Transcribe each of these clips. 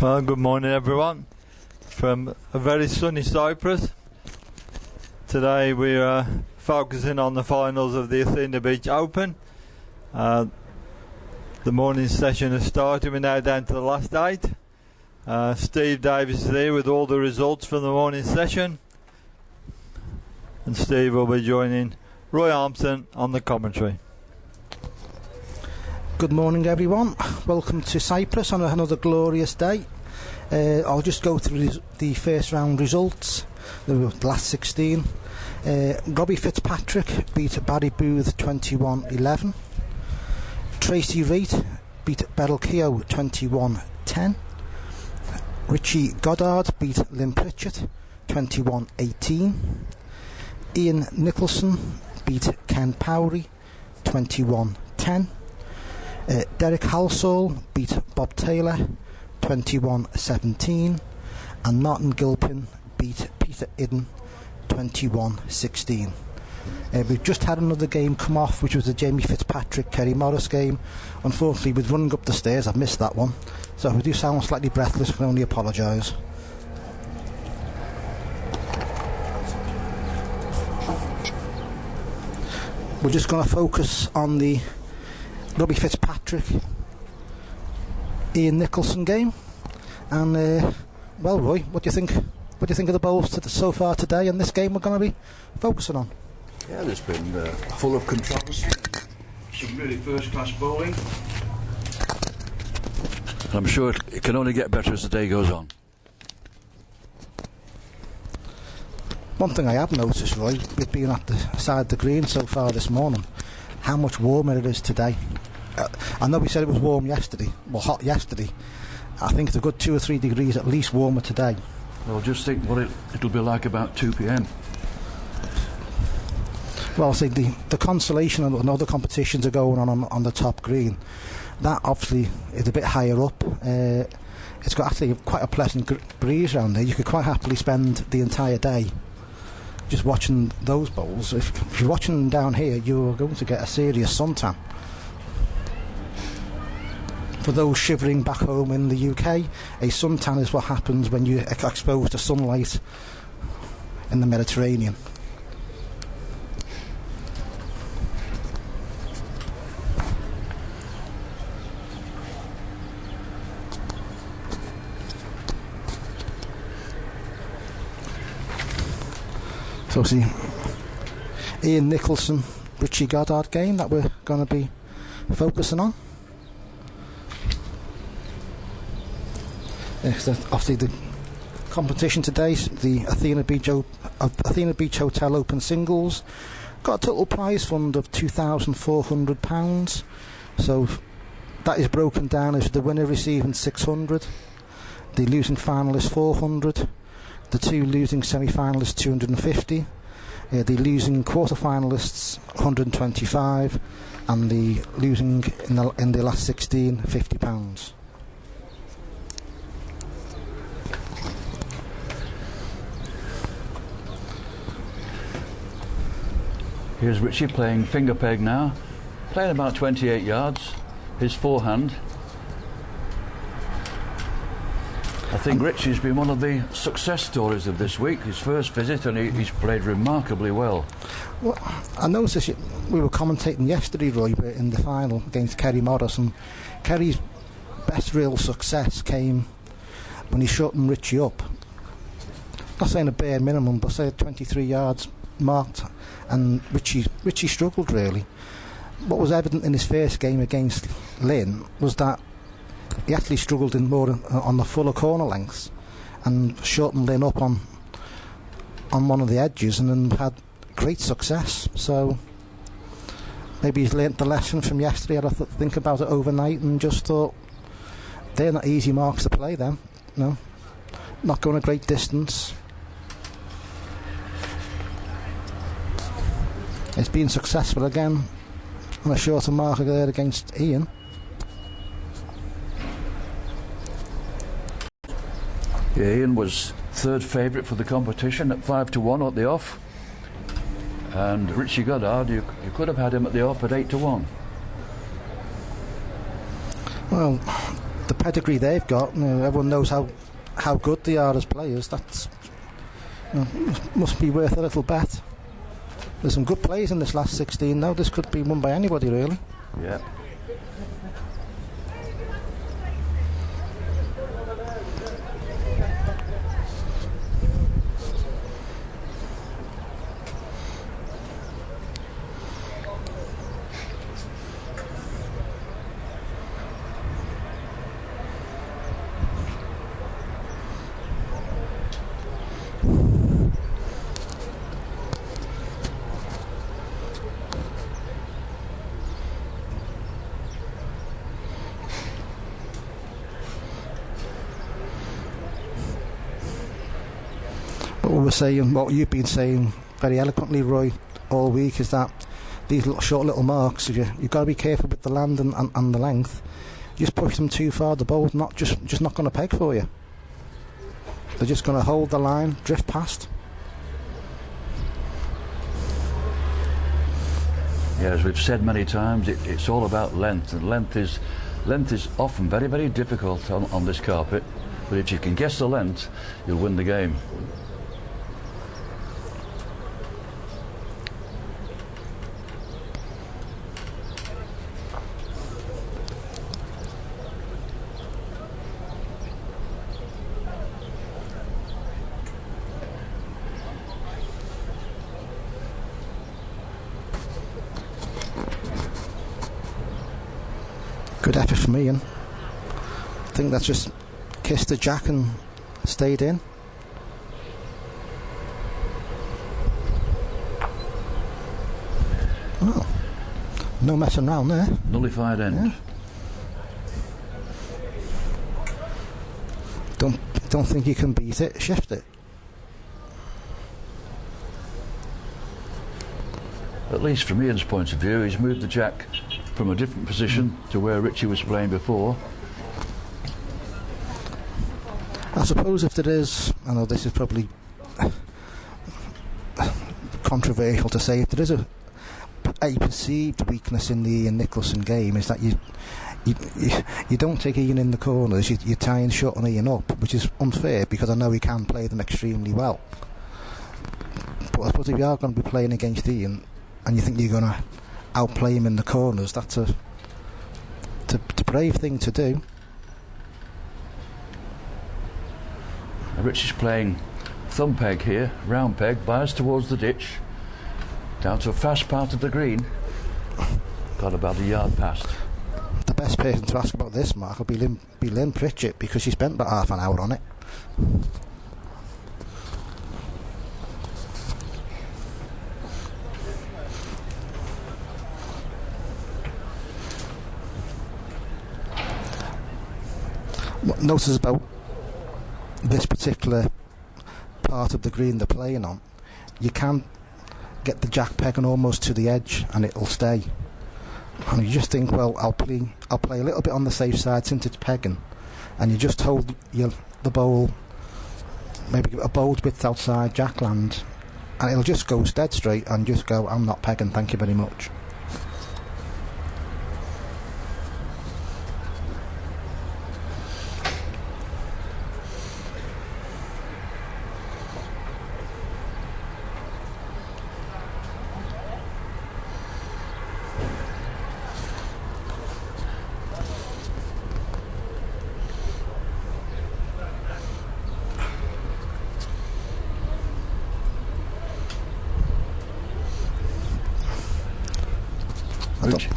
Well, good morning everyone from a very sunny Cyprus. Today we're focusing on the finals of the Athena Beach Open. The morning session has started. We're now down to the last 8. Steve Davis is here with all the results from the morning session, and Steve will be joining Roy Armstrong on the commentary. Good morning everyone, welcome to Cyprus on another glorious day. I'll just go through the first round results, the last 16. Robbie Fitzpatrick beat Barry Booth 21-11. Tracy Raitt beat Beryl Keogh 21-10. Richie Goddard beat Lynn Pritchett 21-18. Ian Nicholson beat Ken Powrie 21-10. Derek Halsall beat Bob Taylor 21-17, and Martin Gilpin beat Peter Idden 21-16. We've just had another game come off, which was the Jamie Fitzpatrick Kerry Morris game. Unfortunately, with running up the stairs, I've missed that one, so if we do sound slightly breathless, I can only apologise. We're just going to focus on the Robbie Fitzpatrick Ian Nicholson game, and well, Roy, what do you think? What do you think of the bowls so far today, and this game we're going to be focusing on? Yeah, there's been full of controversy, some really first-class bowling. I'm sure it can only get better as the day goes on. One thing I have noticed, Roy, with being at the side of the green so far this morning, how much warmer it is today. I know we said it was warm yesterday, well, hot yesterday. I think it's a good 2 or 3 degrees at least warmer today. Well, just think what it'll be like about 2 p.m. Well, see, the Consolation and other competitions are going on the top green. That obviously is a bit higher up. It's got actually quite a pleasant breeze around there. You could quite happily spend the entire day just watching those bowls. If you're watching them down here, you're going to get a serious suntan. For those shivering back home in the UK, a suntan is what happens when you're exposed to sunlight in the Mediterranean. So see, Ian Nicholson, Richie Goddard game that we're going to be focusing on. Obviously the competition today, the Athena Beach Hotel Open Singles, got a total prize fund of £2,400. So that is broken down as the winner receiving 600, the losing finalist 400, the 2 losing semi-finalists 250, the losing quarter-finalists 125, and the losing in the last 16 £50. Here's Richie playing finger peg now, playing about 28 yards, his forehand. I think Richie's been one of the success stories of this week, his first visit, and he's played remarkably well. Well, I noticed we were commentating yesterday, Roy, in the final against Kerry Morris, and Kerry's best real success came when he shortened Richie up. Not saying a bare minimum, but say 23 yards marked, and Richie struggled really. What was evident in his first game against Lynn was that he actually struggled in more on the fuller corner lengths, and shortened Lynn up on one of the edges, and then had great success. So maybe he's learnt the lesson from yesterday, had to think about it overnight, and just thought they're not easy marks to play them, not going a great distance. It's been successful again on a shorter marker there against Ian. Yeah, Ian was third favourite for the competition at 5-1 at the off, and Richie Goddard, you could have had him at the off at 8-1. Well, the pedigree they've got, everyone knows how good they are as players. That's must be worth a little bet. There's some good players in this last 16 now. This could be won by anybody, really. Yeah. What you've been saying very eloquently, Roy, all week, is that these short little marks, you've got to be careful with the land and the length. You just push them too far, the bowl's just not going to peg for you. They're just going to hold the line, drift past. Yeah, as we've said many times, it's all about length, and length is often very, very difficult on this carpet. But if you can guess the length, you'll win the game. Good effort from Ian. I think that's just kissed the jack and stayed in. Oh, no messing around there. Nullified end. Yeah. Don't think you can beat it. Shift it. At least from Ian's point of view, he's moved the jack from a different position to where Richie was playing before. I suppose if there is, I know this is probably controversial to say, if there is a perceived weakness in the Ian Nicholson game, is that you don't take Ian in the corners, you try and shorten Ian up, which is unfair because I know he can play them extremely well. But I suppose if you are going to be playing against Ian and you think you're going to outplay him in the corners, that's a brave thing to do. Richie's playing thumb peg here, round peg, bias towards the ditch, down to a fast part of the green. Got about a yard past. The best person to ask about this, Mark, will be Lynn Pritchett, because she spent about half an hour on it. What notice about this particular part of the green they're playing on, you can get the jack pegging almost to the edge and it'll stay, and you just think, well, I'll play a little bit on the safe side since it's pegging, and you just hold the bowl maybe a bowled width outside jackland, and it'll just go dead straight and just go, I'm not pegging, thank you very much.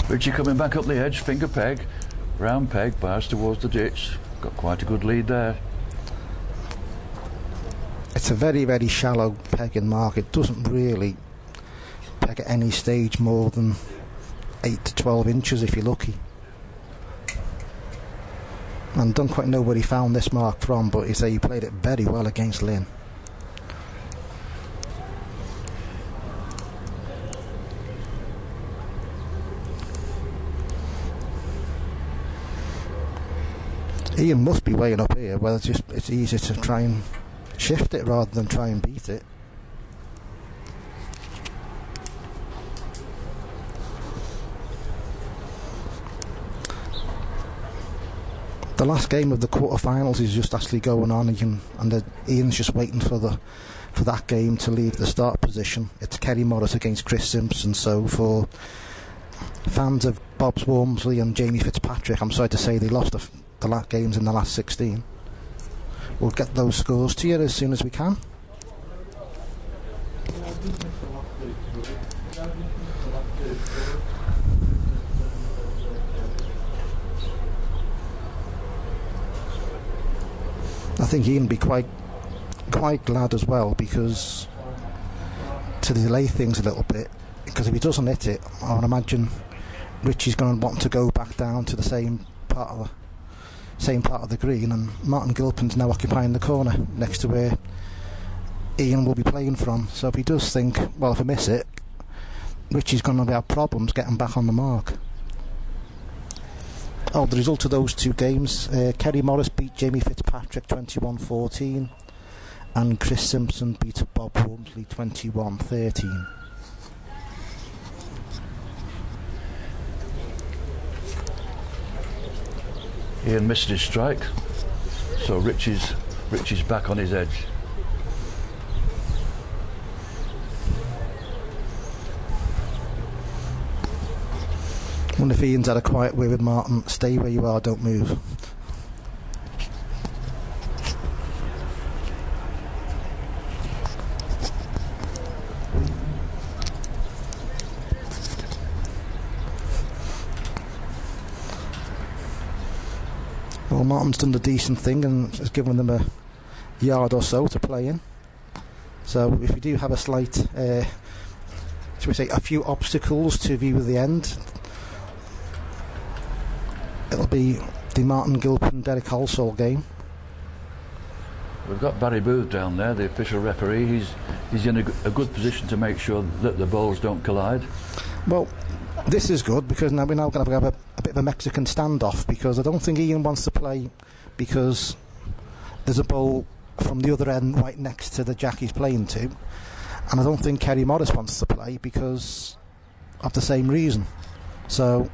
Richie coming back up the edge, finger peg, round peg, bias towards the ditch. Got quite a good lead there. It's a very, very shallow pegging mark. It doesn't really peg at any stage more than 8 to 12 inches if you're lucky. And don't quite know where he found this mark from, but he played it very well against Lynn. Ian must be weighing up here, well, it's easier to try and shift it rather than try and beat it. The last game of the quarterfinals is just actually going on, and Ian's just waiting for that game to leave the start position. It's Kerry Morris against Chris Simpson. So for fans of Bob Wormsley and Jamie Fitzpatrick, I'm sorry to say they lost the last games in the last 16. We'll get those scores to you as soon as we can. I think Ian would be quite glad as well, because to delay things a little bit, because if he doesn't hit it, I would imagine Richie's going to want to go back down to the same part of the green, and Martin Gilpin's now occupying the corner next to where Ian will be playing from. So if he does think, well, if I miss it, Richie's going to have problems getting back on the mark. Oh, the result of those two games, Kerry Morris beat Jamie Fitzpatrick 21-14, and Chris Simpson beat Bob Wormsley 21-13. Ian missed his strike, so Richie's back on his edge. I wonder if Ian's had a quiet way with Martin. Stay where you are, don't move. Well, Martin's done the decent thing and has given them a yard or so to play in. So if you do have a slight, should we say, a few obstacles to view at the end, it'll be the Martin Gilpin Derek Halsall game. We've got Barry Booth down there, the official referee. He's in a good position to make sure that the bowls don't collide. Well, this is good, because now we're going to have a bit of a Mexican standoff, because I don't think Ian wants to play because there's a bowl from the other end right next to the jack he's playing to, and I don't think Kerry Morris wants to play because of the same reason. So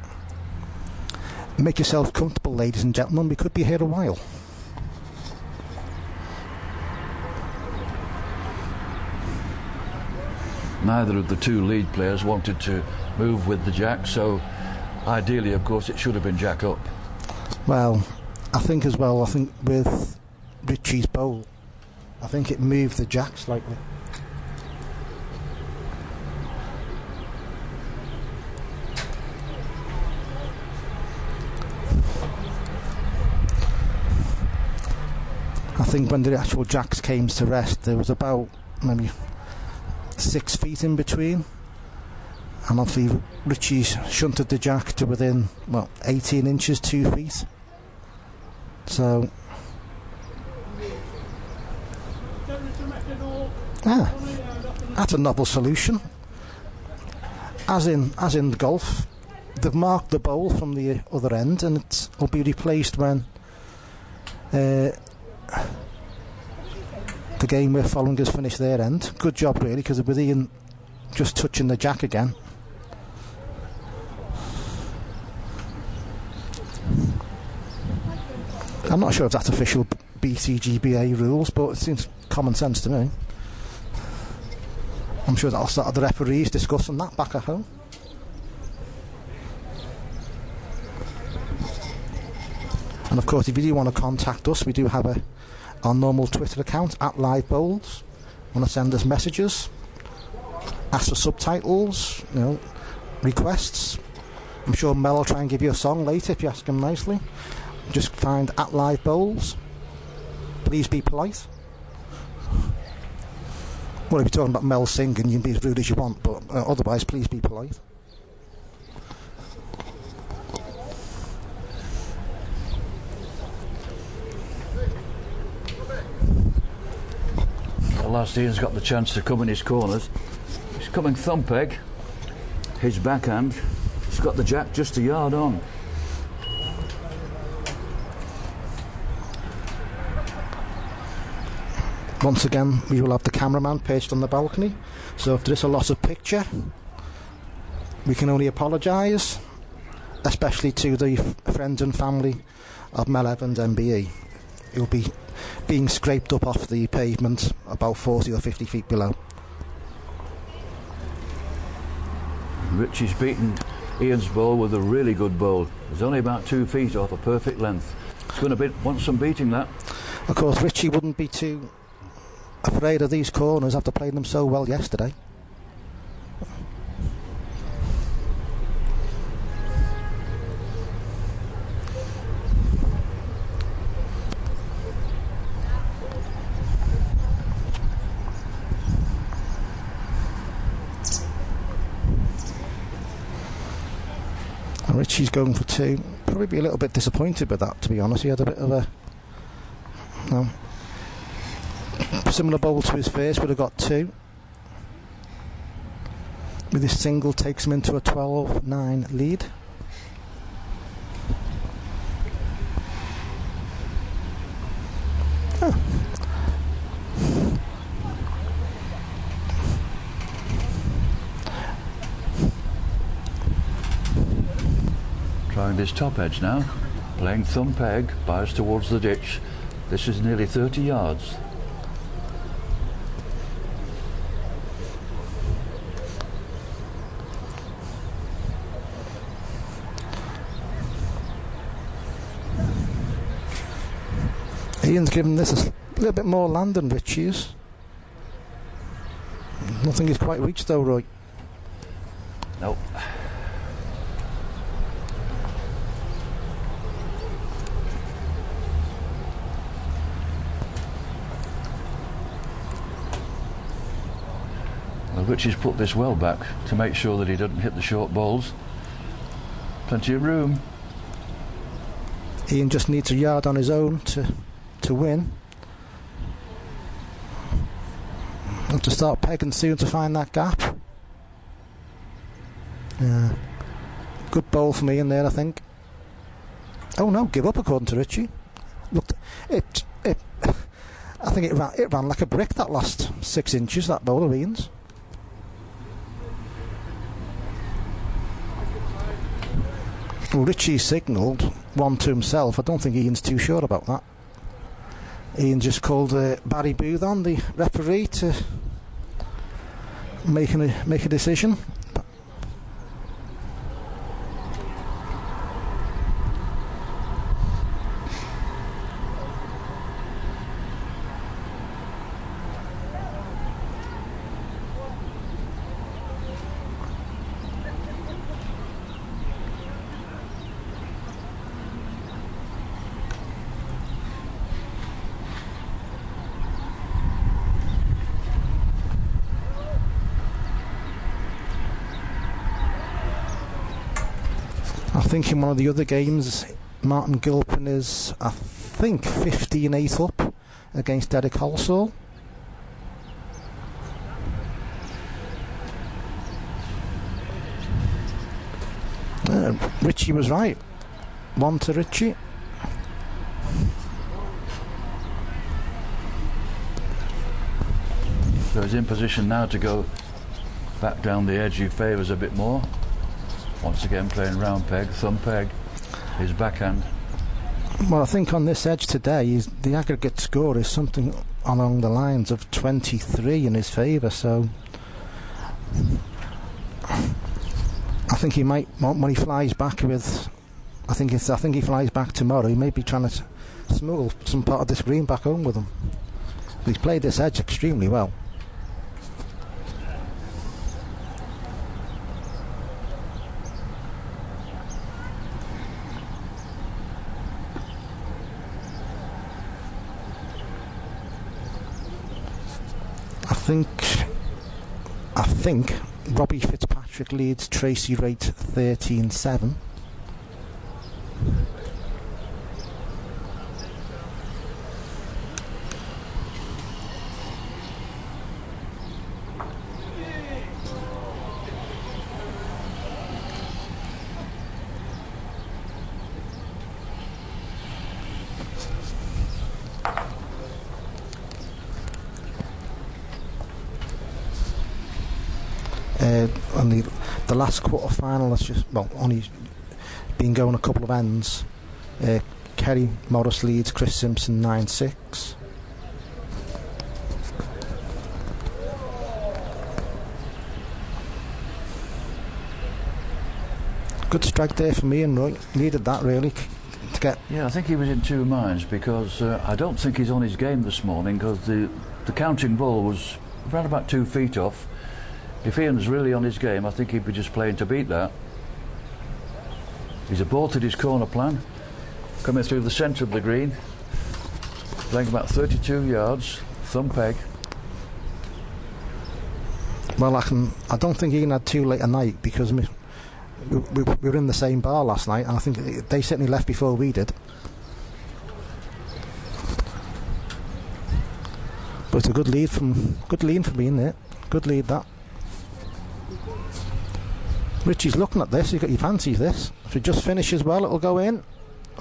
make yourself comfortable, ladies and gentlemen, we could be here a while. Neither of the two lead players wanted to move with the jack, so ideally, of course, it should have been jack up. Well, I think with Richie's bowl, I think it moved the jack slightly. I think when the actual jacks came to rest, there was about maybe 6 feet in between, and obviously Richie's shunted the jack to within 18 inches, 2 feet. So that's a novel solution. As in golf, they've marked the bowl from the other end, and it will be replaced when the game we're following has finished their end. Good job, really, because with Ian just touching the jack again. I'm not sure if that's official BCGBA rules, but it seems common sense to me. I'm sure that'll start the referees discussing that back at home. And of course, if you do want to contact us, we do have our normal Twitter account @LiveBowls. Want to send us messages, ask for subtitles, requests. I'm sure Mel will try and give you a song later if you ask him nicely. Just find @LiveBowls. Please be polite. Well, if you're talking about Mel singing, you can be as rude as you want, but otherwise, please be polite. Well, last Ian's got the chance to come in his corners. He's coming thump egg. His backhand. He's got the jack just a yard on. Once again, we will have the cameraman perched on the balcony, so if there is a loss of picture, we can only apologise, especially to the friends and family of Mel Evans MBE. He'll be being scraped up off the pavement about 40 or 50 feet below. Richie's beaten Ian's ball with a really good ball. It's only about 2 feet off a perfect length. It's going to want some beating, that. Of course, Richie wouldn't be too afraid of these corners after playing them so well yesterday. Richie's going for 2. Probably be a little bit disappointed with that, to be honest. He had a bit of a similar bowl to his first, would have got 2. With his single takes him into a 12-9 lead. Oh. Trying this top edge now, playing thumb peg, bias towards the ditch. This is nearly 30 yards. Ian's given this a little bit more land than Richie's. Nothing is quite reached though, Roy. Nope. Well, Richie's put this well back to make sure that he doesn't hit the short balls. Plenty of room. Ian just needs a yard on his own to win. Have to start pegging soon to find that gap. Yeah. Good bowl from Ian there, I think. Oh no, give up according to Richie. Looked, I think it ran like a brick that last 6 inches, that bowl of Ian's. Well, Richie signalled one to himself. I don't think Ian's too sure about that. Ian just called Barry Booth on, the referee, to make a decision. I think in one of the other games, Martin Gilpin is, I think, 15-8 up against Derek Halsall. Richie was right. 1 to Richie. So he's in position now to go back down the edge. He favours a bit more. Once again playing round peg, thumb peg, his backhand. Well, I think on this edge today, the aggregate score is something along the lines of 23 in his favour, so I think he might, when he flies back with, I think he flies back tomorrow, he may be trying to smuggle some part of this green back home with him. But he's played this edge extremely well. I think Robbie Fitzpatrick leads Tracy Rate 13-7. On the last quarter final, that's just, well, only been going a couple of ends. Kerry Morris leads Chris Simpson 9-6. Good strike there for me, and Roy needed that really to get. Yeah, I think he was in two minds, because I don't think he's on his game this morning, because the counting ball was around about 2 feet off. If Ian was really on his game, I think he'd be just playing to beat that. He's aborted his corner plan, coming through the centre of the green, playing about 32 yards, thumb peg. Well, I don't think Ian had too late a night, because we were in the same bar last night, and I think they certainly left before we did. But it's a good lead from me, isn't it? Good lead, that. Richie's looking at this. He fancies this. If it just finishes well, it'll go in.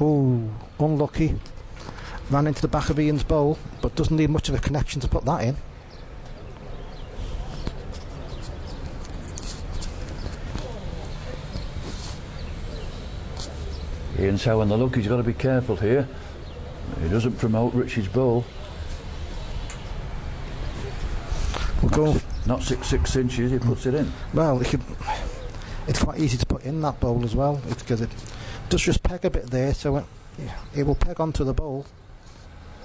Oh, unlucky. Ran into the back of Ian's bowl, but doesn't need much of a connection to put that in. Ian's having the look. He's got to be careful here. He doesn't promote Richie's bowl. We'll go. Not 6 inches. He puts it in. Well, it's quite easy to put in that bowl as well, because it does just peg a bit there, so it will peg onto the bowl.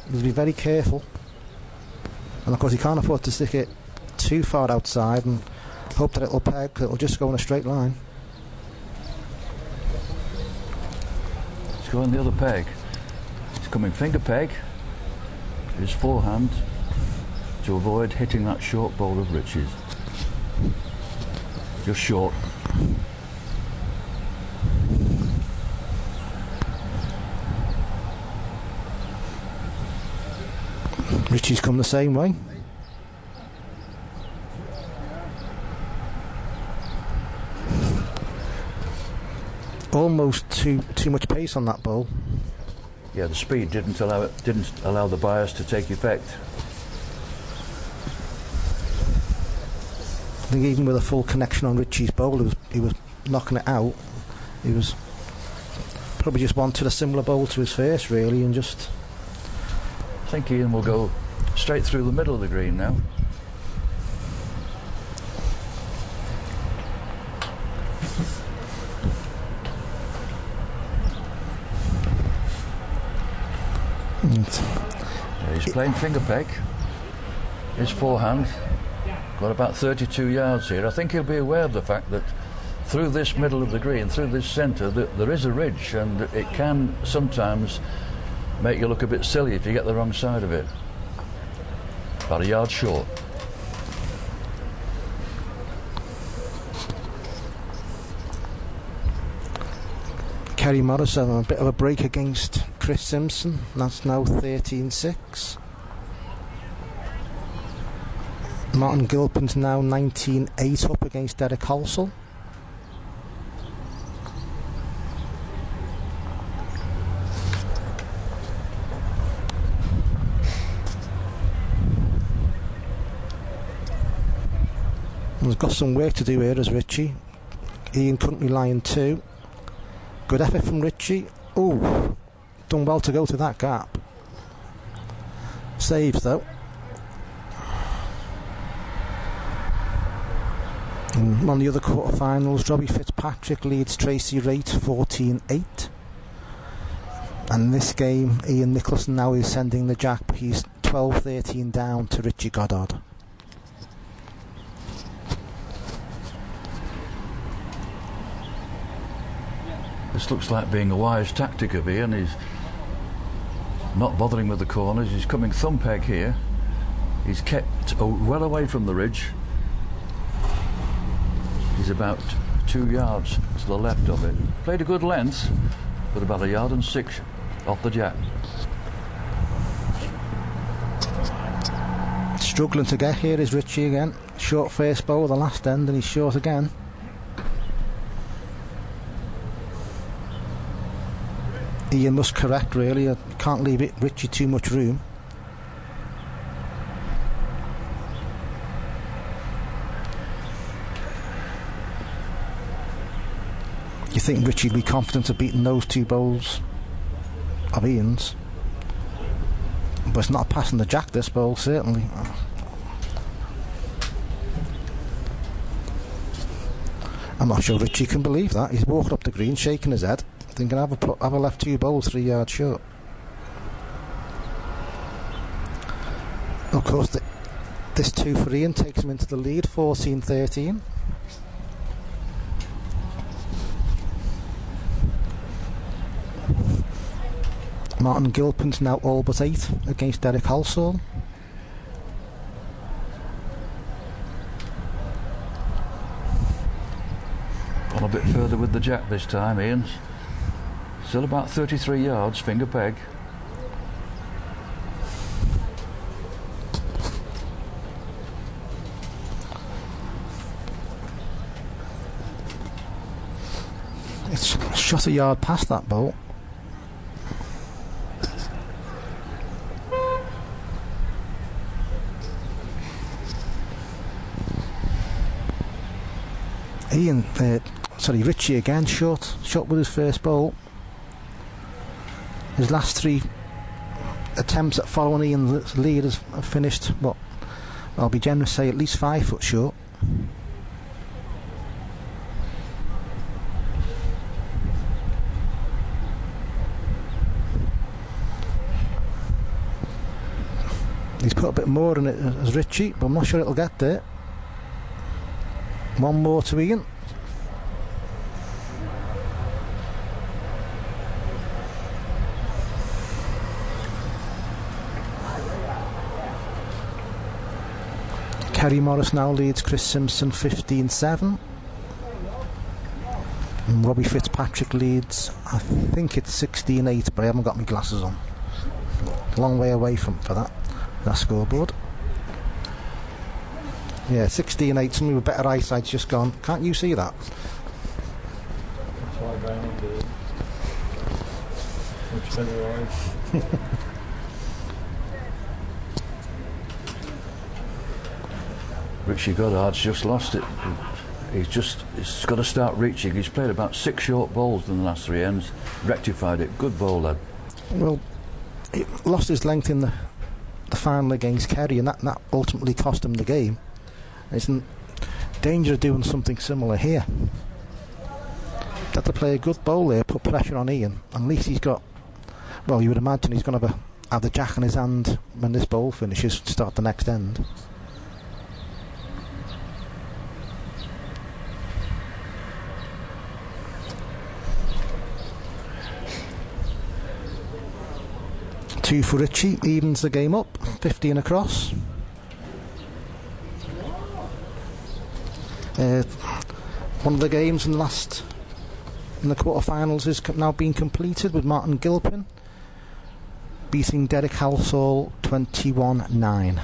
You have to be very careful, and of course you can't afford to stick it too far outside and hope that it'll peg, because it'll just go in a straight line. He's going the other peg. He's coming finger peg, his forehand, to avoid hitting that short bowl of Richie's. Just short. Richie's come the same way. Almost too much pace on that bowl. Yeah, the speed didn't allow the bias to take effect. I think even with a full connection on Richie's bowl, he was knocking it out. He was probably just wanted a similar bowl to his first, really, and just. I think Ian will go straight through the middle of the green now. Yeah, he's playing finger peg. His forehand got about 32 yards here. I think he'll be aware of the fact that through this middle of the green, through this centre, there is a ridge, and it can sometimes make you look a bit silly if you get the wrong side of it. About a yard short. Kerry Morris having a bit of a break against Chris Simpson. That's now 13-6. Martin Gilpin's now 19-8 up against Derek Halsall. He's got some work to do here as Richie. Ian currently lying 2. Good effort from Richie. Oh, done well to go to that gap. Saves though. And on the other quarterfinals, Robbie Fitzpatrick leads Tracy Rate 14-8. And in this game, Ian Nicholson now is sending the jack, but he's 12-13 down to Richie Goddard. This looks like being a wise tactic of Ian. He's not bothering with the corners. He's coming thumb peg here. He's kept well away from the ridge. He's about 2 yards to the left of it. Played a good length, but about 1.6 yards off the jack. Struggling to get here is Richie again. Short first bowl at the last end, and he's short again. Ian must correct, really. You can't leave Richie too much room. You think Richie would be confident of beating those 2 bowls of Ian's. But it's not passing the jack, this ball, certainly. I'm not sure Richie can believe that. He's walked up the green, shaking his head, thinking, have a left 2 bowls 3 yards short. Of course, this 2 for Ian takes him into the lead, 14-13. Martin Gilpin's now all but 8 against Derek Halsall. On a bit further with the jack this time, Ian's. Still about 33 yards, finger peg. It's shot a yard past that ball. Richie again short with his first ball. His last 3 attempts at following Ian's lead have finished, what, I'll be generous, say at least 5 foot short. He's put a bit more in it as Richie, but I'm not sure it'll get there. One more to Ian. Kerry Morris now leads Chris Simpson 15-7. And Robbie Fitzpatrick leads, I think it's 16-8, but I haven't got my glasses on. Long way away for that scoreboard. Yeah, 16-8. Somebody with better eyesight's just gone, can't you see that? That's why Graham did it. Much better eyes. Richie Goddard's just lost it. He's got to start reaching. He's played about 6 short balls in the last 3 ends. Rectified it. Good ball, lad. Well, he lost his length in the final against Kerry, and that ultimately cost him the game. There's in danger of doing something similar here. Got to play a good bowl there, put pressure on Ian. At least he's got, well, you would imagine he's going to have the jack in his hand when this bowl finishes to start the next end. Two for Richie, evens the game up, 15 across. One of the games in the quarterfinals is now being completed, with Martin Gilpin beating Derek Halsall 21-9.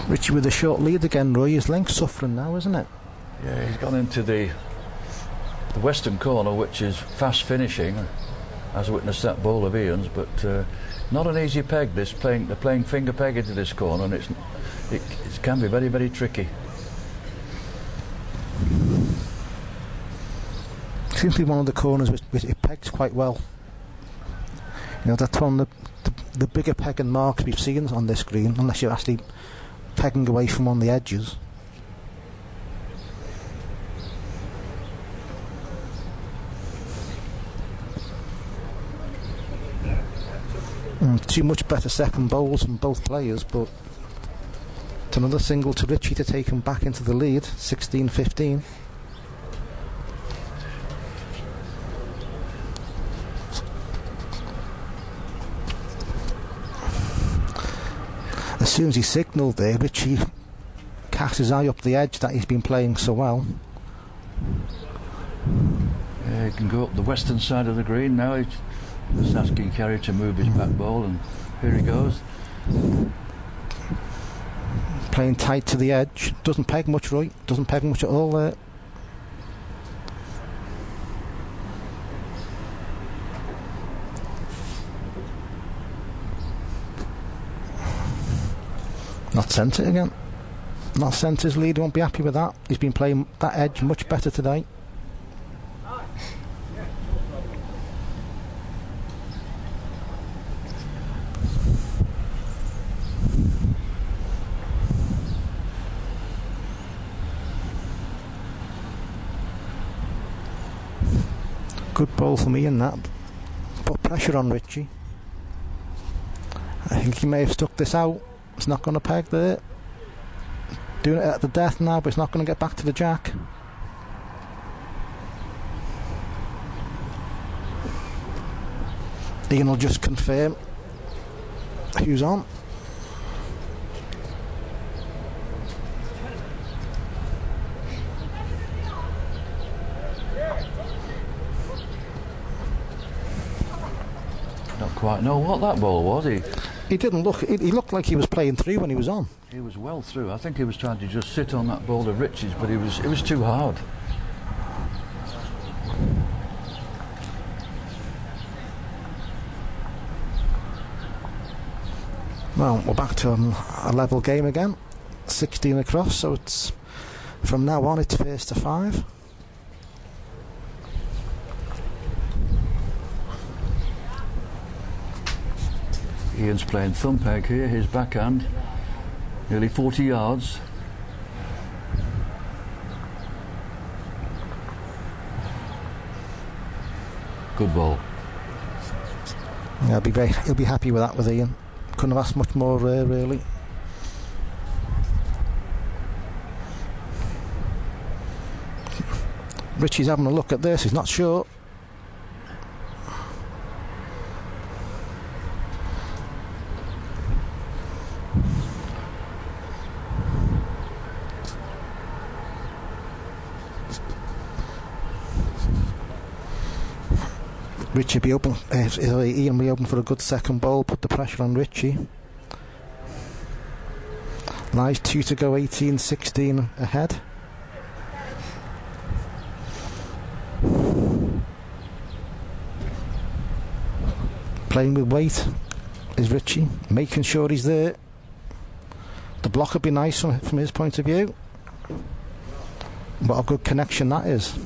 Richie with a short lead again, Roy. His length suffering now, isn't it? Yeah, he's gone into the western corner, which is fast finishing, as witnessed that bowl of Ian's, but not an easy peg. They're playing finger peg into this corner, and it can be very, very tricky. Seems to be one of the corners which it pegs quite well. You know, that's one of the bigger pegging marks we've seen on this green, unless you're actually pegging away from on the edges. Two much better second bowls from both players, but it's another single to Richie to take him back into the lead, 16-15. As soon as he signalled there, Richie cast his eye up the edge that he's been playing so well. Yeah, he can go up the western side of the green now. He's just asking Kerry to move his back ball, and here he goes. playing tight to the edge. Doesn't peg much, right? Doesn't peg much at all there. Not sent it again. Not sent his lead, won't be happy with that. He's been playing that edge much better today. Good ball for me in that. Put pressure on Richie. I think he may have stuck this out. It's not going to peg there. Doing it at the death now, but it's not going to get back to the jack. Ian will just confirm who's on. Don't quite know what that ball was. He didn't look. He looked like he was playing through when he was on. He was well through. I think he was trying to just sit on that ball of Richie's, but it was too hard. Well, we're back to a level game again. 16 across, so it's from now on it's first to 5. Ian's playing thumb peg here, his backhand, nearly 40 yards. Good ball. Yeah, he'll be happy with that with Ian. Couldn't have asked much more really. Richie's having a look at this, he's not sure. Richie be open. Ian be open for a good second ball. Put the pressure on Richie. Lies 2 to go. 18-16 ahead. Playing with weight is Richie, making sure he's there. The block would be nice from his point of view. What a good connection that is.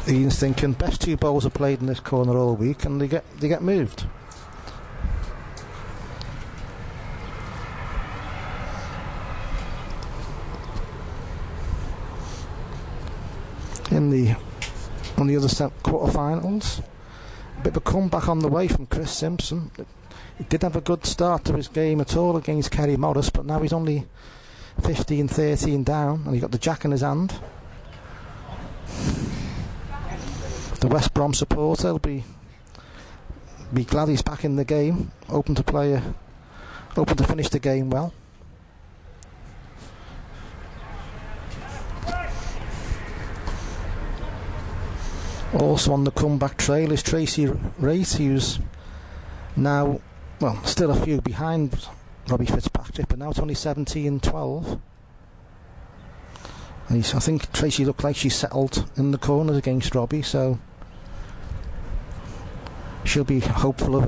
Ian's thinking best 2 balls are played in this corner all week, and they get moved. On the other quarterfinals, a bit of a comeback on the way from Chris Simpson. He didn't have a good start to his game at all against Kerry Morris, but now he's only 15-13 down, and he's got the jack in his hand. The West Brom supporter will be glad he's back in the game, open to finish the game well. Also on the comeback trail is Tracy Wright, who's now, well, still a few behind Robbie Fitzpatrick, but now it's only 17-12. I think Tracy looked like she settled in the corners against Robbie, so she'll be hopeful of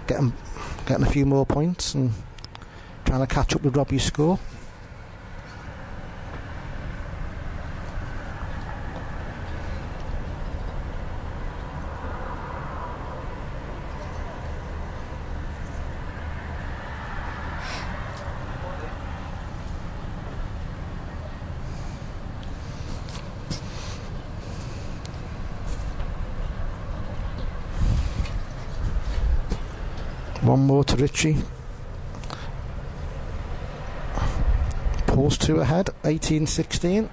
getting a few more points and trying to catch up with Robbie's score. One more to Richie. Pulls 2 ahead, 18-16.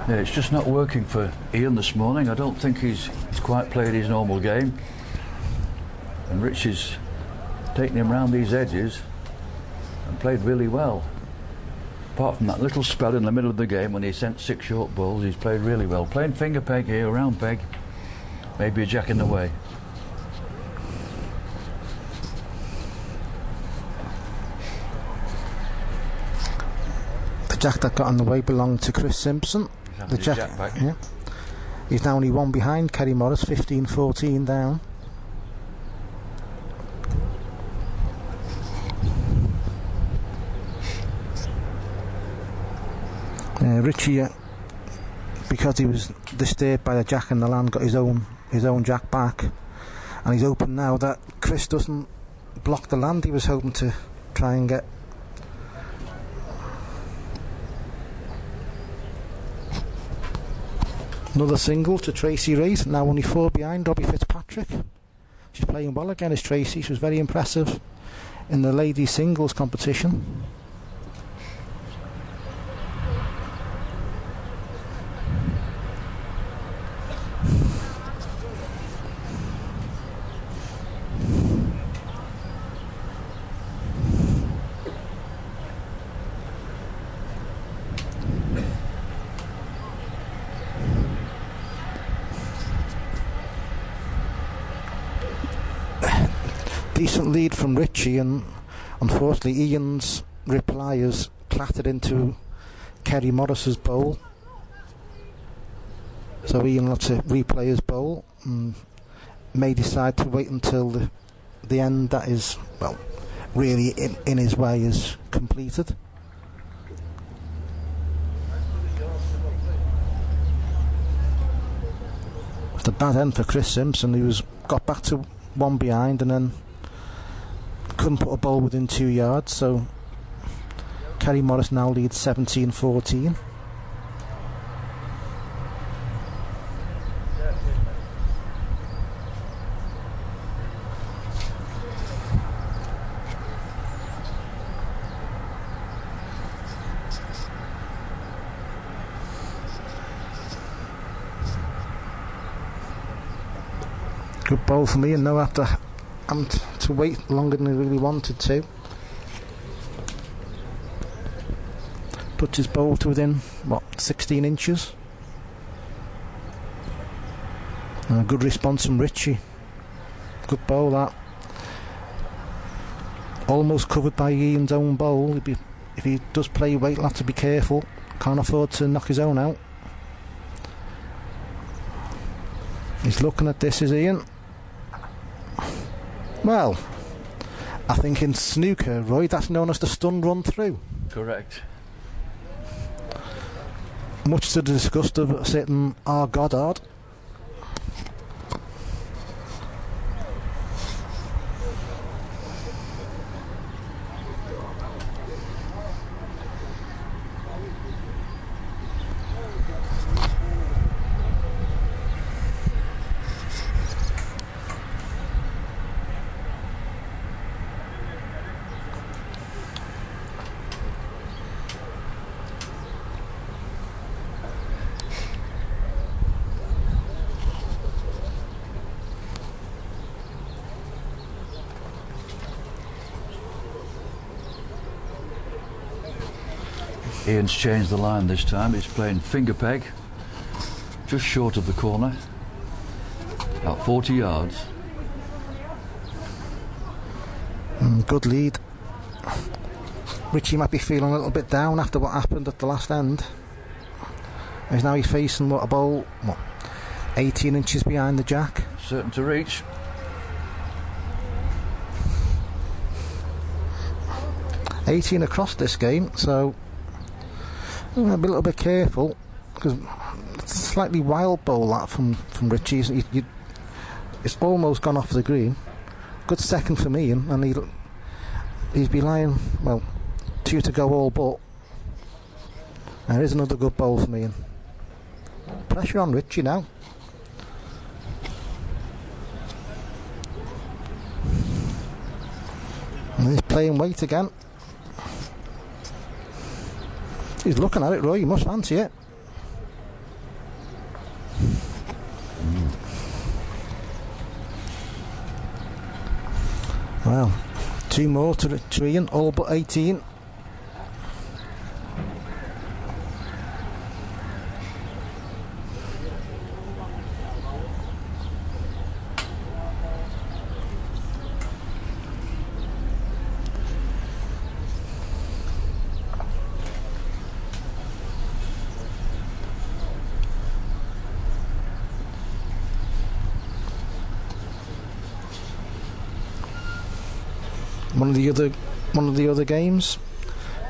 Yeah, it's just not working for Ian this morning. I don't think he's quite played his normal game. And Richie's taken him round these edges and played really well. Apart from that little spell in the middle of the game when he sent 6 short balls, he's played really well. Playing finger peg here, round peg, maybe a jack in the way. The jack that got in the way belonged to Chris Simpson. The jack back. Yeah. He's now only 1 behind Kerry Morris, 15-14 down. Richie, because he was disturbed by the jack in the land, got his own jack back, and he's hoping now that Chris doesn't block the land he was hoping to try and get. Another single to Tracy Reid, now only 4 behind Robbie Fitzpatrick. She's playing well again, is Tracy. She was very impressive in the ladies singles competition. Decent lead from Richie, and unfortunately Ian's reply has clattered into Kerry Morris's bowl, so Ian will have to replay his bowl and may decide to wait until the end that is, well, really in his way is completed. It's a bad end for Chris Simpson, who got back to 1 behind and then couldn't put a ball within 2 yards, so Kerry Morris now leads 17-14. Good ball for me, and now after having to wait longer than he really wanted to. Puts his bowl to within, what, 16 inches. And a good response from Richie. Good bowl that. Almost covered by Ian's own bowl. If he does play weight, he'll have to be careful. Can't afford to knock his own out. He's looking at this, is Ian? Well, I think in snooker, Roy, that's known as the stun run through. Correct. Much to the disgust of certain R. Goddard. Ian's changed the line this time. He's playing finger peg, just short of the corner, about 40 yards. Good lead. Richie might be feeling a little bit down after what happened at the last end. As now he's facing a ball, 18 inches behind the jack. Certain to reach. $18 across this game, so I'm going to be a little bit careful, because it's a slightly wild ball that from Richie. It's almost gone off the green. Good second for me, and he's be lying, well, 2 to go all but. There is another good ball for me. Pressure on Richie now. And he's playing weight again. He's looking at it, Roy. You must fancy it. Well, 2 more to Ian, all but 18. One of the other games,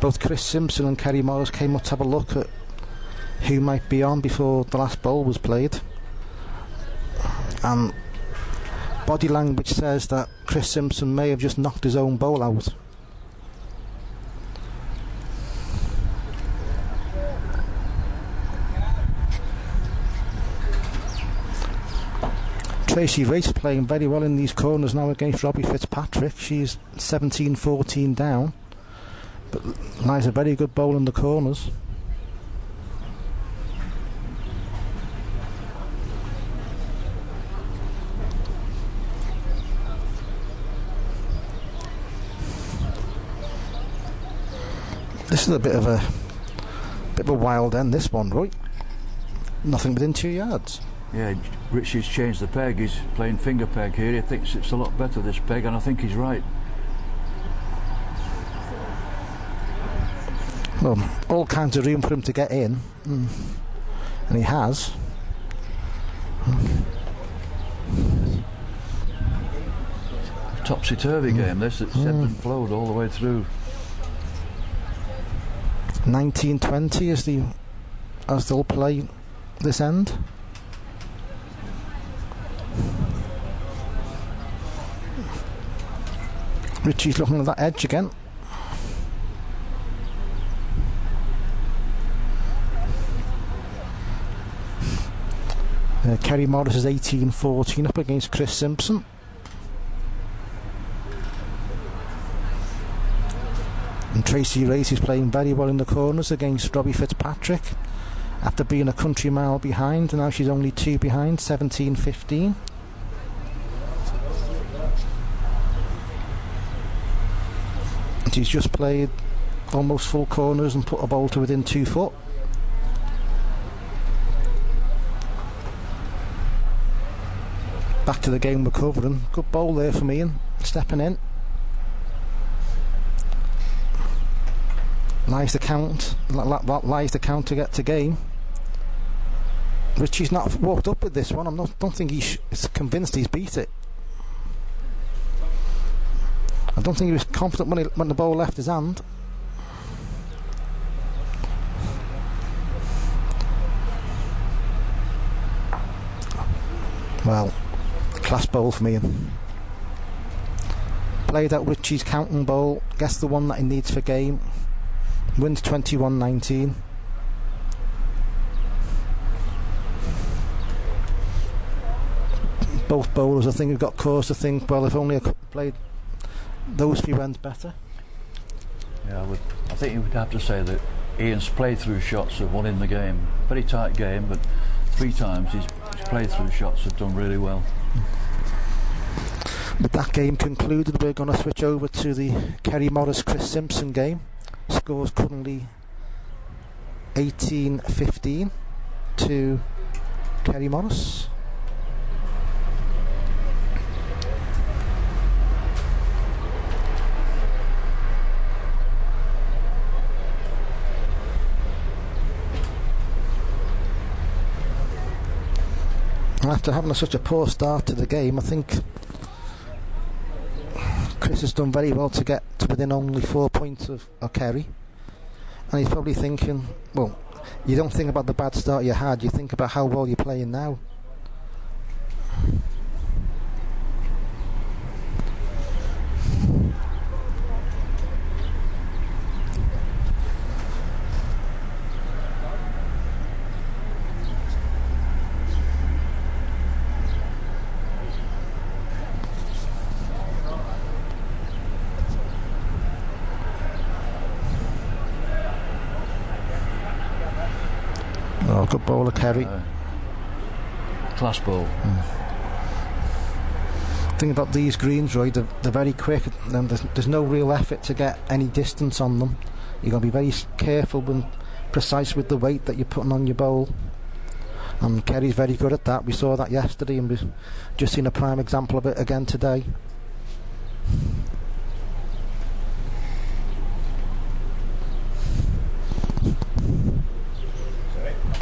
both Chris Simpson and Kerry Morris came up to have a look at who might be on before the last bowl was played, and body language says that Chris Simpson may have just knocked his own bowl out. Tracy Race playing very well in these corners now against Robbie Fitzpatrick. She's 17-14 down, but lies a very good bowl in the corners. This is a bit of a wild end, this one, right? Nothing within 2 yards. Yeah, Richie's changed the peg. He's playing finger peg here. He thinks it's a lot better, this peg, and I think he's right. Well, all kinds of room for him to get in, and he has. Topsy-turvy game, this. It's ebbed and flowed all the way through. 19-20 as they'll play this end. Richie's looking at that edge again. Kerry Morris is 18-14 up against Chris Simpson. And Tracy Race is playing very well in the corners against Robbie Fitzpatrick after being a country mile behind, and now she's only 2 behind, 17-15. She's just played almost full corners and put a bowl to within 2 foot. Back to the game we're covering. Good bowl there from Ian, stepping in. Lies the count. Lies the count to get to game. Richie's not walked up with this one. Don't think he's convinced he's beat it. I don't think he was confident when the ball left his hand. Well, class bowl for me. Played out Richie's counting bowl, gets the one that he needs for game, wins 21-19. Both bowlers, I think, have got cause to think, well, if only I could played those few ends better. Yeah, I think you would have to say that Ian's play-through shots have won in the game. Very tight game, but 3 times his play-through shots have done really well. With that game concluded, we're going to switch over to the Kerry Morris-Chris Simpson game. Scores currently 18-15 to Kerry Morris. After having such a poor start to the game, I think Chris has done very well to get to within only 4 points of Kerry, and he's probably thinking, well, you don't think about the bad start you had, you think about how well you're playing now. Oh, good bowler, Kerry. Class ball. thing about these greens, Roy, they're very quick, and there's no real effort to get any distance on them. You've got to be very careful and precise with the weight that you're putting on your bowl. And Kerry's very good at that. We saw that yesterday, and we've just seen a prime example of it again today.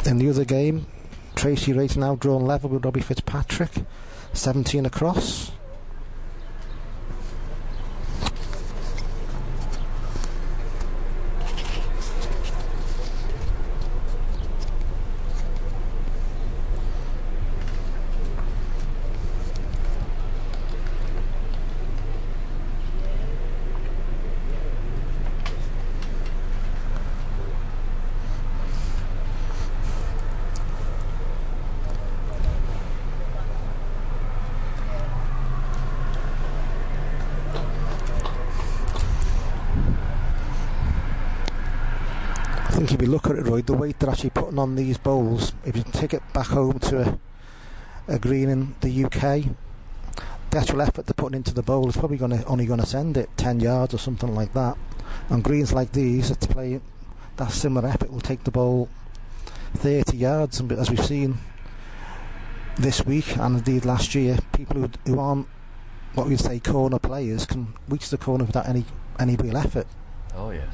In the other game, Tracy Ray's now drawn level with Robbie Fitzpatrick, 17 across. I think if you look at it, Roy, the weight they're actually putting on these bowls, if you take it back home to a green in the UK, the actual effort they're putting into the bowl is probably only going to send it 10 yards or something like that. On greens like these, it's playing that similar effort will take the bowl 30 yards, and as we've seen this week and indeed last year, people who aren't what we'd say corner players can reach the corner without any real effort. Oh yes.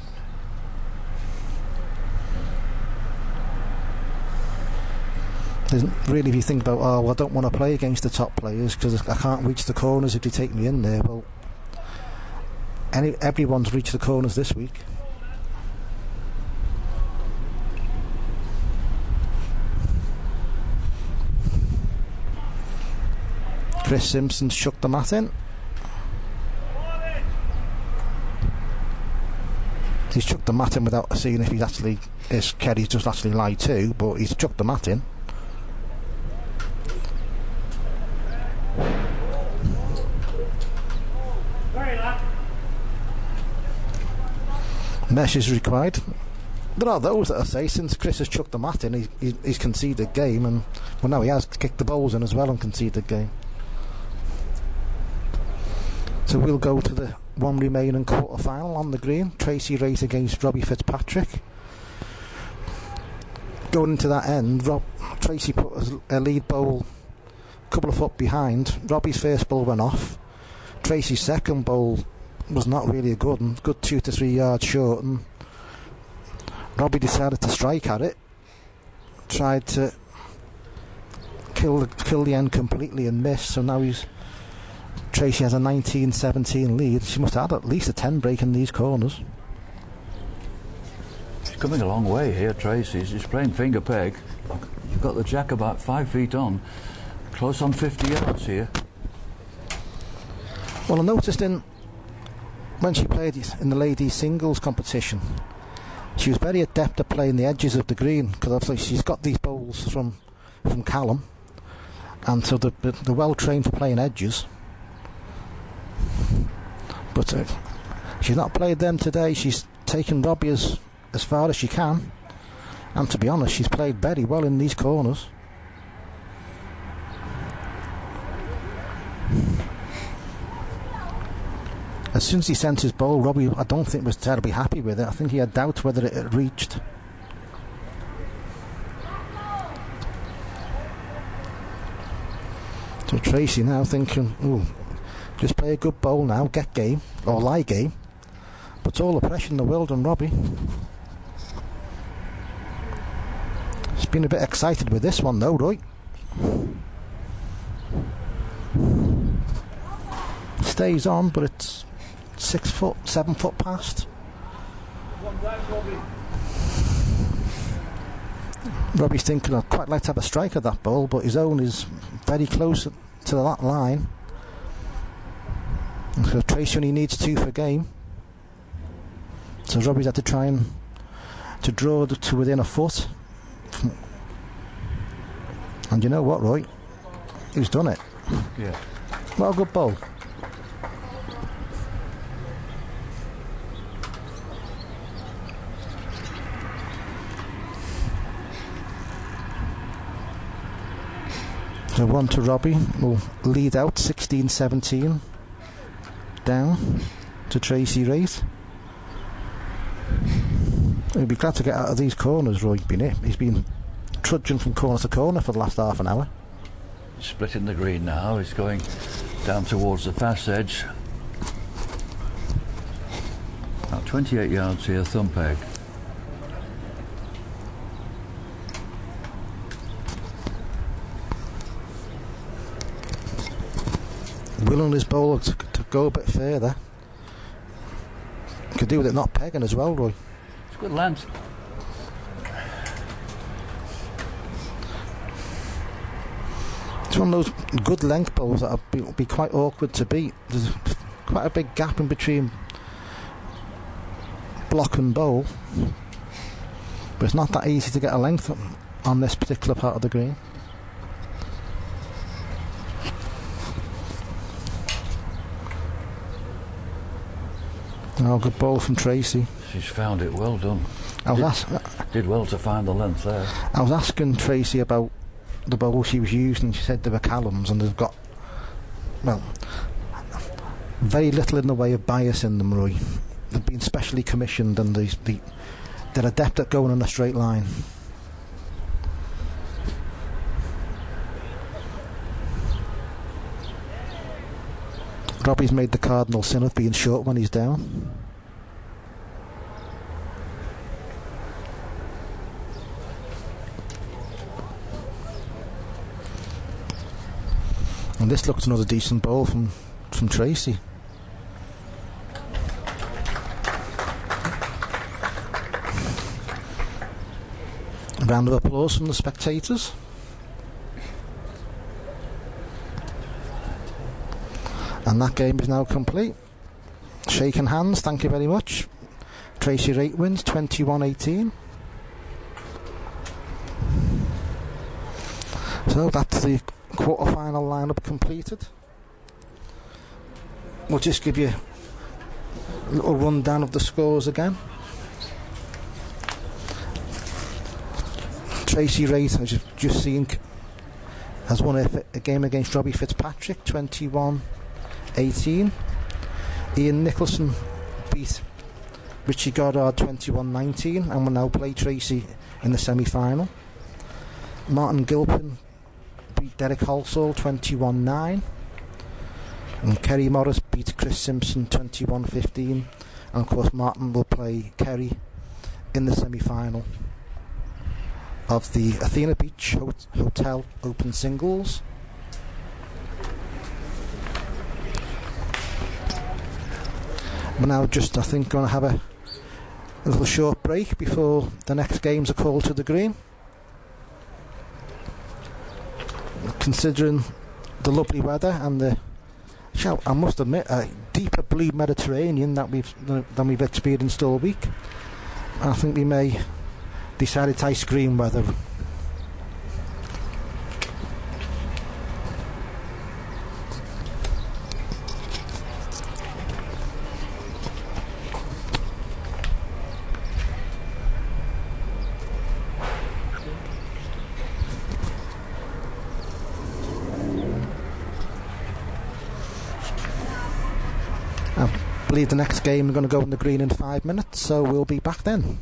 Really, if you think about, I don't want to play against the top players because I can't reach the corners if they take me in there. Well, everyone's reached the corners this week. Chris Simpson's chucked the mat in. He's chucked the mat in without seeing if Kerry's just actually lied too, but he's chucked the mat in. Mesh is required. There are those that say since Chris has chucked the mat in, he's conceded game, and well, now he has kicked the bowls in as well and conceded game. So we'll go to the one remaining quarter-final on the green. Tracy Ray's against Robbie Fitzpatrick. Going into that end, Tracy put a lead bowl a couple of foot behind. Robbie's first bowl went off. Tracy's second bowl was not really a good 2 to 3 yards short, and Robbie decided to strike at it, tried to kill the end completely and missed. So now Tracy has a 19-17 lead. She must have had at least a 10 break in these corners. She's coming a long way here, Tracy. She's playing finger peg. You've got the jack about 5 feet on, close on 50 yards here. Well, I noticed when she played in the ladies singles competition, she was very adept at playing the edges of the green, because obviously she's got these bowls from Callum, and so they're well trained for playing edges. But she's not played them today. She's taken Robbie as far as she can, and to be honest, she's played very well in these corners. As soon as he sent his bowl, Robbie, I don't think was terribly happy with it. I think he had doubts whether it had reached. So Tracy now thinking, just play a good bowl now, get game, or lie game. Puts all the pressure in the world on Robbie. He's been a bit excited with this one though, Roy. Stays on, but it's 6 foot, 7 foot past. Robbie's thinking, I'd quite like to have a strike at that ball, but his own is very close to that line. And so Tracy only needs 2 for game. So Robbie's had to try to draw to within a foot. And you know what, Roy? He's done it. Yeah. What a good ball. So 1 to Robbie, will lead out 16-17, down to Tracy Wright. He'll be glad to get out of these corners, Roy. He's been trudging from corner to corner for the last half an hour. Splitting the green now, he's going down towards the fast edge. About 28 yards here, thumb peg. Willing his bowler to go a bit further. Could do with it not pegging as well, Roy. It's good length. It's one of those good length bowls that will be quite awkward to beat. There's quite a big gap in between block and bowl, but it's not that easy to get a length on this particular part of the green. Oh, good ball from Tracy. She's found it, well done. Did well to find the length there. I was asking Tracy about the bowl she was using. She said they were Callum's, and they've got, well, very little in the way of bias in them, Roy. They've been specially commissioned, and they're adept at going in a straight line. Robbie's made the cardinal sin of being short when he's down. And this looks another decent ball from Tracy. A round of applause from the spectators. And that game is now complete. Shaking hands, thank you very much. Tracy Wright wins 21-18. So that's the quarter-final lineup completed. We'll just give you a little rundown of the scores again. Tracy Wright, as you've just seen, has won a game against Robbie Fitzpatrick, 21-18. Ian Nicholson beat Richie Goddard 21-19 and will now play Tracy in the semi-final. Martin Gilpin beat Derek Halsall 21-9, and Kerry Morris beat Chris Simpson 21-15, and of course Martin will play Kerry in the semi-final of the Athena Beach Hotel Open Singles. We're now just, I think, going to have a little short break before the next games are called to the green. Considering the lovely weather and the, I must admit, a deeper blue Mediterranean than we've experienced all week, I think we may decide it's ice cream weather. I believe the next game we're going to go on the green in 5 minutes, so we'll be back then.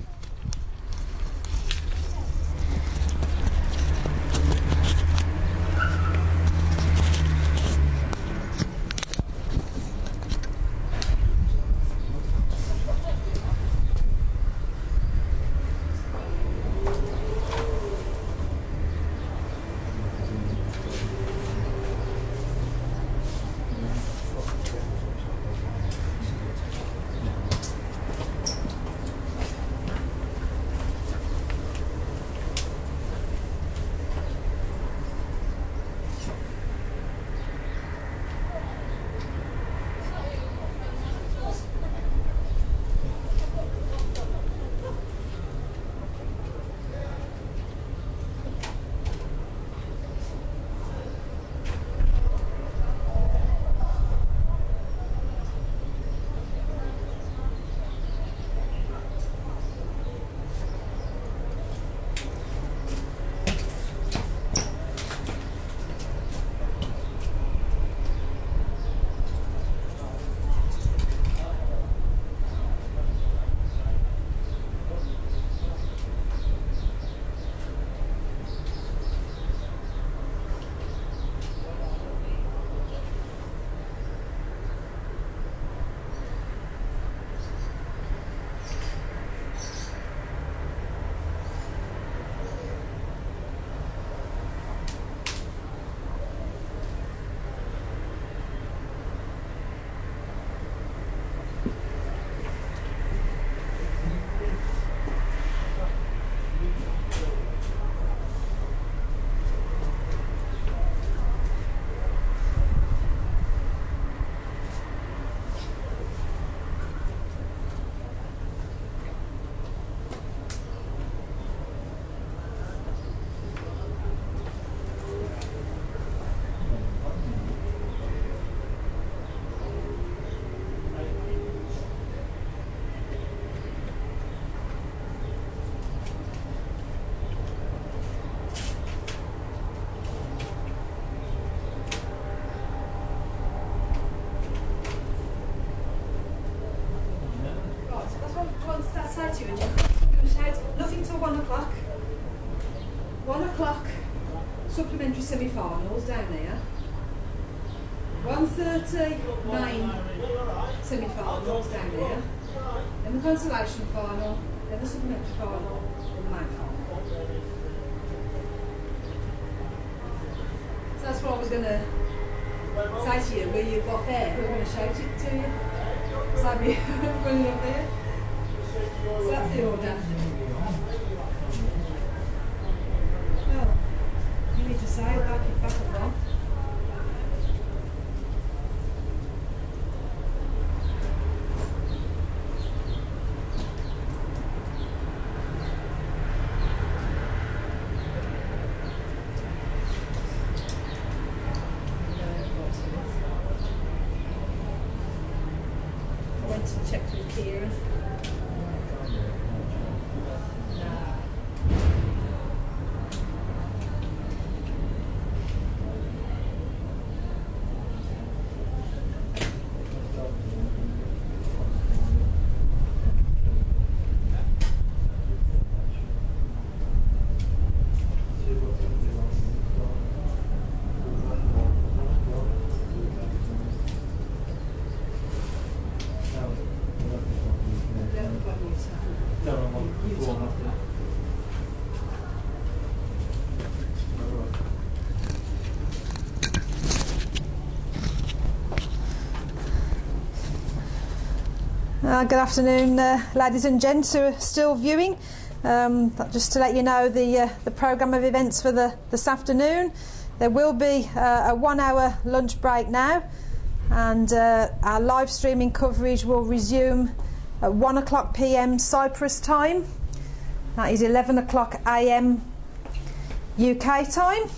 semi-finals down there. 1:30 main semi-finals down there. Then the consolation final, then the supplementary final, then the main final. So that's what I was going to say to you, where you got there, we were going to shout it to you. So I'd be running up there. So that's the order. Well, you need to say back in back of one. I went to check with Kieran. Good afternoon, ladies and gents who are still viewing. Just to let you know the programme of events for this afternoon. There will be a 1 hour lunch break now, and our live streaming coverage will resume at 1 o'clock PM Cyprus time. That is 11 o'clock AM UK time.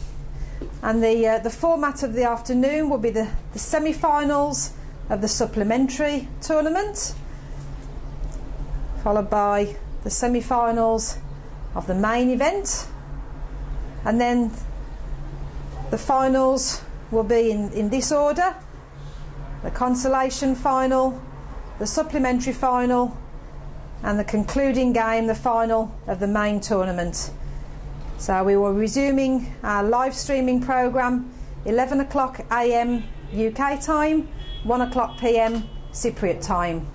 And the format of the afternoon will be the semi-finals of the supplementary tournament, followed by the semi-finals of the main event, and then the finals will be in this order: the consolation final, the supplementary final, and the concluding game, the final of the main tournament. So we will be resuming our live streaming programme 11 o'clock AM UK time, 1 o'clock PM Cypriot time.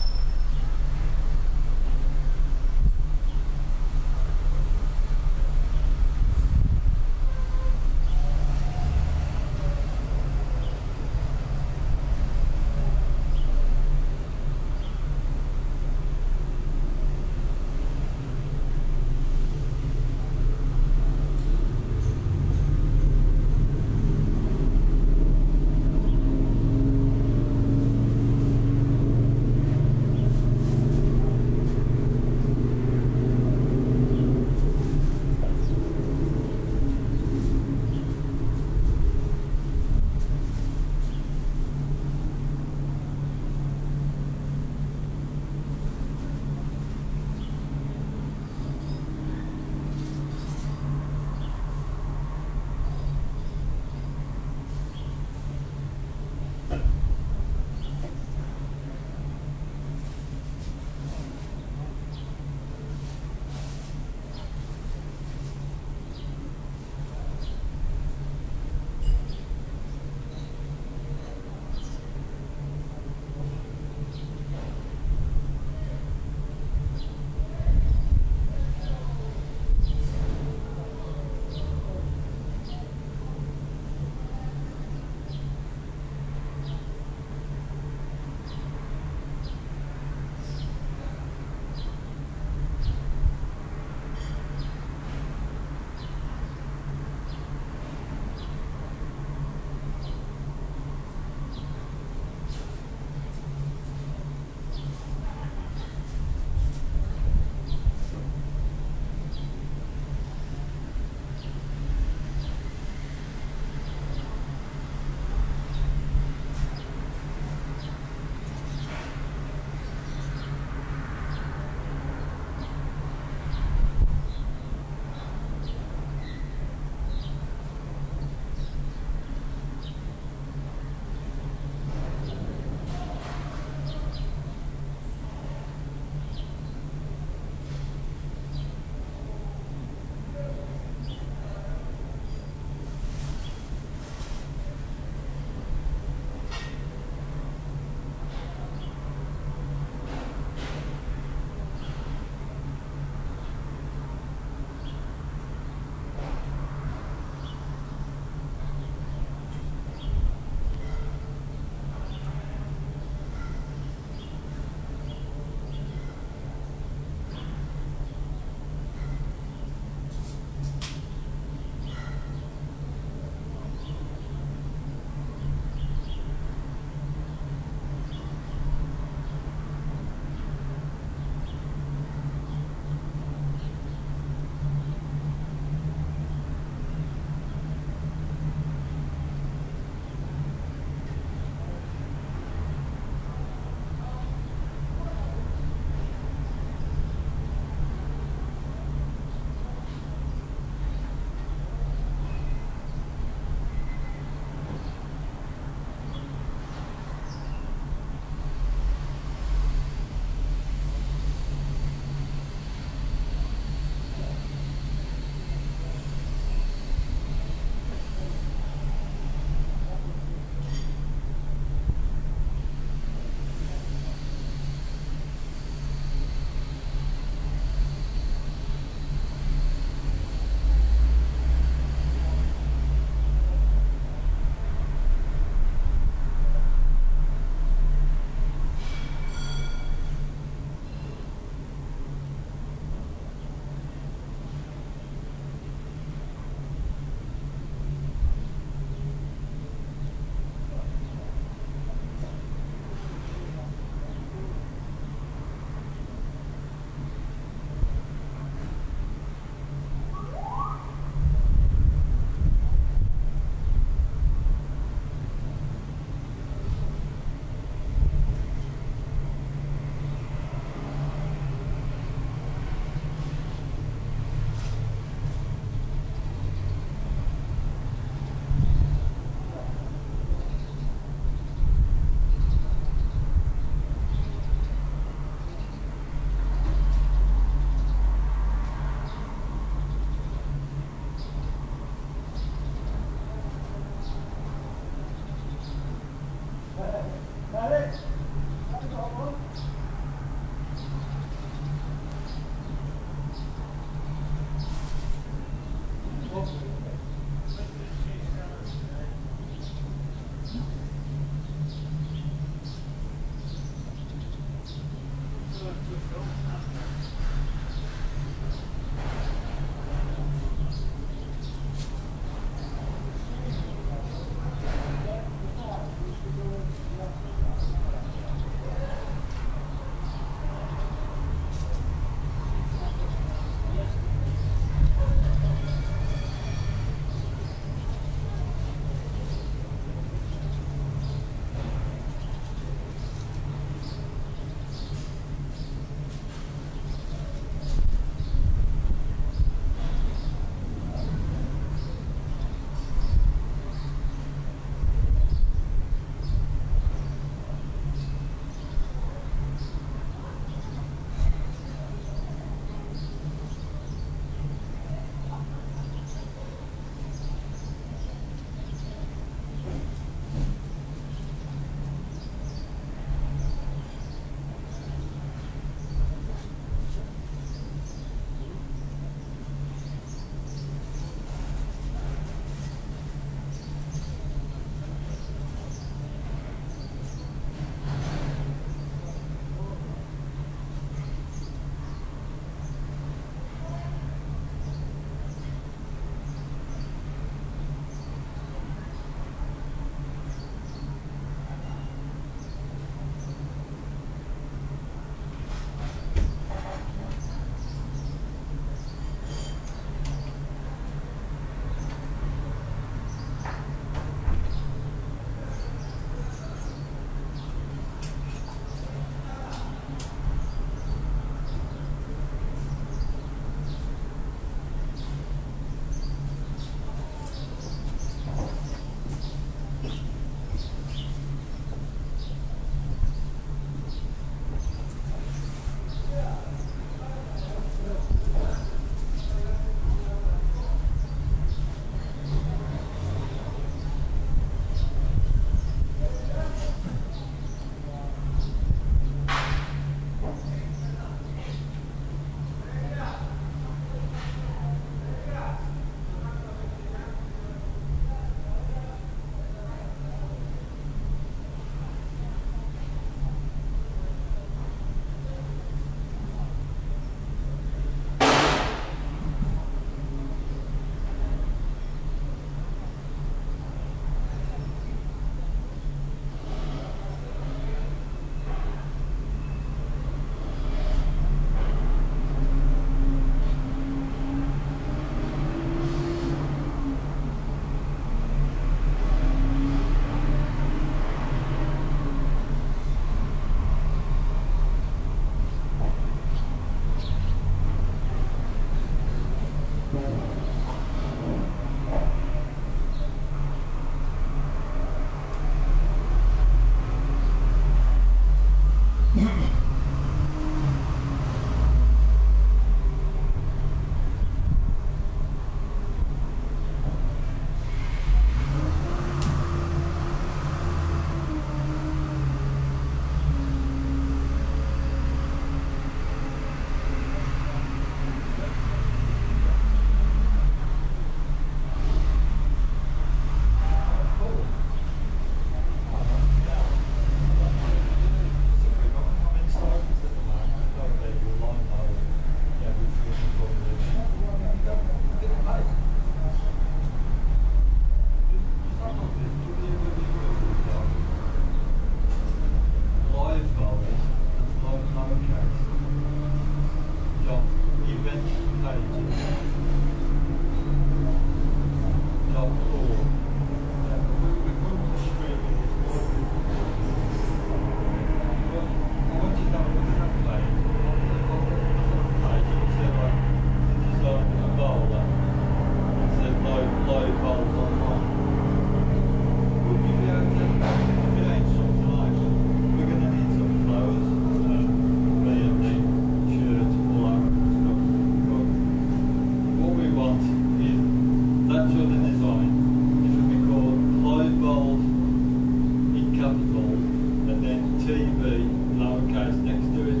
lowercase next to it.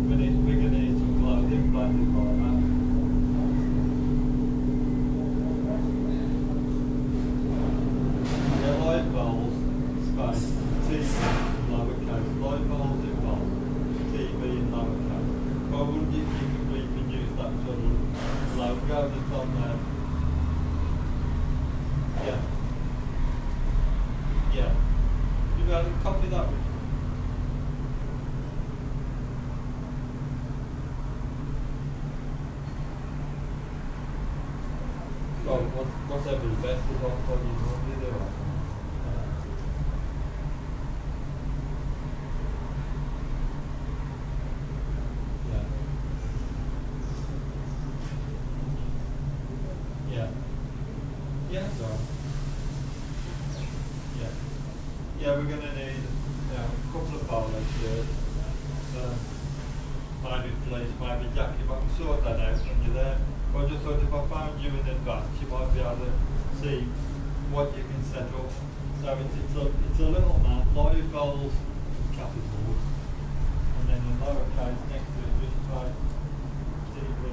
We're going to need some clothing planted like that. Yeah, light bulbs, space, TV, lowercase, light bulbs in bold, TV in lowercase. Why wouldn't you think we could use that sort of logo that's on there? Yeah. Yeah. You got to copy that with you. Well, whatever's best is what you normally do. Yeah. Yeah. Yeah, so. Yeah. Yeah, we're going to need a couple of polo shirts. Maybe fleece, maybe jacket, but we'll sort that out when you're there. But I just thought if I found you in advance, you might be able to see what you can set up. So it's a little map, live goals, capitals, and then in lowercase next to it, just type TV.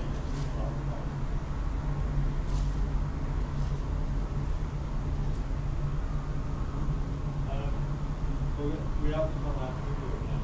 We have to come out and do it now.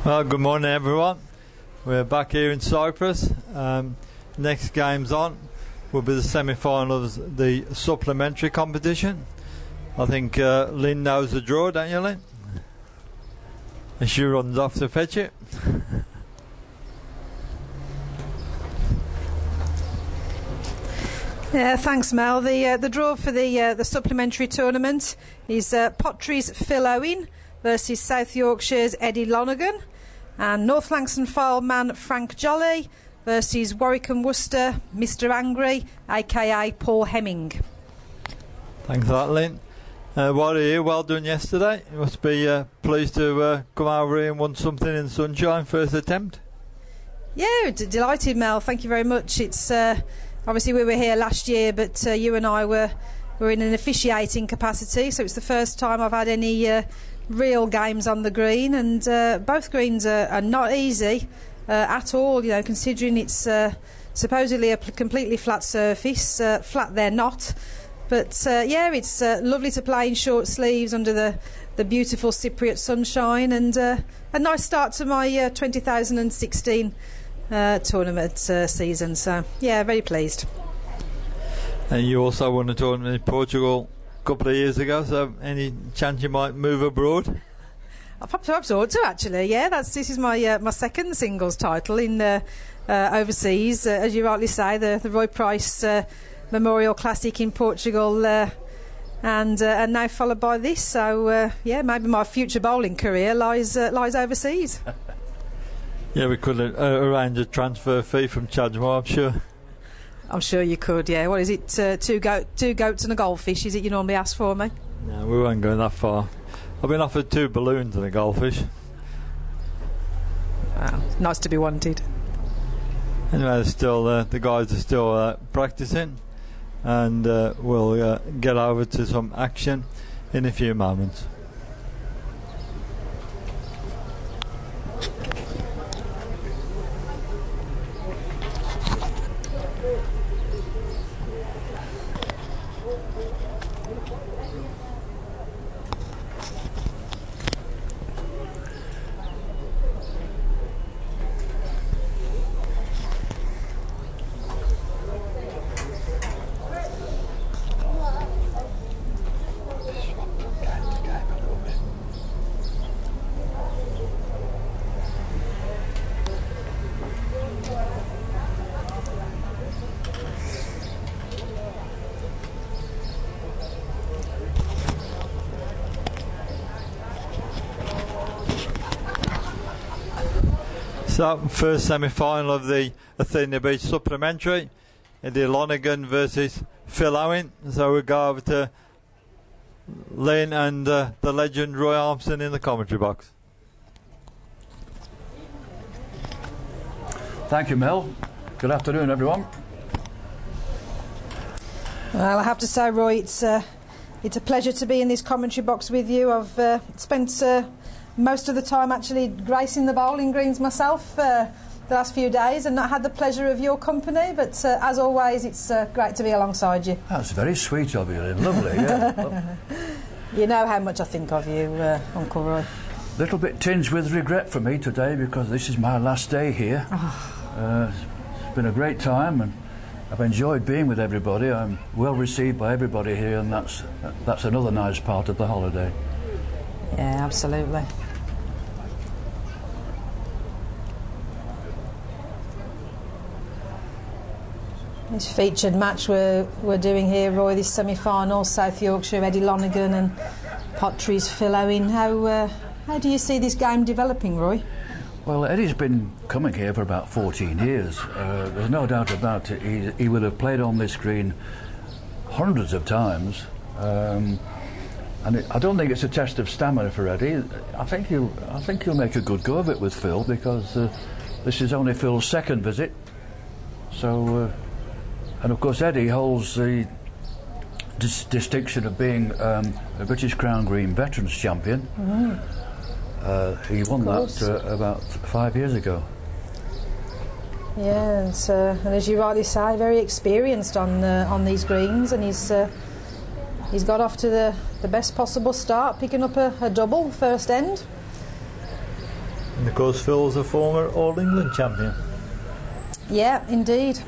Well, good morning everyone. We're back here in Cyprus. Next game's on will be the semi-final of the supplementary competition. I think Lynn knows the draw, don't you, Lynn? And she runs off to fetch it. Yeah, thanks, Mel. The draw for the supplementary tournament is Potteries Phil Owen versus South Yorkshire's Eddie Lonergan, and North Langston File man Frank Jolly versus Warwick and Worcester Mr Angry, aka Paul Hemming. Thanks for that, Lynn. While you're here, well done yesterday. You must be pleased to come over here and won something in the sunshine, first attempt. Yeah, delighted, Mel. Thank you very much. It's obviously we were here last year, but you and I were in an officiating capacity, so it's the first time I've had any real games on the green, and both greens are not easy at all, you know, considering it's supposedly a completely flat surface. Flat they're not, but yeah, it's lovely to play in short sleeves under the beautiful Cypriot sunshine, and a nice start to my 2016 tournament season, so yeah, very pleased. And you also won a tournament in Portugal a couple of years ago, so any chance you might move abroad? I've thought to, actually. Yeah, this is my my second singles title in overseas. As you rightly say, the Roy Price Memorial Classic in Portugal, and now followed by this. So yeah, maybe my future bowling career lies overseas. Yeah, we could arrange a transfer fee from Chadmore, I'm sure. I'm sure you could, yeah. What is it, two goats and a goldfish, is it you normally ask for me? No, we won't go that far. I've been offered 2 balloons and a goldfish. Wow, nice to be wanted. Anyway, the guys are still practicing, and we'll get over to some action in a few moments. So, first semi-final of the Athena Beach Supplementary. Eddie Lonergan versus Phil Owen. So we go over to Lynn and the legend Roy Armstrong in the commentary box. Thank you, Mel. Good afternoon, everyone. Well, I have to say, Roy, it's a pleasure to be in this commentary box with you. I've spent most of the time actually gracing the bowling greens myself the last few days and not had the pleasure of your company, but as always it's great to be alongside you. That's very sweet of you, lovely, yeah. You know how much I think of you, Uncle Roy. Little bit tinged with regret for me today because this is my last day here. It's been a great time and I've enjoyed being with everybody. I'm well received by everybody here, and that's another nice part of the holiday. Yeah, absolutely. This featured match we're doing here, Roy, this semi-final, South Yorkshire, Eddie Lonergan and Potteries Phil Owen. How do you see this game developing, Roy? Well, Eddie's been coming here for about 14 years. There's no doubt about it. He will have played on this green hundreds of times. I don't think it's a test of stamina for Eddie. I think he'll make a good go of it with Phil because this is only Phil's second visit. So, and of course Eddie holds the distinction of being a British Crown Green Veterans Champion. He won that about 5 years ago. Yeah, and as you rightly say, very experienced on these greens, and he's got off to the best possible start, picking up a double first end. And of course Phil's a former All England champion. Yeah, indeed.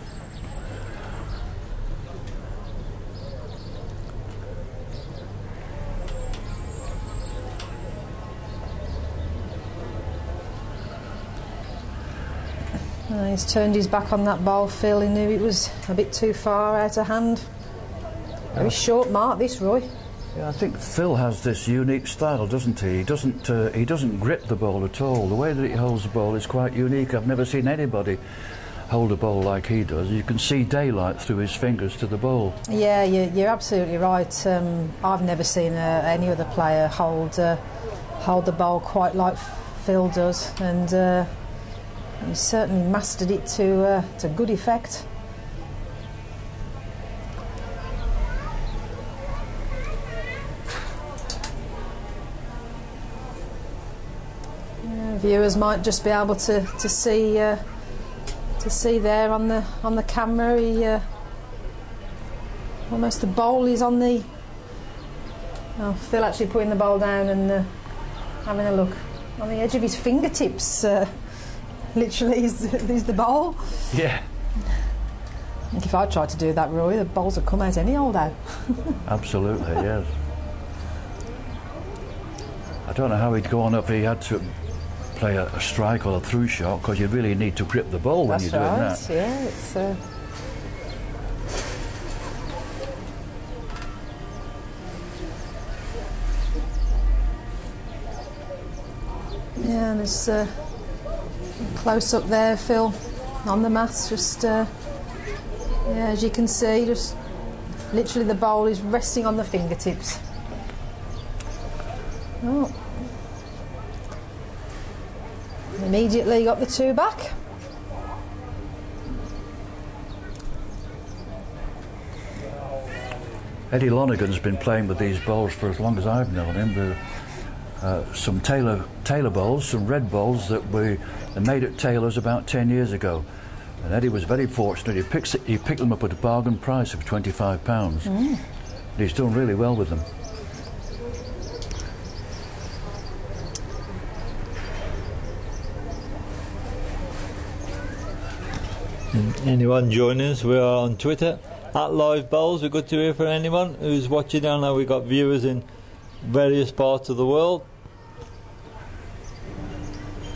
He's turned his back on that ball, Phil. He knew it was a bit too far out of hand. Very short mark, this, Roy. Yeah, I think Phil has this unique style, doesn't he? He doesn't grip the ball at all. The way that he holds the ball is quite unique. I've never seen anybody hold a ball like he does. You can see daylight through his fingers to the ball. Yeah, you're absolutely right. I've never seen any other player hold the ball quite like Phil does, and he certainly mastered it to good effect. Viewers might just be able to see there on the camera. He almost the bowl is on the. Oh, Phil actually putting the bowl down and having a look on the edge of his fingertips. Literally, is the bowl. Yeah. I think if I tried to do that, Roy, the bowls would come out any old how. Absolutely, yes. I don't know how he'd go on if he had to play a strike or a through shot, because you really need to grip the ball when you're doing that. That's right, yeah. It's, yeah, and there's close up there, Phil, on the mats, just yeah, as you can see, just literally the bowl is resting on the fingertips. Oh. Immediately got the two back. Eddie Lonergan's been playing with these bowls for as long as I've known him. There some Taylor bowls, some red bowls that were made at Taylor's about 10 years ago. And Eddie was very fortunate. He picked them up at a bargain price of £25. He's done really well with them. Anyone joining us, we are on Twitter at Live Bowls. We're good to hear from anyone who's watching. I know we've got viewers in various parts of the world.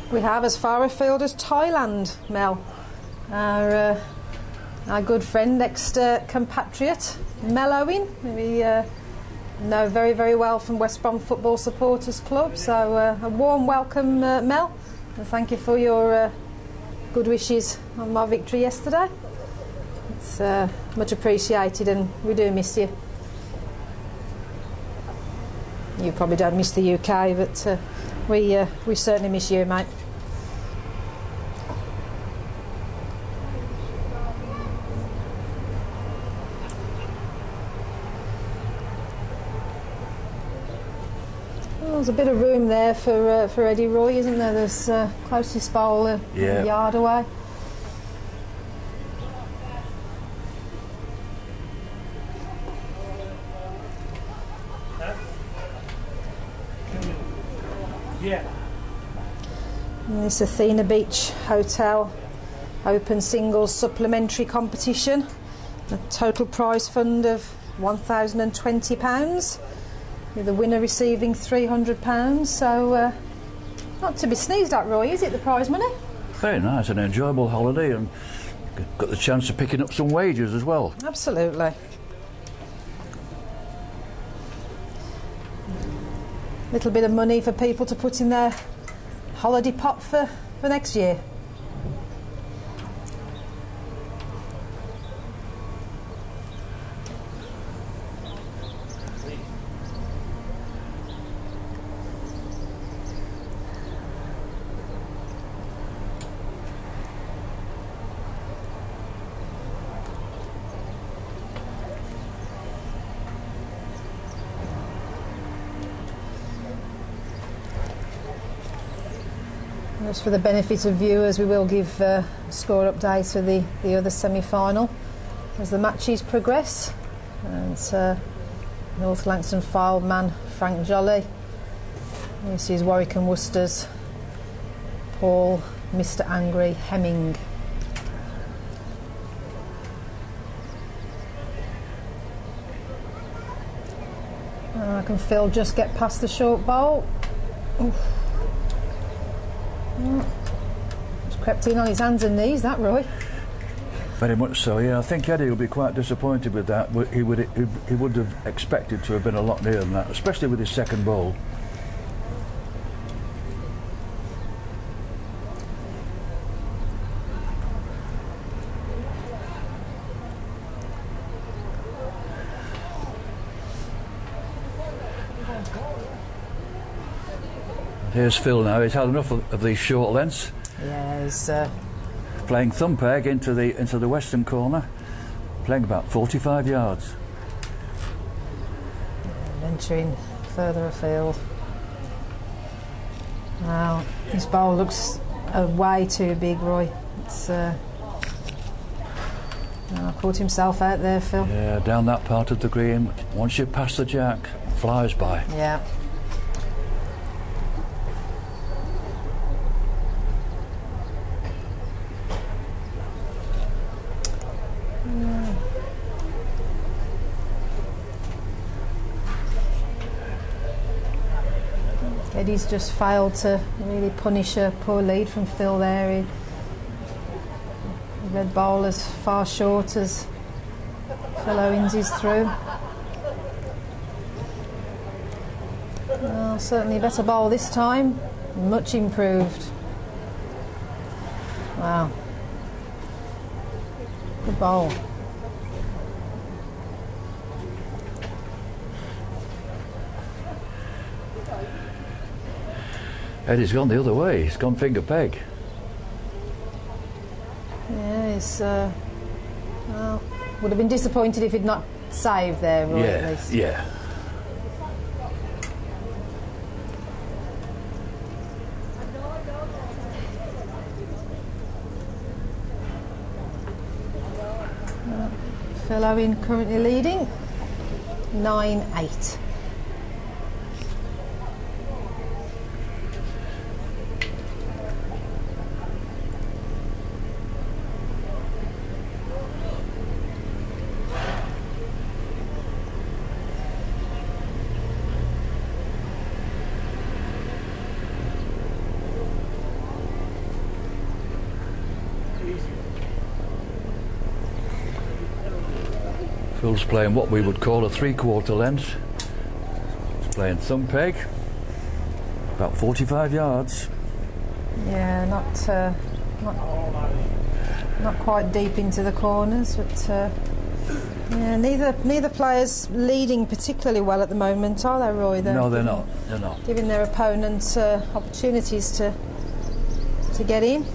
We have as far afield as Thailand, Mel. Our good friend, ex-compatriot, Mel Owen, we know very, very well from West Brom Football Supporters Club. So a warm welcome, Mel, and thank you for your good wishes on my victory yesterday. It's much appreciated, and we do miss you. You probably don't miss the UK, but we certainly miss you, mate. Well, there's a bit of room there for Eddie Roy, isn't there? There's closest bowl a yard away. And this Athena Beach Hotel Open Singles Supplementary competition, a total prize fund of £1,020, with the winner receiving £300. So not to be sneezed at, Roy, is it, the prize money? Very nice, an enjoyable holiday, and got the chance of picking up some wages as well. Absolutely. Little bit of money for people to put in their holiday pot for next year. Just for the benefit of viewers, we will give score updates for the other semi-final as the matches progress. And North Langston filed man Frank Jolly. This is Warwick and Worcester's Paul Mr Angry Hemming. I can Phil just get past the short bowl. Oof. Just crept in on his hands and knees, that Roy. Very much so, yeah. I think Eddie will be quite disappointed with that. He would have expected to have been a lot nearer than that, especially with his second ball. Here's Phil now. He's had enough of these short lengths. Yeah, he's playing thumb peg into the western corner, playing about 45 yards. Venturing further afield. Now, his bowl looks way too big, Roy. It's caught himself out there, Phil. Yeah, down that part of the green. Once you pass the jack, flies by. Yeah. Eddie's just failed to really punish a poor lead from Phil there. The red bowl as far short as Phil Owens is through. Well, certainly better bowl this time, much improved. Wow, good bowl. Eddie's gone the other way. He's gone finger peg. Yeah, he's well, would have been disappointed if he'd not saved there, Roy, at least. Yeah. Phil Owen currently leading 9-8. Phil's playing what we would call a 3/4 length. He's playing thumb peg, about 45 yards. Yeah, not quite deep into the corners, but yeah, neither players leading particularly well at the moment, are they, Roy? No, they're not. They're not. Giving their opponents opportunities to get in.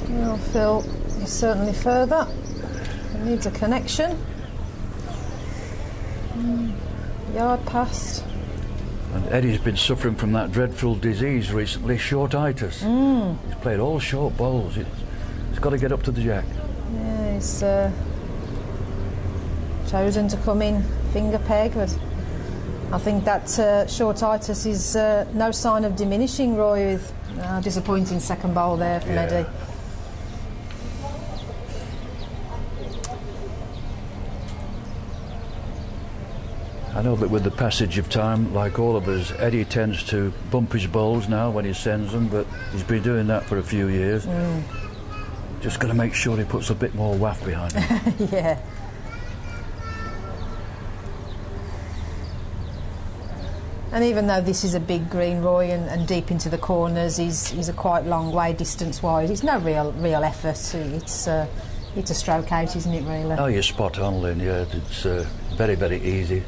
Well, Phil is certainly further. He needs a connection. Yard past. And Eddie's been suffering from that dreadful disease recently, shortitis. He's played all short bowls. He's got to get up to the jack. Yeah, he's chosen to come in finger peg, but I think that shortitis is no sign of diminishing, Roy, with disappointing second bowl there from Eddie. I know that with the passage of time, like all of us, Eddie tends to bump his bowls now when he sends them, but he's been doing that for a few years. Just got to make sure he puts a bit more waft behind him. Yeah. And even though this is a big green, Roy, and deep into the corners, he's a quite long way distance-wise. It's no real effort. It's a stroke out, isn't it, really? Oh, you're spot on, Lynn. Yeah, it's very, very easy.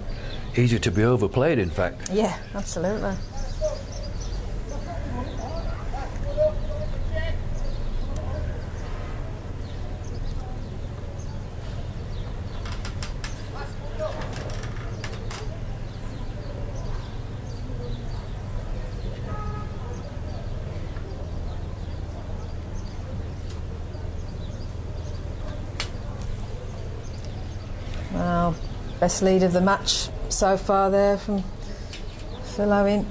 Easy to be overplayed, in fact. Yeah, absolutely. Well, best lead of the match so far there from Phil Owen.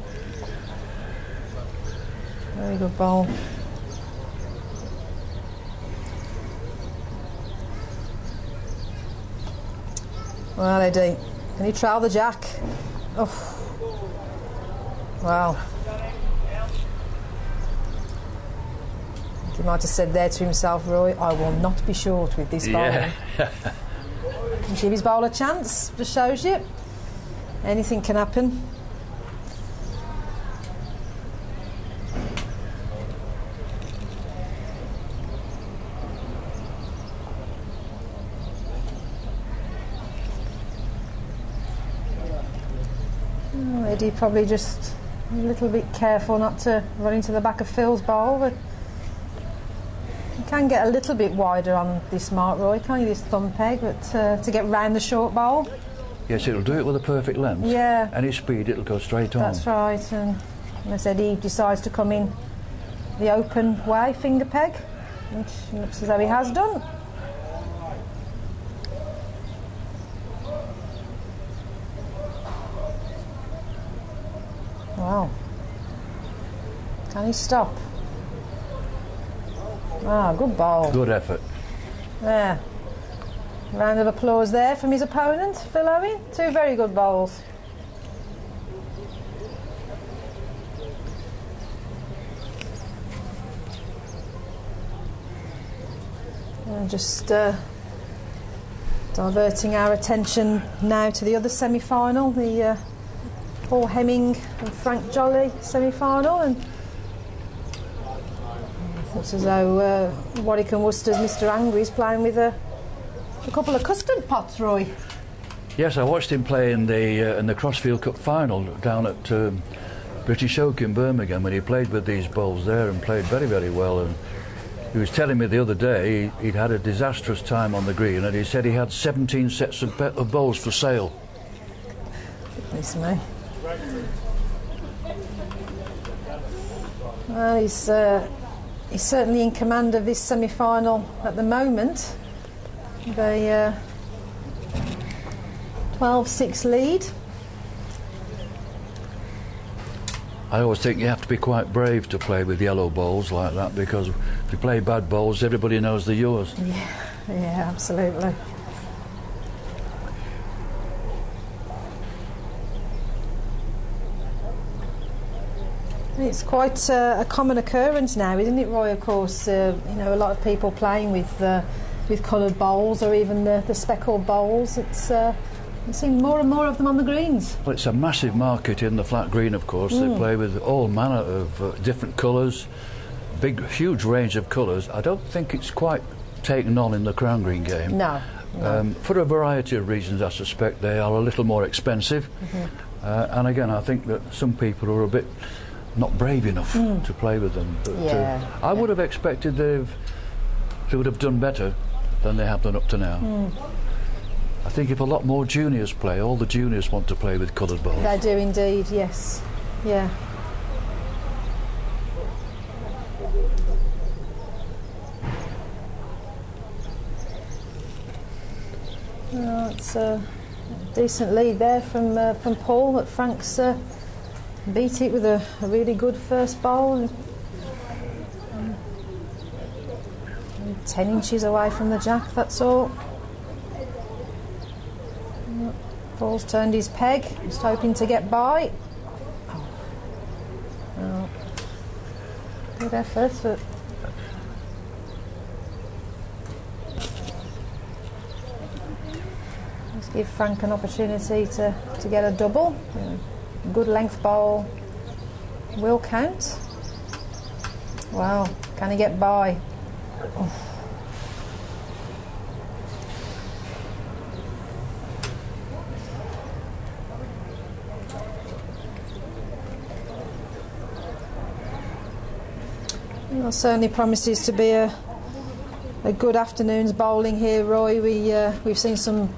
Very good bowl. Well, Eddie, can he trail the jack? Oh, wow. He might have said there to himself, Roy, I will not be short with this bowling. Yeah. Give his bowl a chance, just shows you. Anything can happen. Oh, Eddie probably just a little bit careful not to run into the back of Phil's bowl, but you can get a little bit wider on this mark, Roy, can't you, this thumb peg, but to get round the short bowl. Yes, it'll do it with a perfect length. Yeah. Any speed, it'll go straight on. That's right, and unless Eddie decides to come in the open way, finger peg, which looks as though he has done. Wow. Can he stop? Ah, good ball. Good effort. There. Round of applause there from his opponent, Phil Owen. Two very good bowls. And just diverting our attention now to the other semi-final, the Paul Hemming and Frank Jolly semi-final, and it looks as though Warwick and Worcester's Mr Angry is playing with a couple of custard pots, Roy. Yes, I watched him play in the Crossfield Cup final down at British Oak in Birmingham, when he played with these bowls there and played very, very well. And he was telling me the other day he'd had a disastrous time on the green, and he said he had 17 sets of bowls for sale. Goodness me. Well, he's certainly in command of this semi-final at the moment. The 12-6 lead. I always think you have to be quite brave to play with yellow bowls like that, because if you play bad bowls, everybody knows they're yours. Yeah, absolutely. It's quite a common occurrence now, isn't it, Roy? Of course, a lot of people playing with coloured bowls or even the speckled bowls. We've seen more and more of them on the greens. Well, it's a massive market in the flat green, of course. They play with all manner of different colours, huge range of colours. I don't think it's quite taken on in the crown green game. No. For a variety of reasons, I suspect they are a little more expensive. And again, I think that some people are a bit not brave enough to play with them. But I would have expected they would have done better than they have done up to now. I think if a lot more juniors play, all the juniors want to play with coloured balls. They do indeed, yes. Yeah. Well, it's a decent lead there from Paul, but Frank's beat it with a really good first bowl. 10 inches away from the jack, that's all. Paul's turned his peg, just hoping to get by. Oh. Good effort, but let's give Frank an opportunity to get a double. Good length bowl will count. Wow, can he get by? Oh. Well, certainly promises to be a good afternoon's bowling here, Roy. We've seen some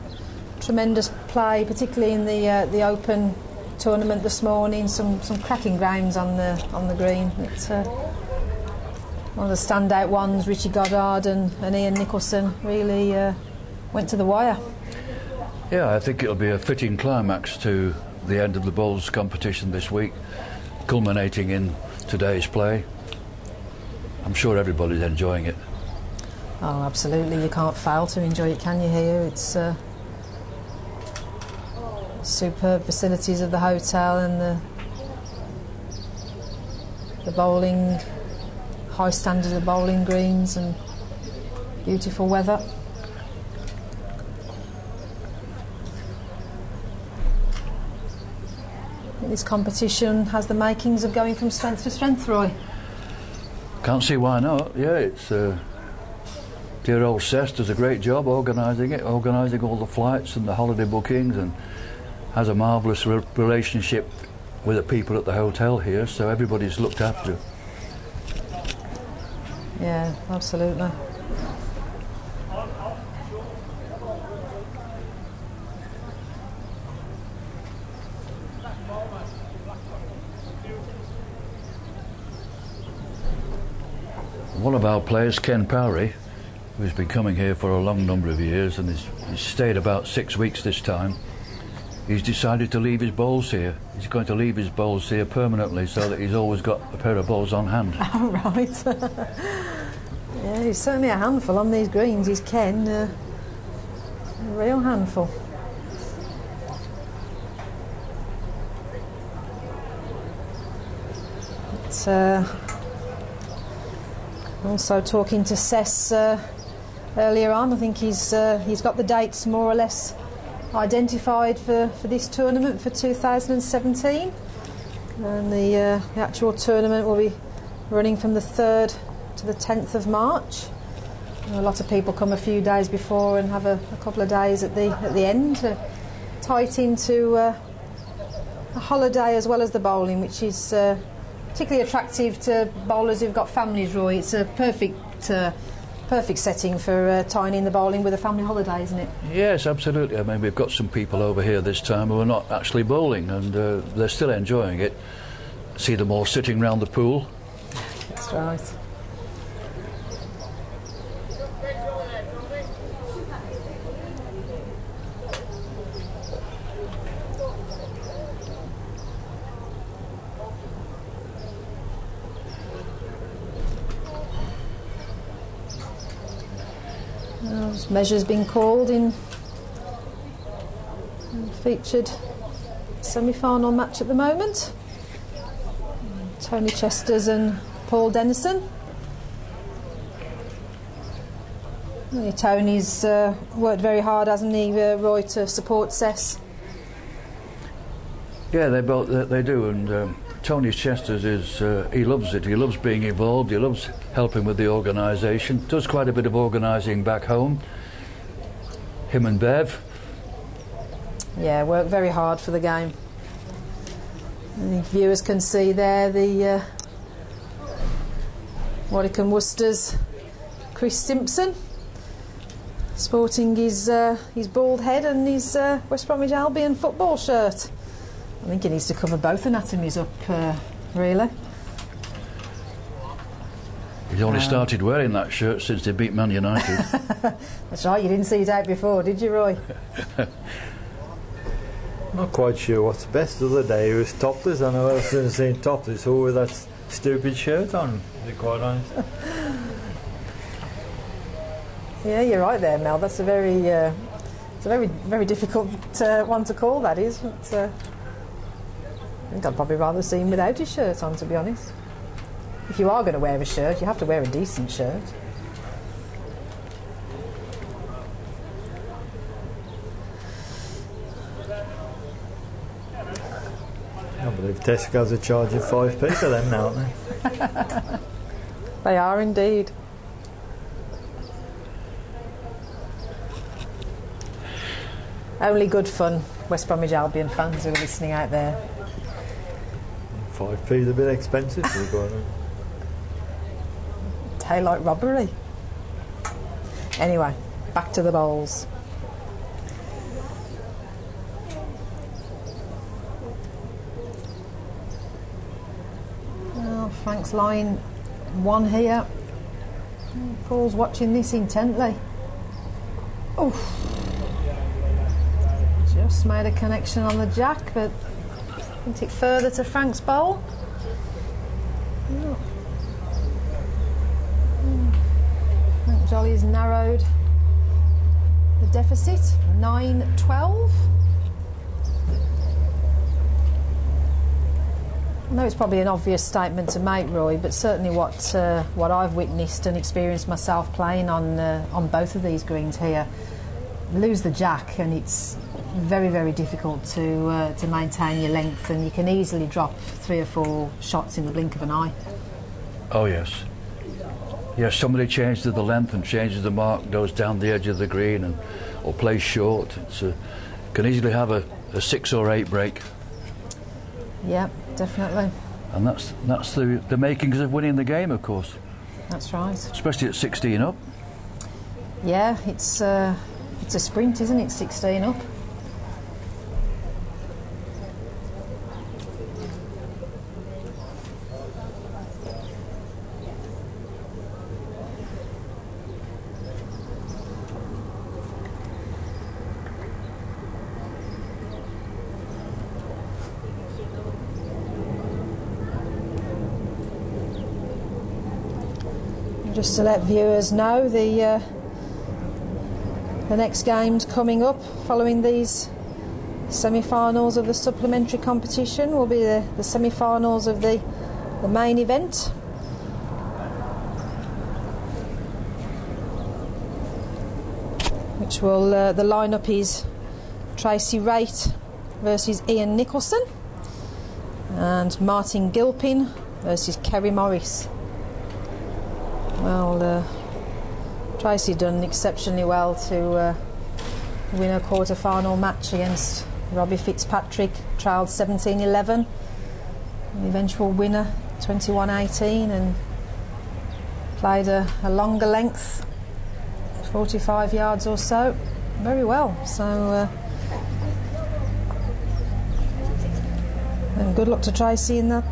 tremendous play, particularly in the Open tournament this morning. Some cracking grounds on the green. It's one of the standout ones. Richie Goddard and Ian Nicholson really went to the wire. Yeah, I think it'll be a fitting climax to the end of the bowls competition this week, culminating in today's play. I'm sure everybody's enjoying it. Oh, absolutely. You can't fail to enjoy it, can you, here? It's superb facilities of the hotel and the bowling, high standard of bowling greens and beautiful weather. I think this competition has the makings of going from strength to strength, Roy. Can't see why not. Yeah, it's dear old Seth does a great job organising it, organising all the flights and the holiday bookings, and has a marvellous relationship with the people at the hotel here, so everybody's looked after. Yeah, absolutely. One of our players, Ken Powery, who's been coming here for a long number of years and he's stayed about 6 weeks this time, he's decided to leave his bowls here. He's going to leave his bowls here permanently so that he's always got a pair of bowls on hand. Oh, right. Yeah, he's certainly a handful on these greens. He's Ken, a real handful. It's also talking to Sess earlier on. I think he's got the dates more or less identified for this tournament for 2017, and the actual tournament will be running from the 3rd to the 10th of March. A lot of people come a few days before and have a couple of days at the end to tie it into a holiday as well as the bowling, which is particularly attractive to bowlers who've got families, Roy. It's a perfect setting for tying in the bowling with a family holiday, isn't it? Yes, absolutely. I mean, we've got some people over here this time who are not actually bowling, and they're still enjoying it. See them all sitting round the pool. That's right. Measures being called in featured semi-final match at the moment. Tony Chesters and Paul Dennison. Tony's worked very hard, hasn't he, Roy, to support Cess? Yeah, they do, and Tony Chesters he loves it. He loves being involved. He loves helping with the organisation. Does quite a bit of organising back home. Him and Bev. Yeah, work very hard for the game. I think viewers can see there the Warwick Worcester's Chris Simpson, sporting his bald head and his West Bromwich Albion football shirt. I think he needs to cover both anatomies up, really. He's only started wearing that shirt since they beat Man United. That's right, you didn't see it out before, did you, Roy? Not quite sure what's best. The other day he was topless. I know I've never seen topless or with that stupid shirt on, to be quite honest. Yeah, you're right there, Mel. That's a very very difficult one to call, that is. I think I'd probably rather see him without his shirt on, to be honest. If you are going to wear a shirt, you have to wear a decent shirt. I believe Tesco's are charging 5p for them now, aren't they? They are indeed. Only good fun, West Bromwich Albion fans who are listening out there. 5p is a bit expensive for the going on. Daylight robbery. Anyway, back to the bowls. Well, Frank's line one here. Paul's watching this intently. Oof. Just made a connection on the jack, but went it further to Frank's bowl. Frank Jolly's narrowed the deficit, 9-12. I know it's probably an obvious statement to make, Roy, but certainly what I've witnessed and experienced myself playing on both of these greens here, lose the jack and it's very, very difficult to maintain your length, and you can easily drop 3 or 4 shots in the blink of an eye. Oh yes. Yeah, somebody changes the length and changes the mark, goes down the edge of the green or plays short. It's can easily have a 6 or 8 break. Yeah, definitely. And that's the makings of winning the game, of course. That's right. Especially at 16 up. Yeah, it's a sprint, isn't it? 16 up. Just to let viewers know, the next games coming up following these semi-finals of the supplementary competition will be the semi-finals of the main event. Which will, the lineup is Tracy Wright versus Ian Nicholson and Martin Gilpin versus Kerry Morris. Well, Tracy done exceptionally well to win a quarter-final match against Robbie Fitzpatrick, trailed 17-11. The eventual winner, 21-18, and played a longer length, 45 yards or so, very well. So, and good luck to Tracy in the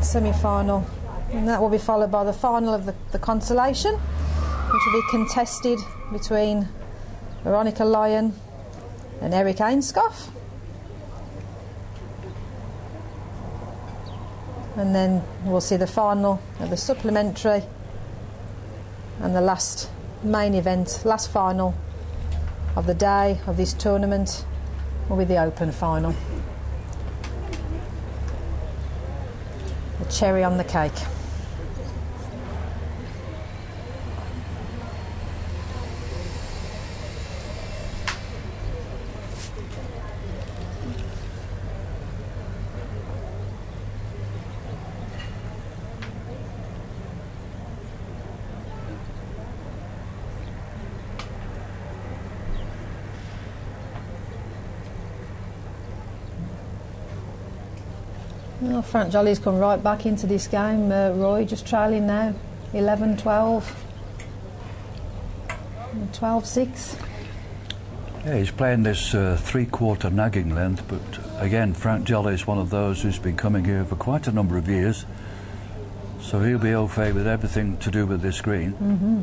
semi-final. And that will be followed by the final of the Consolation, which will be contested between Veronica Lyon and Eric Ainscough. And then we'll see the final of the supplementary, and the last main event, last final of the day of this tournament will be the Open final. The cherry on the cake. Well, Frank Jolly's come right back into this game. Roy just trailing now, 11-12, 12-6. Yeah, he's playing this three-quarter nagging length, but again, Frank Jolly is one of those who's been coming here for quite a number of years, so he'll be au fait with everything to do with this green. Mm-hmm.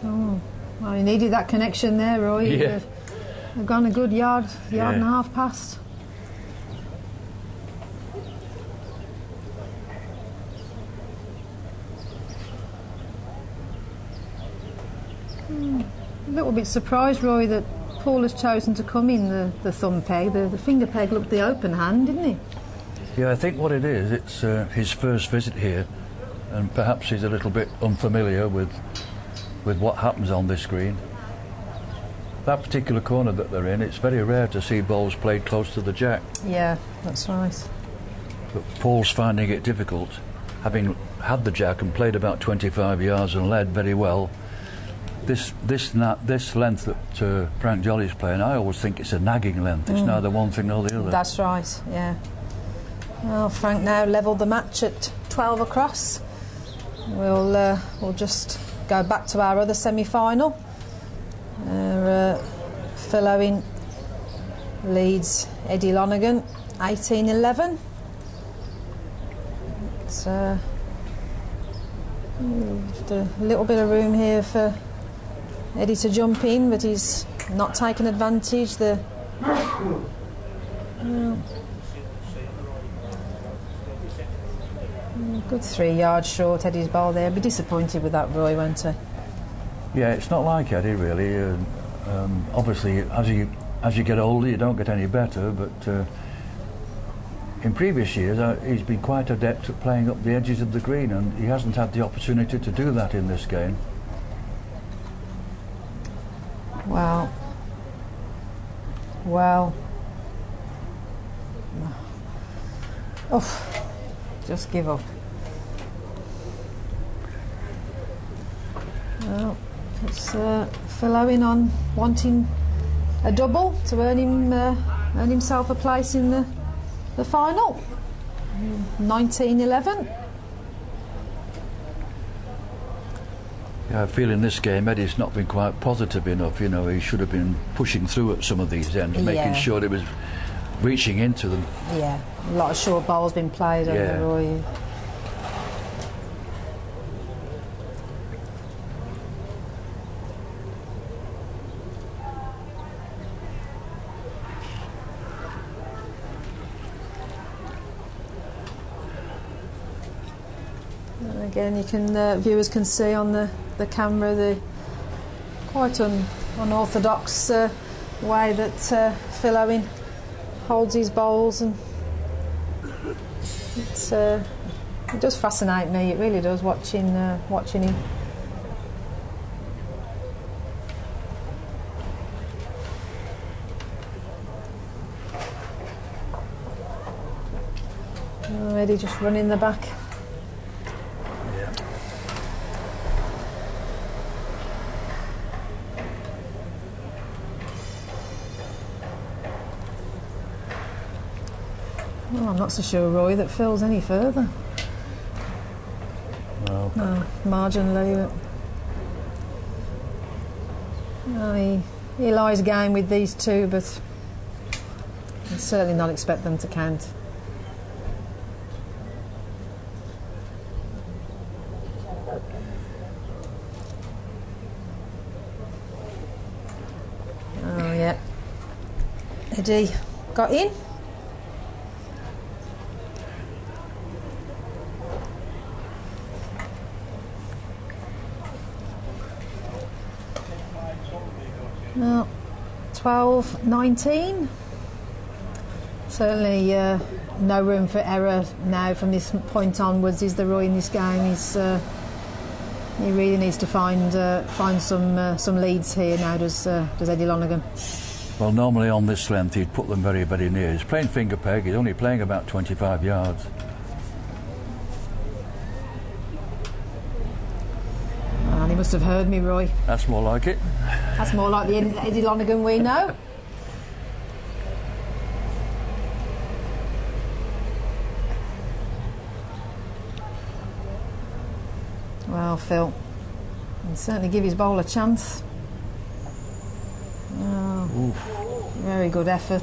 Oh, well, you needed that connection there, Roy. Yeah. They've gone a good yard and a half past. A little bit surprised, Roy, that Paul has chosen to come in the thumb peg. The finger peg looked the open hand, didn't he? Yeah, I think what it is, it's his first visit here, and perhaps he's a little bit unfamiliar with what happens on this green. That particular corner that they're in, it's very rare to see balls played close to the jack. Yeah, that's right. But Paul's finding it difficult, having had the jack and played about 25 yards and led very well. This length that Frank Jolly's playing, I always think it's a nagging length. It's neither one thing nor the other. That's right, yeah. Well, Frank now levelled the match at 12 across. We'll just go back to our other semi-final. Phil Owen leads Eddie Lonergan 18-11. It's just a little bit of room here for Eddie to jump in, but he's not taking advantage. Good 3 yards short, Eddie's ball there. Be disappointed with that, Roy, won't he? Yeah, it's not like Eddie really. Obviously, as you get older, you don't get any better. But in previous years, he's been quite adept at playing up the edges of the green, and he hasn't had the opportunity to do that in this game. Well. Oh, just give up. Well, it's Phil Owen on wanting a double to earn himself a place in the final. 19-11. Yeah, I feel in this game Eddie's not been quite positive enough. You know, he should have been pushing through at some of these ends, making sure he was reaching into them. Yeah, a lot of short balls been played over Roy. Again, you can viewers can see on the camera the quite unorthodox way that Phil Owen holds his bowls, and it does fascinate me. It really does, watching him. Eddie just running the back. Well, I'm not so sure, Roy, that Phil's any further. No, marginally. No, he lies game with these two, but I'd certainly not expect them to count. Oh, yeah. Eddie got in. Well, 12-19. Certainly no room for error now from this point onwards. Is the Roy in this game? He really needs to find some leads here now. Does Eddie Lonergan? Well, normally on this length he'd put them very, very near. He's playing finger peg. He's only playing about 25 yards. Well, he must have heard me, Roy. That's more like it. That's more like the Eddie Lonergan we know. Well, Phil, he'll certainly give his bowl a chance. Oh, oof. Very good effort.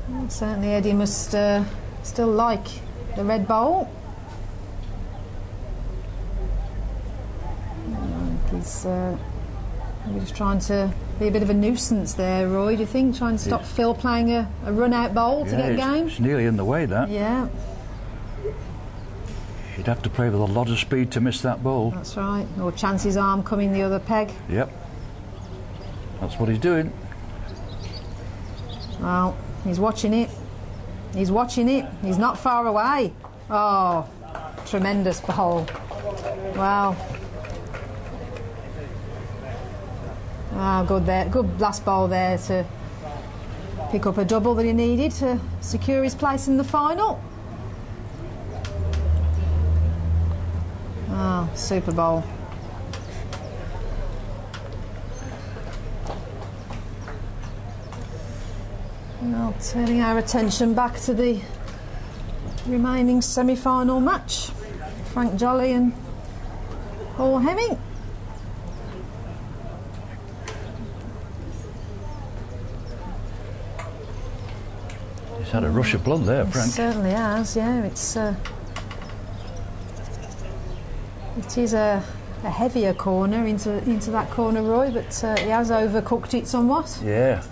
Well, certainly Eddie must still like the red bowl. He's maybe just trying to be a bit of a nuisance there, Roy, do you think? Trying to stop Phil playing a run-out bowl to get game? It's nearly in the way, that. Yeah. You'd have to play with a lot of speed to miss that ball. That's right. Or chance his arm coming the other peg. Yep. That's what he's doing. Well, he's watching it. He's watching it. He's not far away. Oh, tremendous bowl. Wow. Oh, good there. Good last bowl there to pick up a double that he needed to secure his place in the final. Oh, super bowl. Well, turning our attention back to the remaining semi-final match. Frank Jolly and Paul Hemming. He's had a rush of blood there, Frank. It certainly has, yeah. It is a heavier corner into that corner, Roy, but he has overcooked it somewhat. Yeah.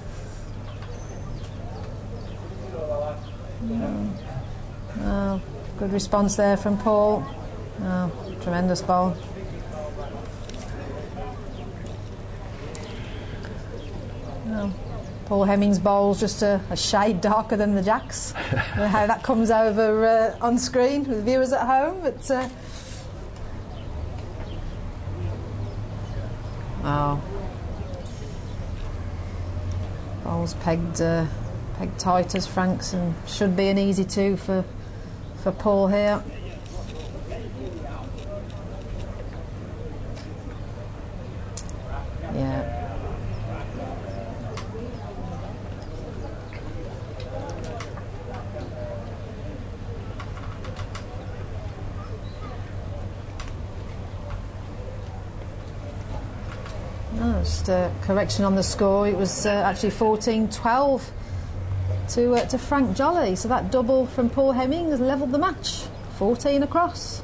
Oh, good response there from Paul. Oh, tremendous bowl. Oh, Paul Hemming's bowl's just a shade darker than the Jack's. I don't know how that comes over on screen with viewers at home, but oh, bowl's pegged tight as Frank's, and should be an easy two for Paul here. Yeah. Just a correction on the score. It was actually 14-12 to Frank Jolly. So that double from Paul Hemming has levelled the match. 14 across.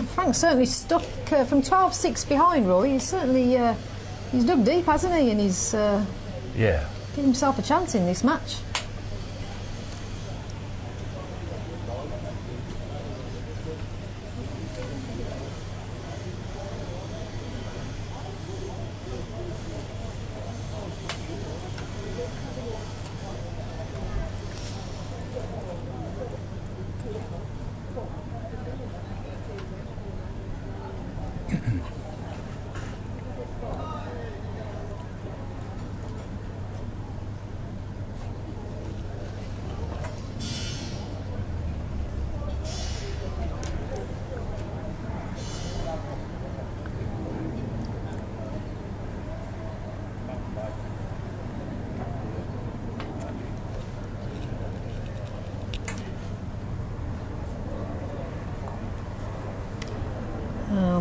Frank certainly stuck from 12-6 behind, Roy. He's certainly he's dug deep, hasn't he? And he's Yeah. given himself a chance in this match.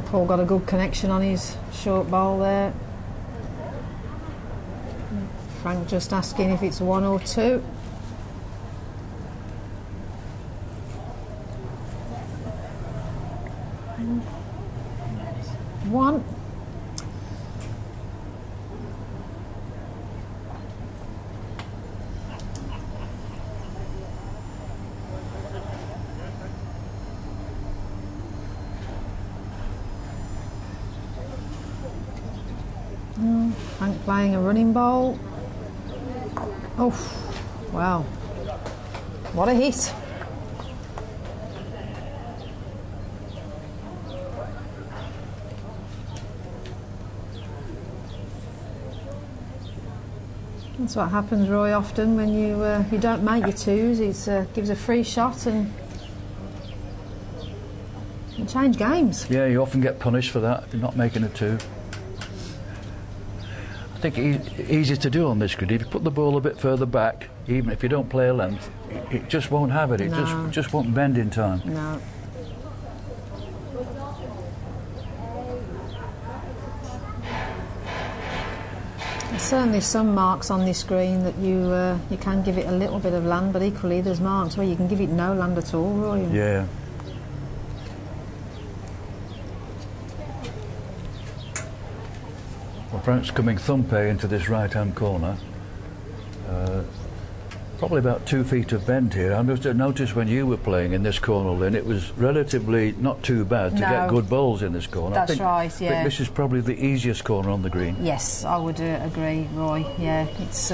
Paul got a good connection on his short bowl there. Frank just asking if it's one or two. One. Frank playing a running bowl. Oh, wow. What a hit. That's what happens, Roy, often when you don't make your twos. It gives a free shot and change games. Yeah, you often get punished for that, not making a two. I think easy to do on this grid. If you put the ball a bit further back, even if you don't play a length, it just won't have it. It just won't bend in time. No. There's certainly some marks on this green that you can give it a little bit of land, but equally there's marks where you can give it no land at all, Roy. Yeah. Well, Frank's coming thumpy into this right-hand corner. Probably about 2 feet of bend here. I noticed when you were playing in this corner, Lynn, it was relatively not too bad to get good bowls in this corner. That's right, yeah. I think this is probably the easiest corner on the green. Yes, I would agree, Roy. Yeah, it's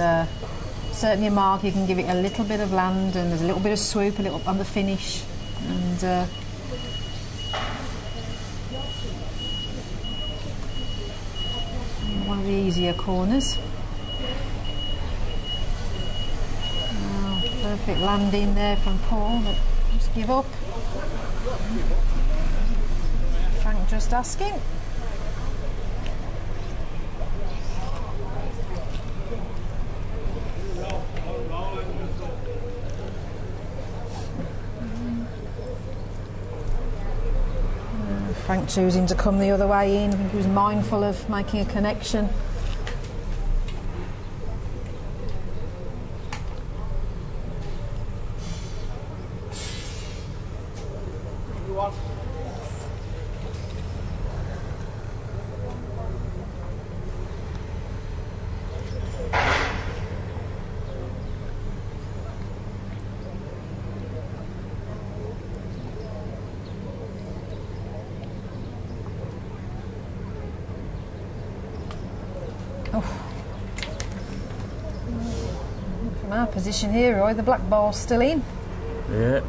certainly a mark. You can give it a little bit of land, and there's a little bit of swoop, a little on the finish, and one of the easier corners. Perfect landing there from Paul, but just give up. Frank just asking. Frank choosing to come the other way in. He was mindful of making a connection. From our position here, Roy, the black ball's still in. Yeah.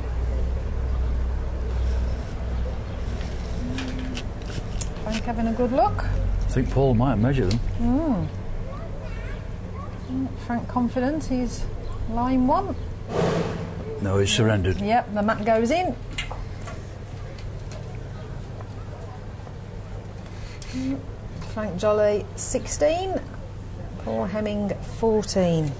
Frank having a good look. I think Paul might measure them. Frank confident, he's line one. No, he's surrendered. Yep, the mat goes in. Frank Jolly 16, Paul Hemming 14.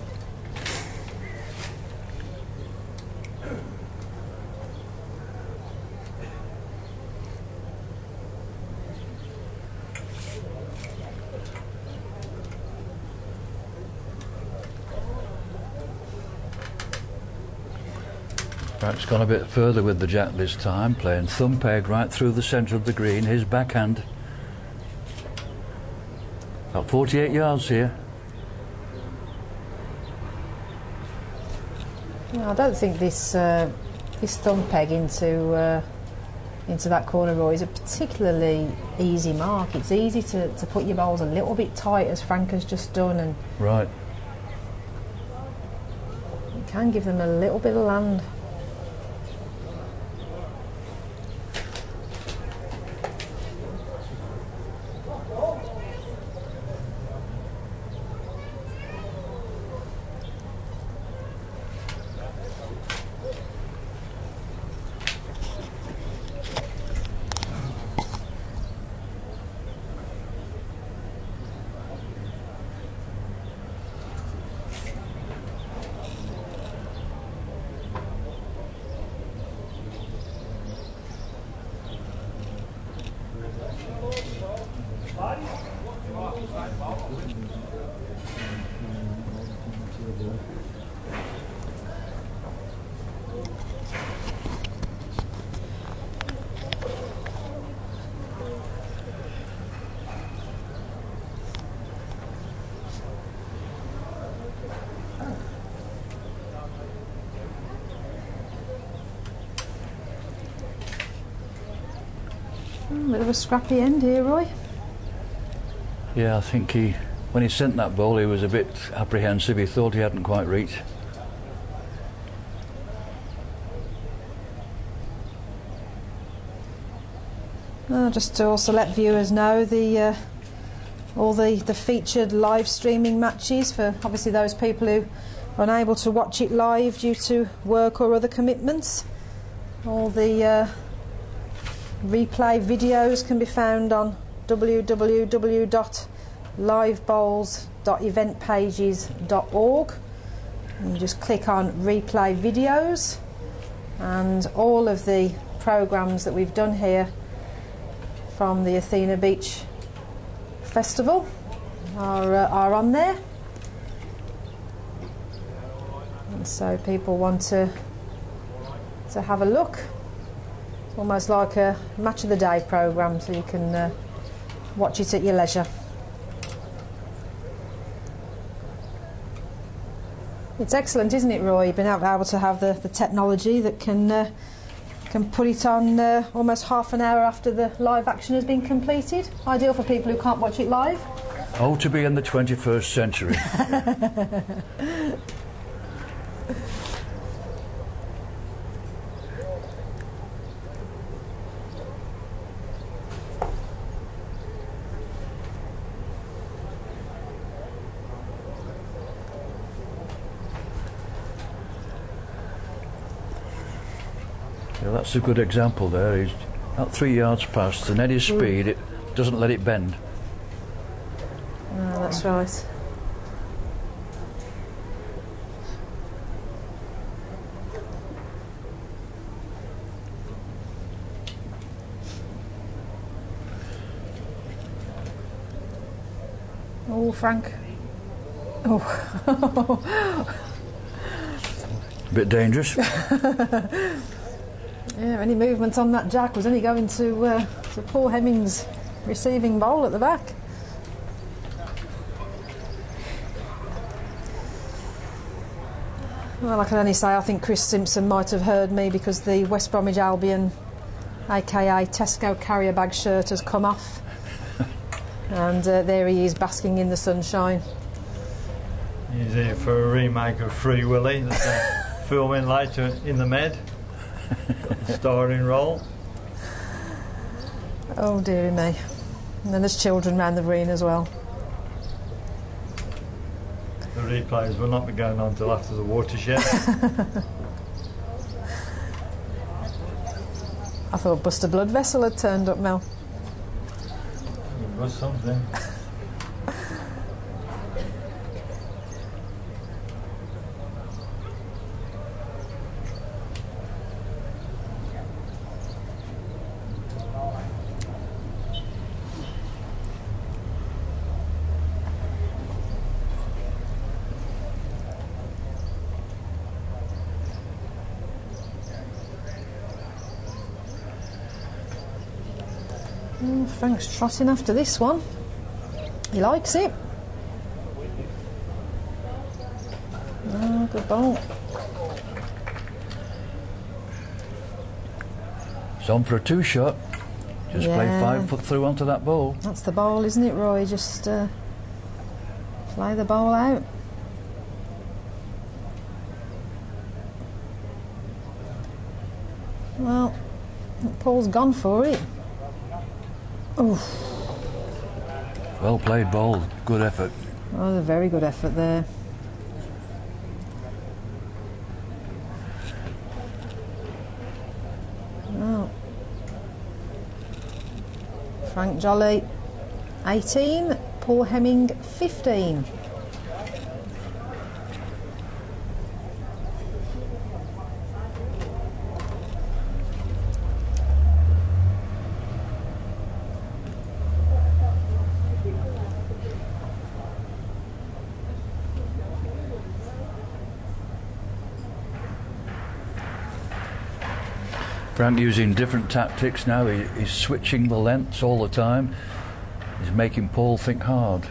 Frank's gone a bit further with the jack this time, playing thumb peg right through the centre of the green, his backhand. About 48 yards here. No, I don't think this thumb peg into that corner, Roy, is a particularly easy mark. It's easy to put your bowls a little bit tight, as Frank has just done, and Right. you can give them a little bit of land. Bit of a scrappy end here, Roy. Yeah, I think when he sent that ball, he was a bit apprehensive. He thought he hadn't quite reached. Just to also let viewers know all the featured live streaming matches for obviously those people who are unable to watch it live due to work or other commitments. All the replay videos can be found on www.livebowls.eventpages.org. You just click on replay videos, and all of the programmes that we've done here from the Athena Beach Festival are on there. And so people want to have a look. It's almost like a match of the day programme, so you can watch it at your leisure. It's excellent, isn't it, Roy? You've been able to have the technology that can put it on almost half an hour after the live action has been completed. Ideal for people who can't watch it live. Oh, to be in the 21st century. Yeah, that's a good example there. He's at 3 yards past, and at his speed, it doesn't let it bend. Oh, that's right. Oh, Frank. Oh. A bit dangerous. Yeah, any movement on that jack was only going to Paul Hemming's receiving bowl at the back. Well, I can only say I think Chris Simpson might have heard me, because the West Bromwich Albion, aka Tesco carrier bag shirt, has come off. And there he is, basking in the sunshine. He's here for a remake of Free Willy that they're filming later in the Med. Starring role. Oh dearie me. And then there's children round the green as well. The replays will not be going on till after the watershed. I thought Buster Blood Vessel had turned up, Mel. It was something. Frank's trotting after this one. He likes it. Oh, good ball. It's on for a 2-shot. Just play 5 foot through onto that ball. That's the ball, isn't it, Roy? Just play the ball out. Well, Paul's gone for it. Oof. Well played ball, good effort. Oh, a very good effort there. Oh. Frank Jolly, 18. Paul Hemming, 15. Frank using different tactics now. He's switching the lengths all the time. He's making Paul think hard.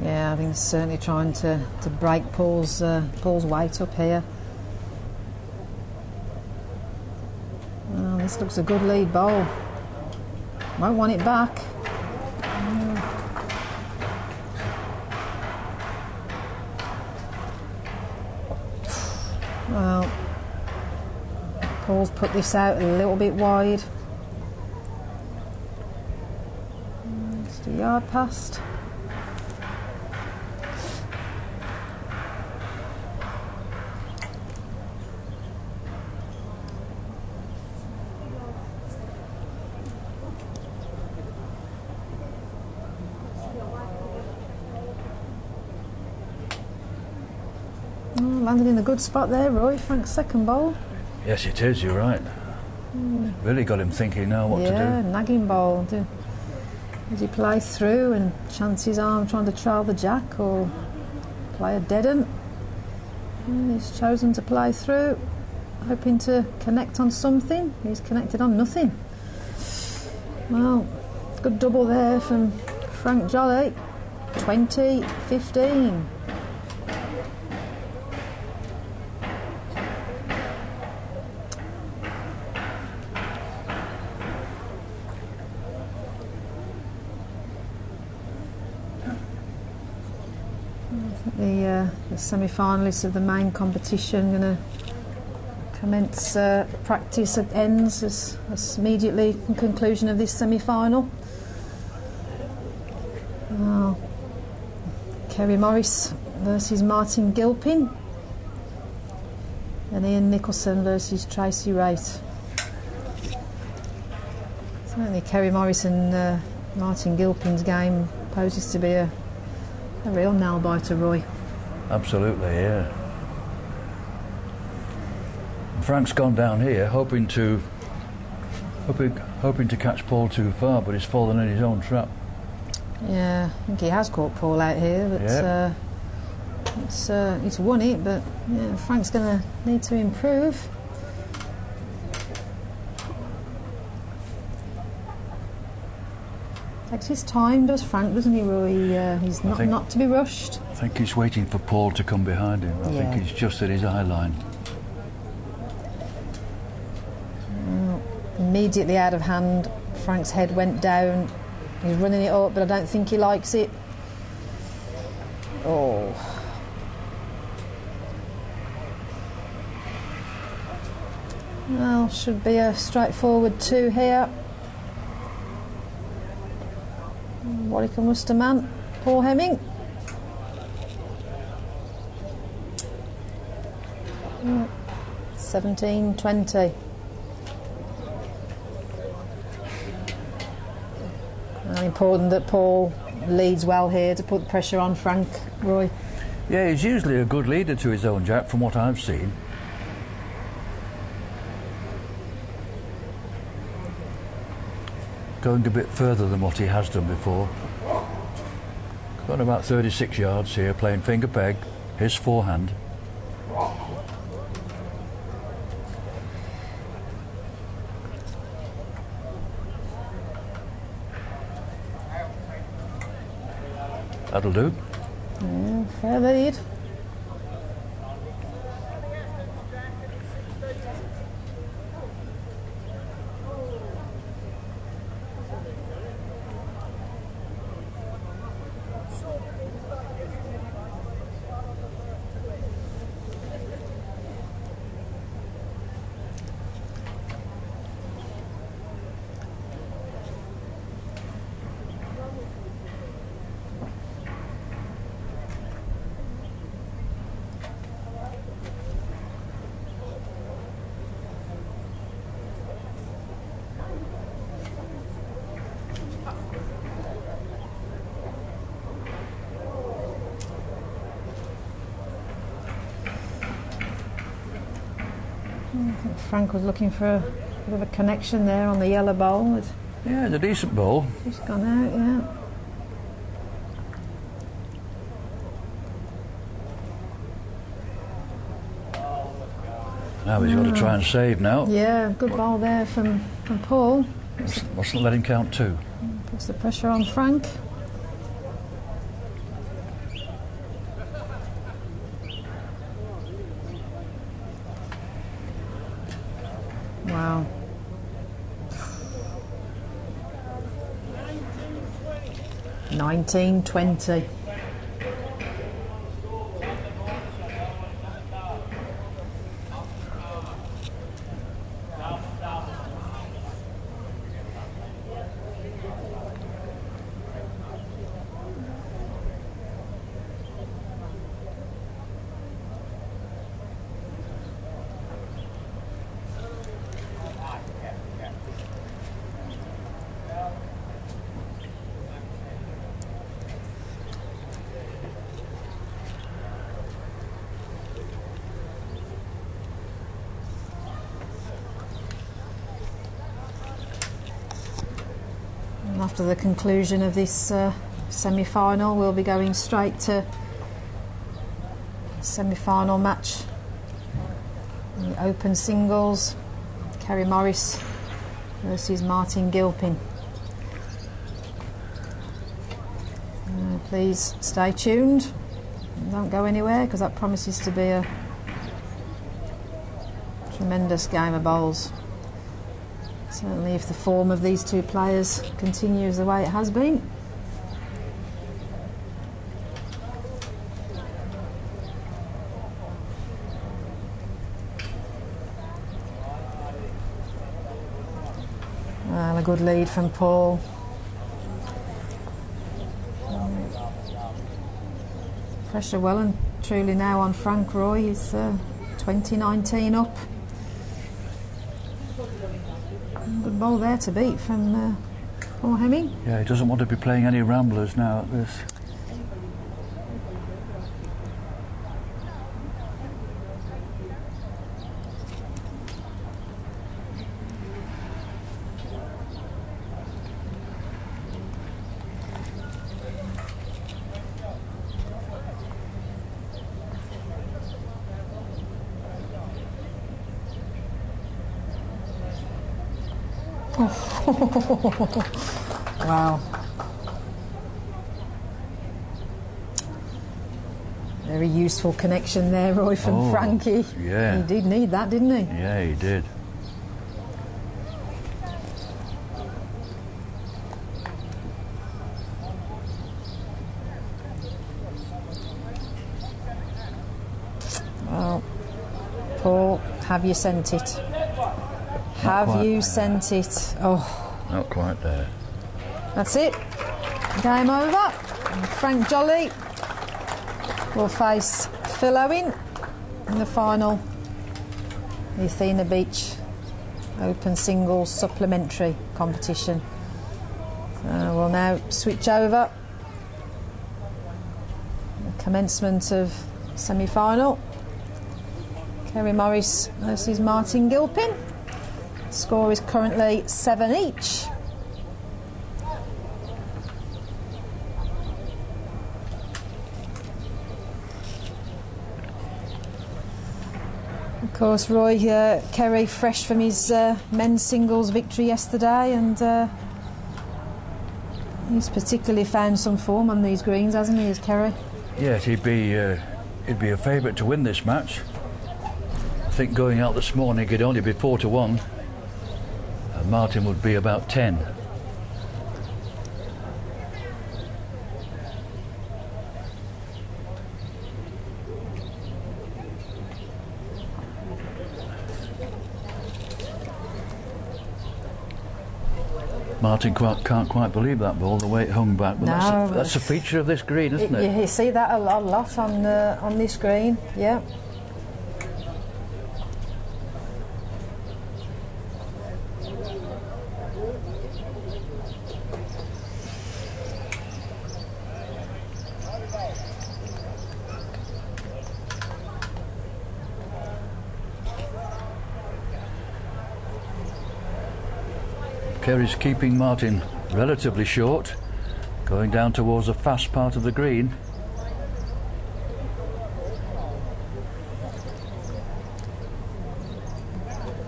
Yeah, I think he's certainly trying to break Paul's weight up here. Well, this looks a good lead bowl. Won't want it back. Well, Paul's put this out a little bit wide. Just a yard past. Landed in a good spot there, Roy. Frank's second bowl. Yes, it is, you're right. Really got him thinking now what to Yeah, do. nagging bowl. Does he play through and chance his arm trying to trail the jack, or play a dead un? He's chosen to play through, hoping to connect on something. He's connected on nothing. Well, good double there from Frank Jolly. 20-15. The semi-finalists of the main competition going to commence practice at ends as immediately in conclusion of this semi-final. Kerry Morris versus Martin Gilpin, and Ian Nicholson versus Tracy Wright. Certainly Kerry Morris and Martin Gilpin's game poses to be a real nail-biter, Roy. Absolutely, yeah. And Frank's gone down here hoping to catch Paul too far, but he's fallen in his own trap. Yeah, I think he has caught Paul out here, but he's won it. But yeah, Frank's going to need to improve. Takes his time, does Frank, doesn't he, Roy? He's not to be rushed. I think he's waiting for Paul to come behind him. I think he's just at his eye line. Immediately out of hand, Frank's head went down. He's running it up, but I don't think he likes it. Oh. Well, should be a straightforward 2 here. Warwick and Worcester man, Paul Hemming. Mm. 17-20. And important that Paul leads well here to put pressure on Frank, Roy. Yeah, he's usually a good leader to his own jack from what I've seen. Going a bit further than what he has done before. Got about 36 yards here, playing finger peg, his forehand. That'll do. Yeah, fair lead. I think Frank was looking for a bit of a connection there on the yellow bowl. Yeah, it's a decent bowl. Just gone out, yeah. Now he's got to try and save now. Yeah, good ball there from Paul. Mustn't let him count 2. Puts the pressure on Frank. Wow. $19.20. after the conclusion of this semi-final, we'll be going straight to semi-final match. The open singles, Kerry Morris versus Martin Gilpin. Please stay tuned. Don't go anywhere, because that promises to be a tremendous game of bowls. Certainly if the form of these two players continues the way it has been. Well, a good lead from Paul. Pressure well and truly now on Frank Roy. He's 2019 up. Good ball there to beat from Paul Hemming. Yeah, he doesn't want to be playing any ramblers now at this. Wow. Very useful connection there, Roy, from Frankie. Yeah. He did need that, didn't he? Yeah, he did. Well, Paul, have you sent it? Have you sent it? Oh. Not quite there. That's it. Game over. And Frank Jolly will face Phil Owen in the final. The Athena Beach Open Singles Supplementary competition. We'll now switch over. The commencement of semi-final. Kerry Morris versus Martin Gilpin. Score is currently 7 each. Of course, Roy Kerry, fresh from his men's singles victory yesterday, and he's particularly found some form on these greens, hasn't he, as Kerry? Yes, he'd be a favourite to win this match. I think going out this morning he'd only be 4-1. Martin would be about 10. Martin can't quite believe that ball, the way it hung back. But no, that's a feature of this green, isn't it? You see that a lot on this green, yeah. Kerry's keeping Martin relatively short, going down towards the fast part of the green.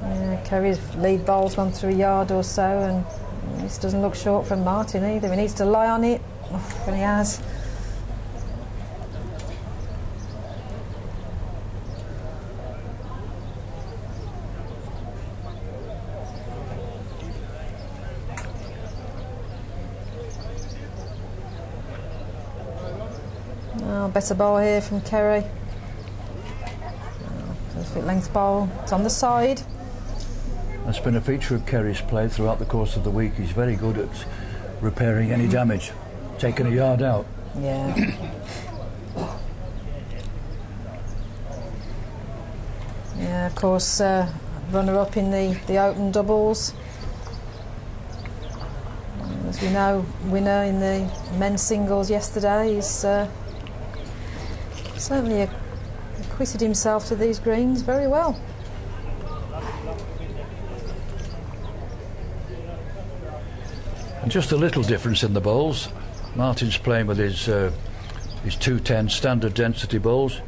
Yeah, Kerry's lead ball's gone through a yard or so, and this doesn't look short from Martin either. He needs to lie on it, and he has. Better ball here from Kerry. Perfect length ball. It's on the side. That's been a feature of Kerry's play throughout the course of the week. He's very good at repairing any damage, taking a yard out. Yeah. Yeah, of course, runner-up in the open doubles. As we know, winner in the men's singles yesterday is certainly acquitted himself to these greens very well. And just a little difference in the bowls. Martin's playing with his 210 standard density bowls,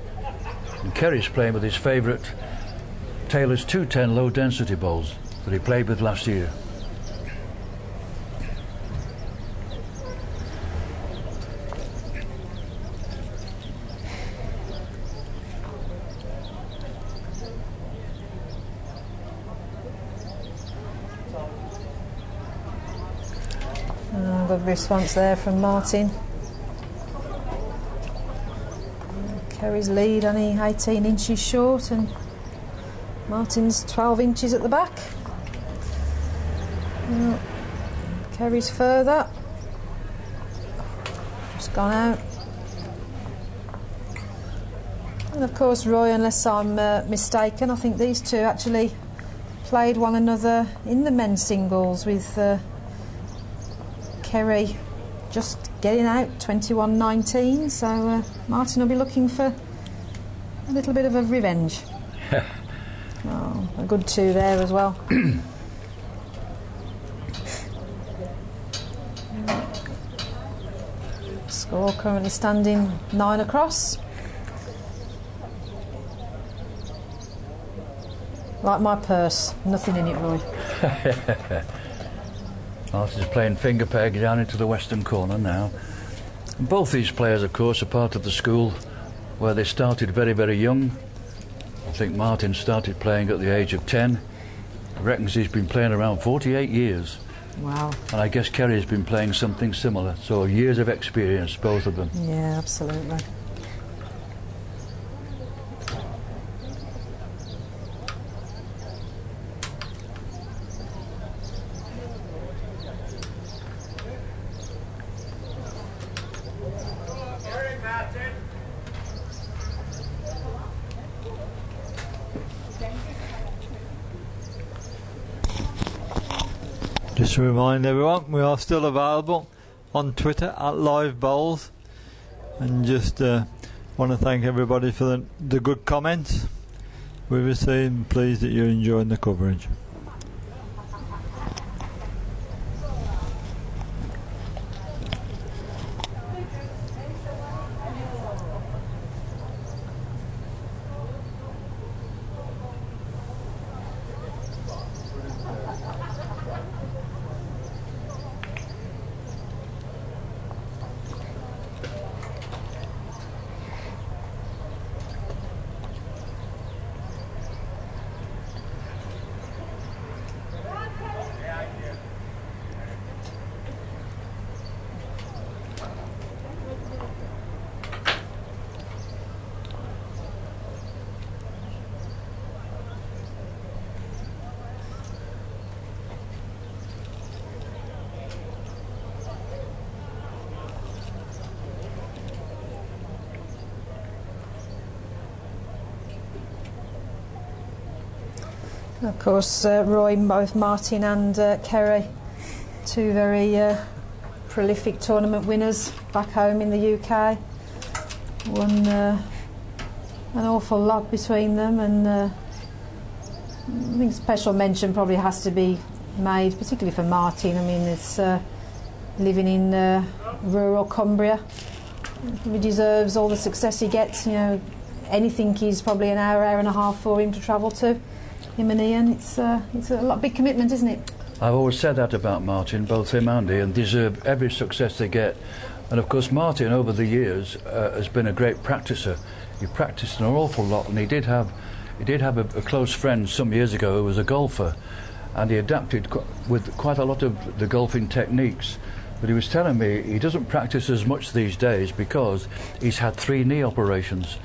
and Kerry's playing with his favourite Taylor's 210 low density bowls that he played with last year. Good response there from Martin. Kerry's lead only 18 inches short, and Martin's 12 inches at the back. Kerry's further. Just gone out. And of course, Roy, unless I'm mistaken, I think these two actually played one another in the men's singles, with Kerry just getting out 21-19, so Martin will be looking for a little bit of a revenge. Oh, a good two there as well. Score currently standing 9 across. Like my purse, nothing in it, Roy. Martin's playing finger peg down into the western corner now. And both these players, of course, are part of the school where they started very, very young. I think Martin started playing at the age of 10. He reckons he's been playing around 48 years. Wow. And I guess Kerry's been playing something similar. So years of experience, both of them. Yeah, absolutely. Just to remind everyone, we are still available on Twitter at Live Bowls, and just want to thank everybody for the good comments we received. Pleased that you're enjoying the coverage. Of course, Roy, both Martin and Kerry, two very prolific tournament winners back home in the UK. Won an awful lot between them, and I think special mention probably has to be made, particularly for Martin. I mean, it's living in rural Cumbria. He deserves all the success he gets. You know, anything is probably an hour and a half for him to travel to. Him and Ian, it's a big commitment, isn't it? I've always said that about Martin. Both him and Ian deserve every success they get. And of course, Martin, over the years, has been a great practicer. He practiced an awful lot, and he did have a close friend some years ago who was a golfer, and he adapted with quite a lot of the golfing techniques. But he was telling me he doesn't practice as much these days because he's had 3 knee operations,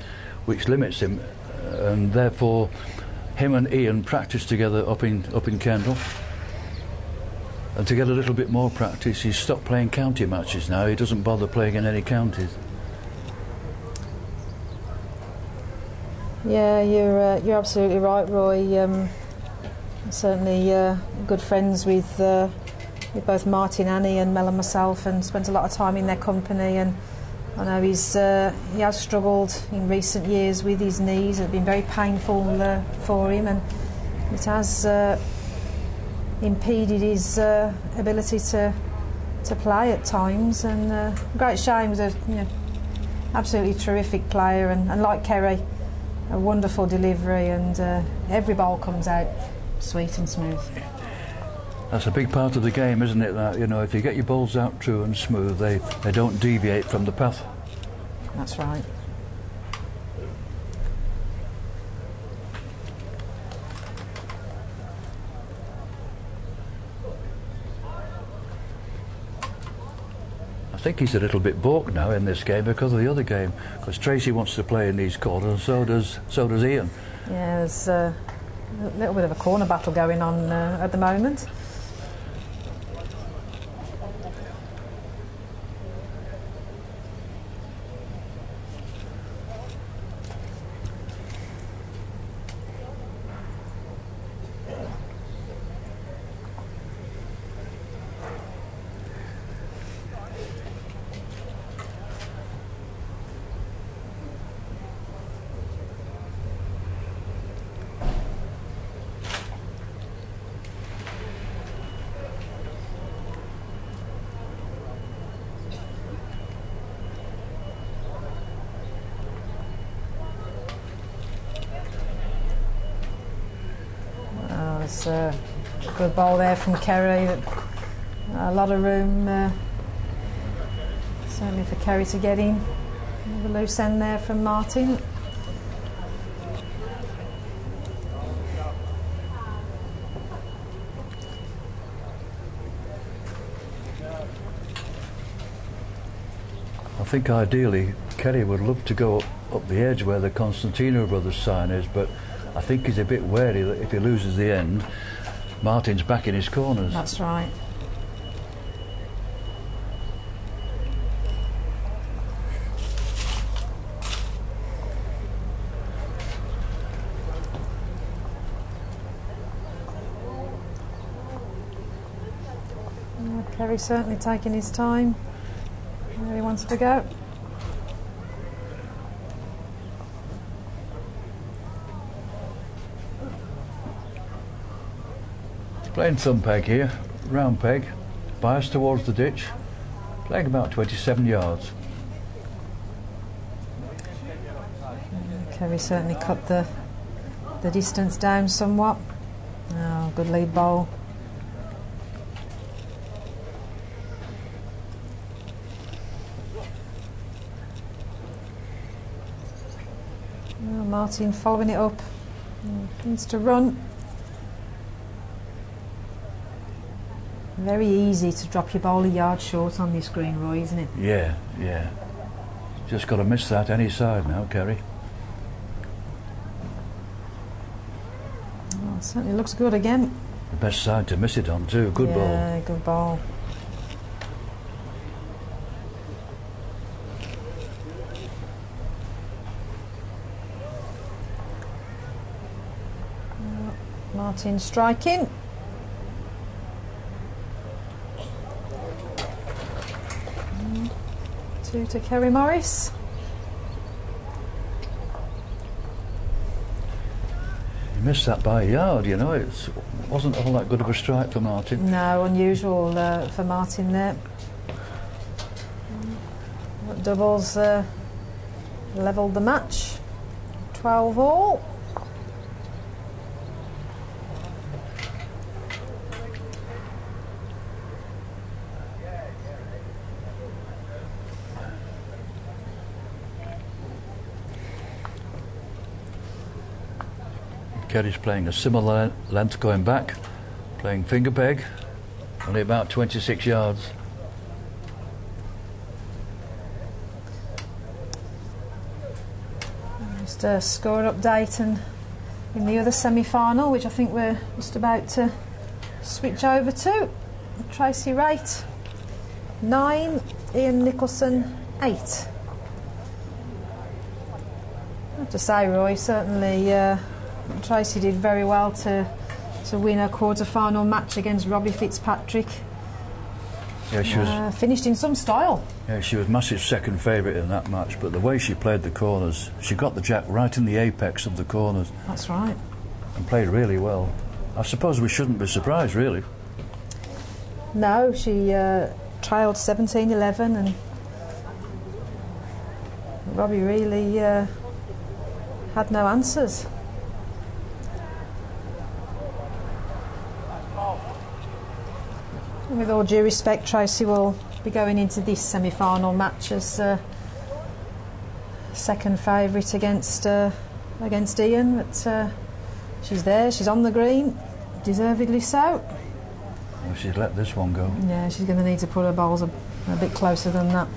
which limits him, and therefore him and Ian practice together up in Kendal. And to get a little bit more practice, he's stopped playing county matches now. He doesn't bother playing in any counties. Yeah, you're absolutely right, Roy. Certainly good friends with both Martin, Annie and Mel and myself, and spent a lot of time in their company. And I know he has struggled in recent years with his knees. It's been very painful for him, and it has impeded his ability to to play at times, and great shame. Was a absolutely terrific player, and like Kerry, a wonderful delivery, and every ball comes out sweet and smooth. That's a big part of the game, isn't it? That if you get your balls out true and smooth, they don't deviate from the path. That's right. I think he's a little bit balked now in this game because of the other game, because Tracy wants to play in these corners, and so does Ian. Yeah, there's a little bit of a corner battle going on at the moment. It's a good ball there from Kerry. A lot of room, certainly for Kerry to get in. The loose end there from Martin. I think ideally Kerry would love to go up the edge where the Constantino brothers sign is, but I think he's a bit wary that if he loses the end, Martin's back in his corners. That's right. Kerry certainly taking his time where he wants to go. Playing thumb peg here, round peg, bias towards the ditch, playing about 27 yards. Kerry certainly cut the distance down somewhat. Oh, good lead bowl. Oh, Martin following it up. Needs to run. Very easy to drop your ball a yard short on this green, Roy, isn't it? Yeah. Just got to miss that any side now, Kerry. Oh, certainly looks good again. The best side to miss it on too. Good ball. Yeah, good ball. Martin striking. Two to Kerry Morris. He missed that by a yard, it wasn't all that good of a strike for Martin. No, unusual for Martin there. Doubles levelled the match. 12 all. Kerry's playing a similar length going back, playing finger peg, only about 26 yards. Just a score update and in the other semi-final, which I think we're just about to switch over to. Tracy Wright 9, Ian Nicholson 8. I have to say, Roy, certainly Tracy did very well to win a quarter-final match against Robbie Fitzpatrick. Yeah, she was finished in some style. Yeah, she was massive second favourite in that match, but the way she played the corners, she got the jack right in the apex of the corners. That's right. And played really well. I suppose we shouldn't be surprised, really. No, she trailed 17-11, and Robbie really had no answers. And with all due respect, Tracy will be going into this semi-final match as second favourite against Ian, but she's there, she's on the green, deservedly so. Well, she's let this one go. Yeah, she's going to need to put her bowls a bit closer than that.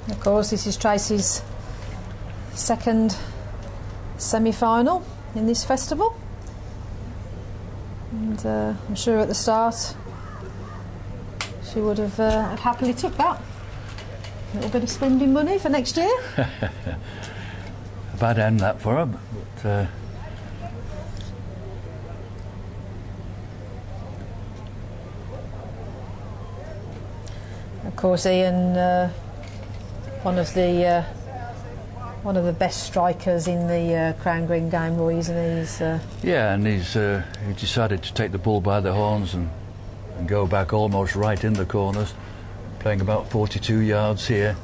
Of course, this is Tracy's second semi-final in this festival, and I'm sure at the start she would have happily took that. A little bit of spending money for next year. A bad end that for her, but of course, Ian, one of the best strikers in the Crown Green game, Roy, isn't he? yeah, and he decided to take the bull by the horns and go back almost right in the corners, playing about 42 yards here.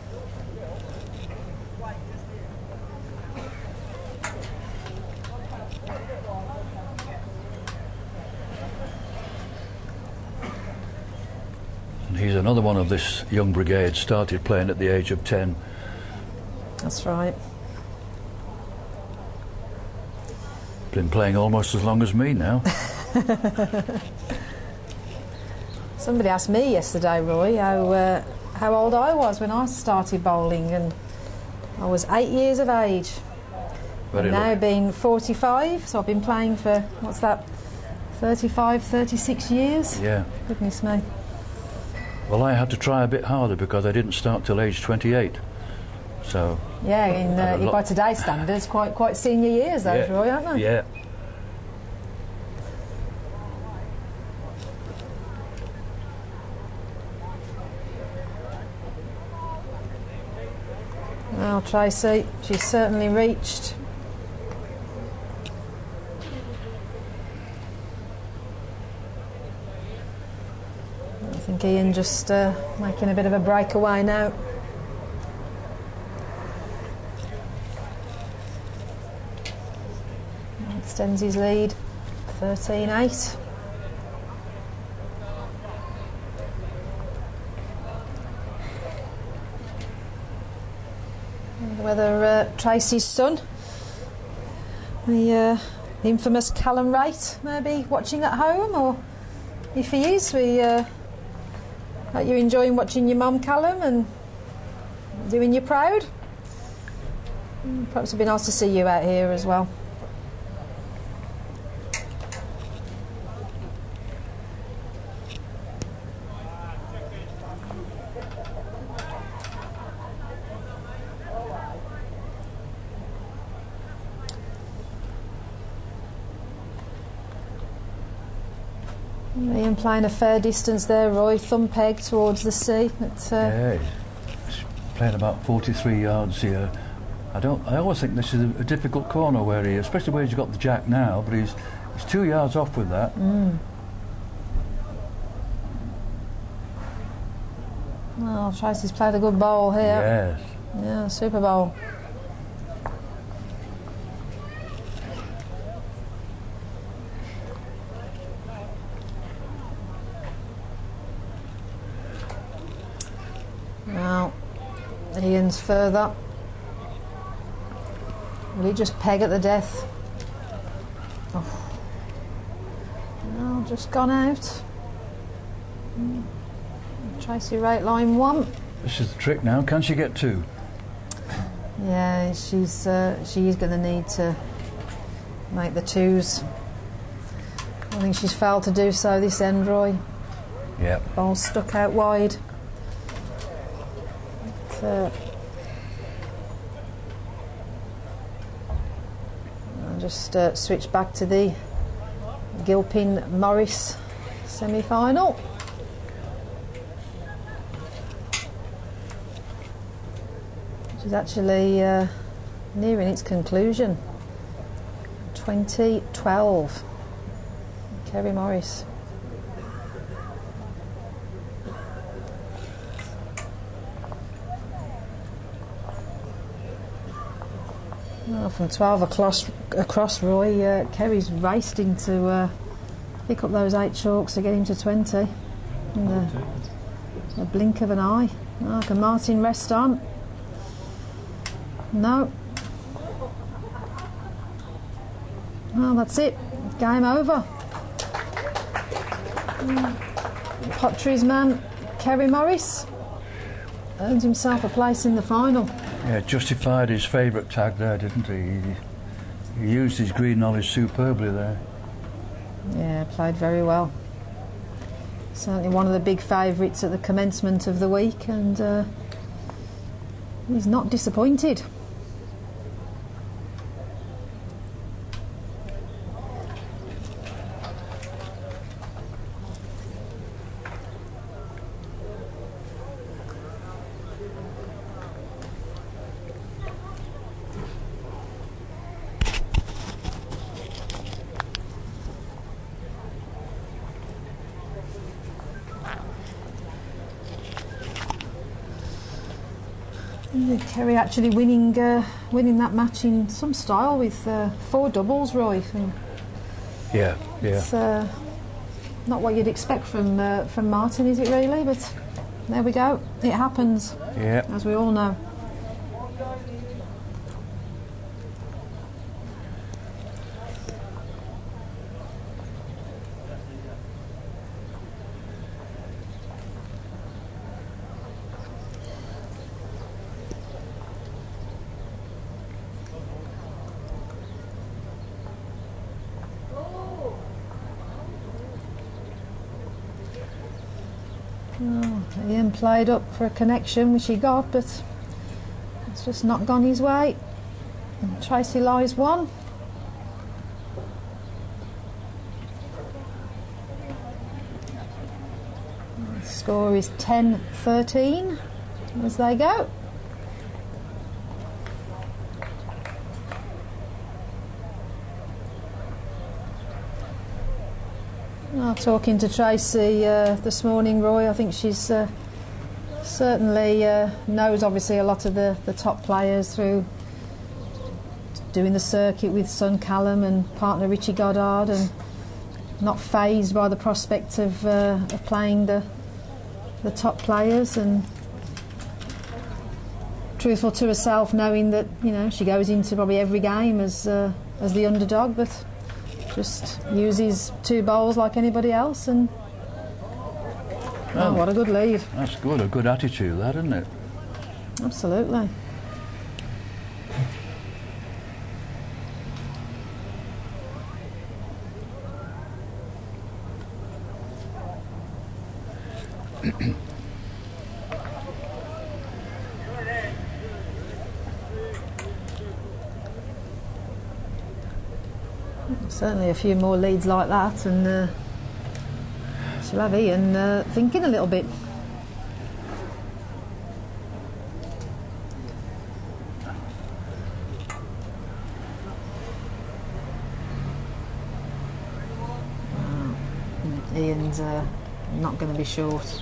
And he's another one of this young brigade, started playing at the age of 10. That's right. Been playing almost as long as me now. Somebody asked me yesterday, Roy, how old I was when I started bowling, and I was 8 years of age. Very I've now lucky. been 45, so I've been playing for, what's that, 35, 36 years? Yeah. Goodness me. Well, I had to try a bit harder because I didn't start till age 28. So Yeah, by today's standards, quite senior years, those, yeah, Roy, aren't they? Yeah. Well, Tracy, she's certainly reached. I think Ian just making a bit of a breakaway now. Extends his lead, 13-8. Whether Tracy's son, the infamous Callum Wright, may be watching at home, or if he is, we hope you're enjoying watching your mum, Callum, and doing you proud. Perhaps it'd be nice to see you out here as well. Ian playing a fair distance there, Roy, thumb peg towards the sea. Yeah, he's playing about 43 yards here. I always think this is a difficult corner where he, especially where he's got the jack now, but he's 2 yards off with that. Well, Tracy's played a good bowl here. Yes. Yeah, super bowl. Now, Ian's further. Will he just peg at the death? Oh. No, just gone out. Tracy rate line 1. This is the trick now. Can she get 2? Yeah, she is going to need to make the 2s. I think she's failed to do so this end, Roy. Yep. Ball stuck out wide. But, I'll just switch back to the Gilpin Morris semi-final. Which is actually nearing its conclusion. 2012. Kerry Morris. Well, from 12 across Roy, Kerry's raced into pick up those 8 chalks to get him to 20 in the blink of an eye. Oh, can Martin rest on? No. Well, that's it. Game over. Potteries man Kerry Morris earned himself a place in the final. Yeah, justified his favourite tag there, didn't he? He used his green knowledge superbly there. Yeah, played very well. Certainly one of the big favourites at the commencement of the week, and he's not disappointed. Kerry actually winning that match in some style with 4 doubles, Roy. Yeah. It's not what you'd expect from Martin, is it really? But there we go. It happens. Yeah. As we all know. Ian played up for a connection which he got, but it's just not gone his way. And Tracy lies 1. The score is 10-13 as they go. Talking to Tracy this morning, Roy, I think she's certainly knows obviously a lot of the top players through doing the circuit with son Callum and partner Richie Goddard, and not fazed by the prospect of playing the top players, and truthful to herself, knowing that she goes into probably every game as the underdog, but just uses 2 bowls like anybody else, and what a good lead. That's good, a good attitude that, isn't it? Absolutely. Certainly a few more leads like that, and she'll have Ian thinking a little bit. Ian's not going to be short.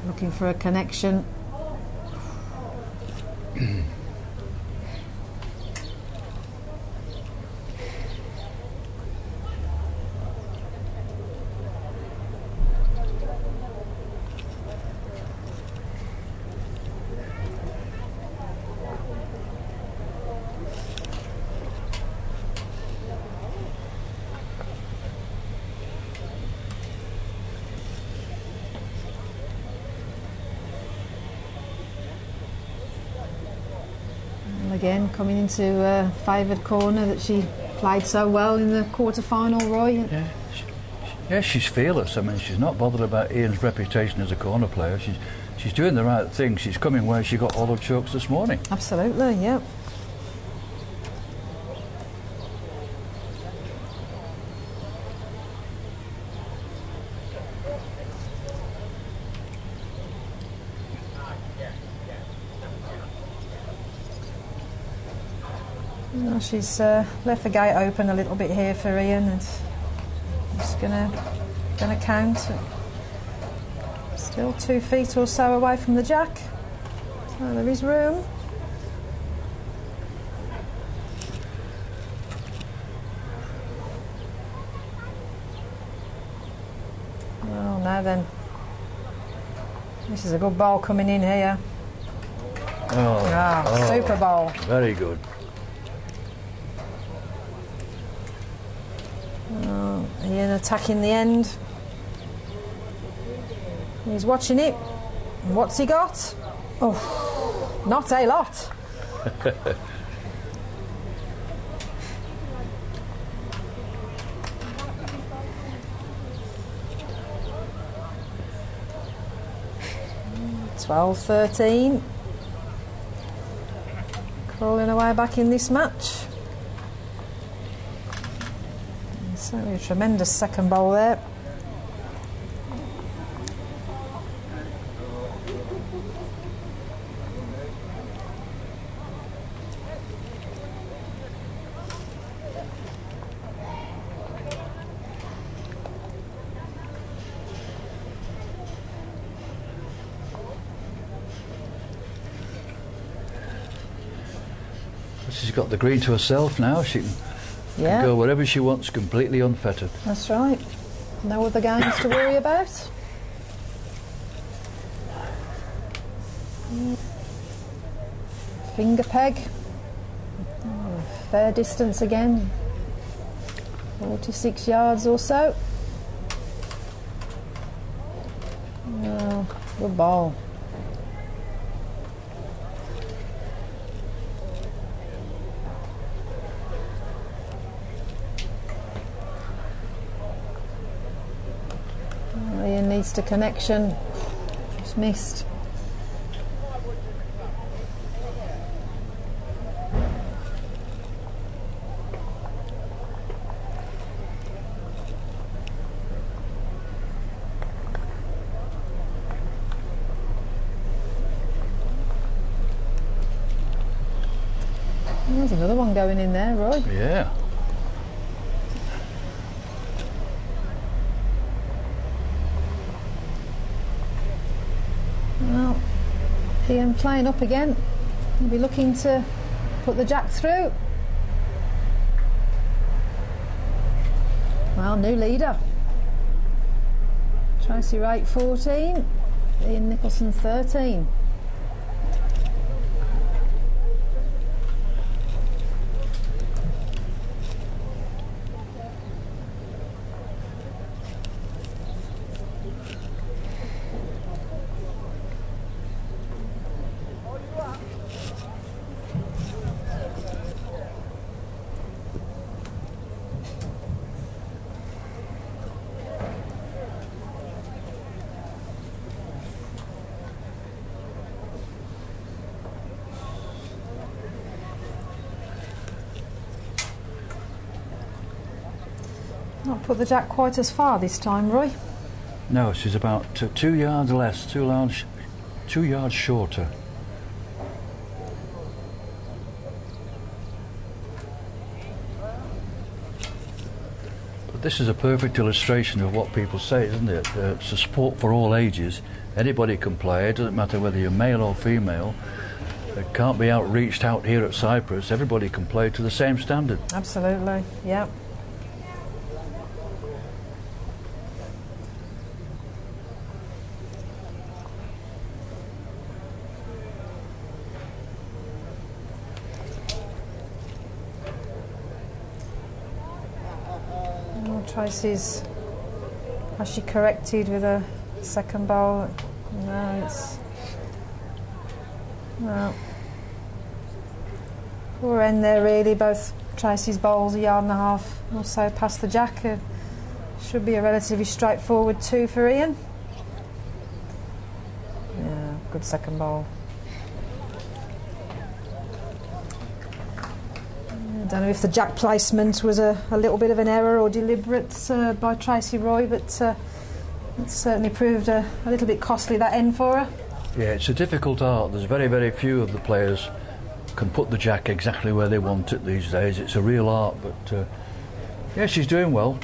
Looking for a connection. Again, coming into a favoured corner that she played so well in the quarter-final, Roy. Yeah, she's fearless. I mean, she's not bothered about Ian's reputation as a corner player. She's doing the right thing. She's coming where she got all her chokes this morning. Absolutely, yeah. Well, she's left the gate open a little bit here for Ian, and just gonna count. Still 2 feet or so away from the jack, so there is room. Well, now then, this is a good ball coming in here. Super ball. Very good. Ian attacking the end. He's watching it. What's he got? Oh, not a lot. Twelve, 13. Crawling away back in this match. Certainly a tremendous second bowl there. She's got the green to herself now. She can go wherever she wants, completely unfettered. That's right. No other games to worry about. Finger peg. Fair distance again. 46 yards or so. Good ball. Ian needs to connection. Just missed. There's another one going in there, Roy. Yeah. Well, Ian playing up again. He'll be looking to put the jack through. Well, new leader. Tracy Wright 14, Ian Nicholson 13. Not put the jack quite as far this time, Roy. No, she's about 2 yards less, 2 yards shorter. But this is a perfect illustration of what people say, isn't it? It's a sport for all ages. Anybody can play. It doesn't matter whether you're male or female. It can't be outreached out here at Cyprus. Everybody can play to the same standard. Absolutely, yeah. Tracy's, has she corrected with a second bowl? No, it's no. Poor end there really. Both Tracy's bowls a yard and a half or so past the jack. Should be a relatively straightforward 2 for Ian. Yeah, good second bowl. I don't know if the jack placement was a little bit of an error or deliberate by Tracy Roy, but it certainly proved a little bit costly, that end for her. Yeah, it's a difficult art. There's very, very few of the players can put the jack exactly where they want it these days. It's a real art, but yeah, she's doing well.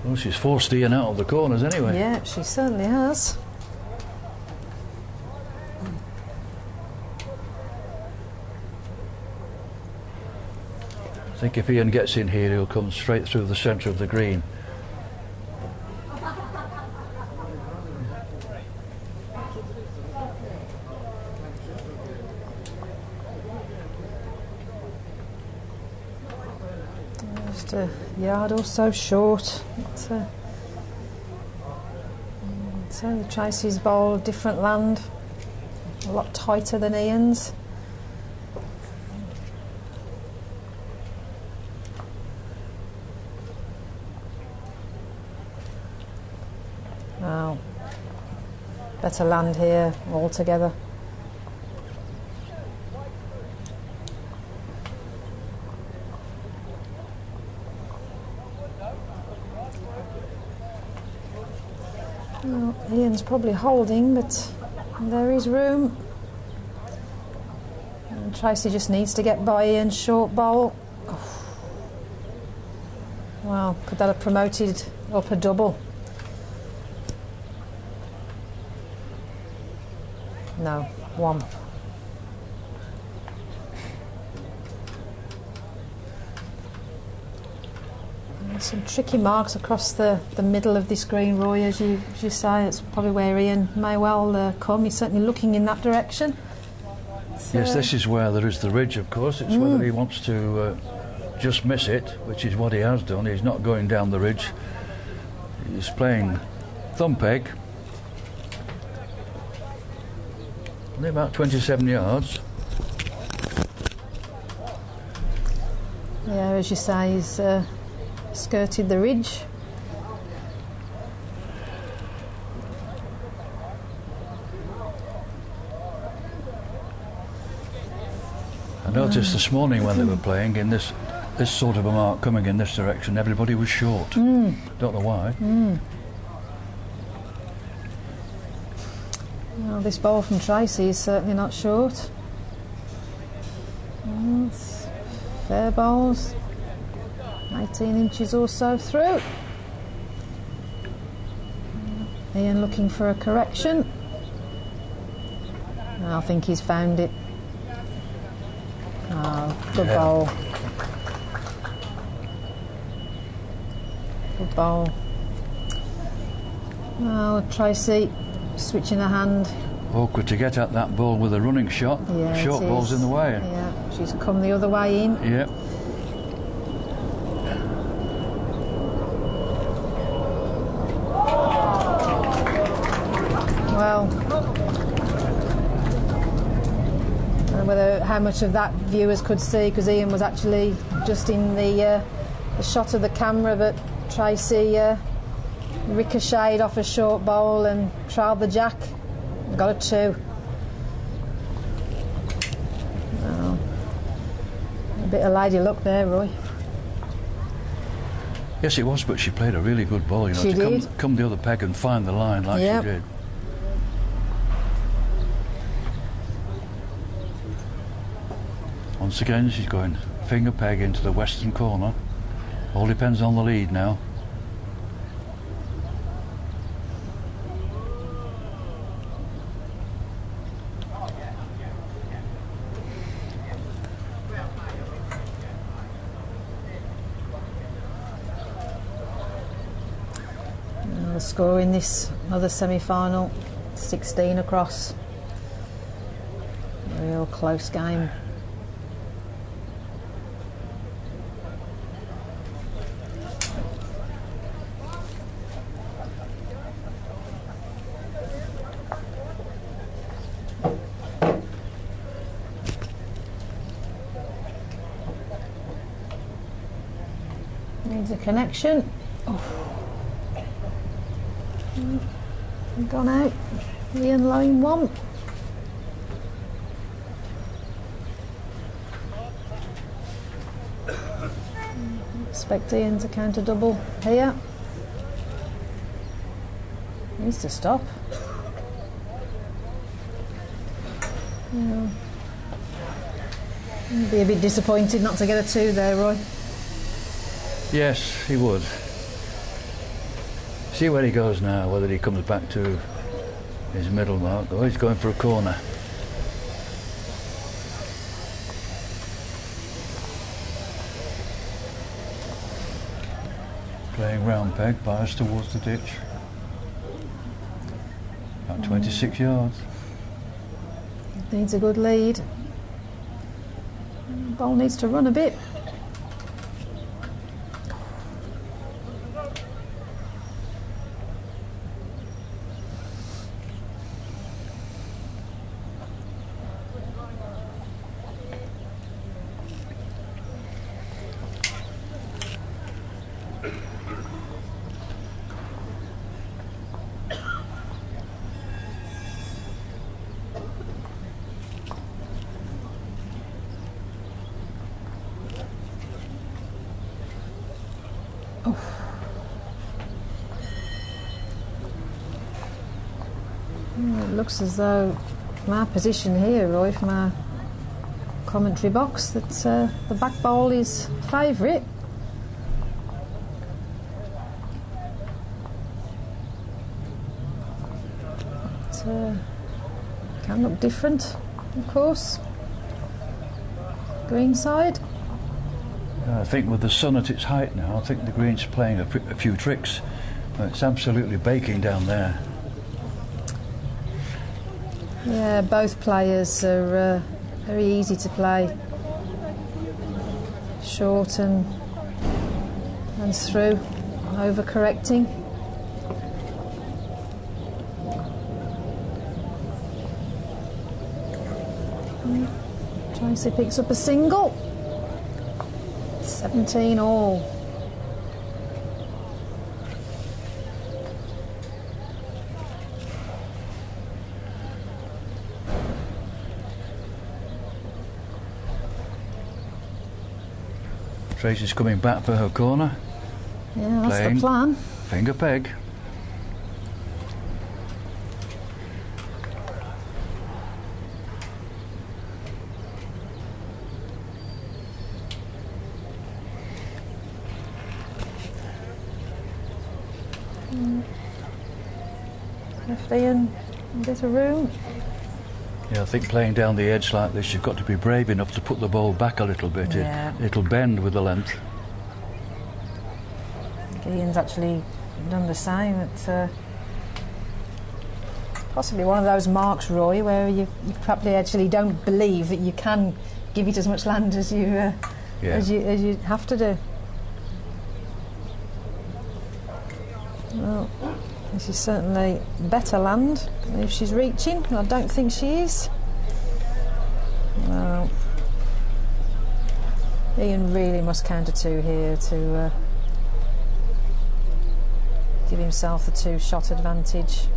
Well, she's forced Ian out of the corners anyway. Yeah, she certainly has. I think if Ian gets in here, he'll come straight through the centre of the green. Just a yard or so short. So Tracy's bowl, different land, a lot tighter than Ian's. Wow, better land here altogether. Well, Ian's probably holding, but there is room. And Tracy just needs to get by Ian's short bowl. Oh. Wow, could that have promoted up a double? No, one. And some tricky marks across the middle of this green, Roy, as you say. It's probably where Ian may well come. He's certainly looking in that direction. So yes, this is where there is the ridge, of course. It's whether he wants to just miss it, which is what he has done. He's not going down the ridge. He's playing thumb peg. Only about 27 yards. yeah, as you say, he's skirted the ridge. I noticed this morning when they were playing in this sort of a mark coming in this direction, everybody was short. Don't know why. Well, this ball from Tracy is certainly not short. It's fair balls, 18 inches or so through. Ian looking for a correction. I think he's found it. Oh, good ball. Good ball. Oh, Tracy switching a hand. Awkward to get at that ball with a running shot. Yeah, short ball's in the way. Yeah, she's come the other way in. Yeah. Well, I don't know whether how much of that viewers could see, because Ian was actually just in the shot of the camera, but Tracy ricocheted off a short bowl and trailed the jack. Got a 2. Oh, a bit of lady luck there, Roy. Yes, it was, but she played a really good ball. You know, She to did. come the other peg and find the line like Yep. she did. Once again, she's going finger peg into the western corner. All depends on the lead now. And the score in this other semi-final, 16 across. A real close game. Needs a connection. Oh. Gone out. Ian line 1. Expect Ian to count a double here. Needs to stop. Yeah. You'd be a bit disappointed not to get a 2 there, Roy. Yes, he would. See where he goes now, whether he comes back to his middle mark. Oh, he's going for a corner. Playing round peg, bias towards the ditch. About 26 yards. Needs a good lead. Ball needs to run a bit. It looks as though, from our position here, Roy, from our commentary box, that the back bowl is favourite. It can look different, of course. Green side. I think with the sun at its height now, I think the green's playing a few tricks. It's absolutely baking down there. Yeah, both players are very easy to play. Short and through, over-correcting. Tracy picks up a single. 17 all. Tracy's coming back for her corner. Yeah, that's Playing the plan. Finger peg. Left Ian a bit of room. Yeah, I think playing down the edge like this, you've got to be brave enough to put the ball back a little bit. Yeah. It'll bend with the length. Ian's actually done the same. It's possibly one of those marks, Roy, where you probably actually don't believe that you can give it as much land as you as you have to do. Well, this is certainly better land if she's reaching. I don't think she is. Well, Ian really must counter 2 here to give himself the 2-shot advantage.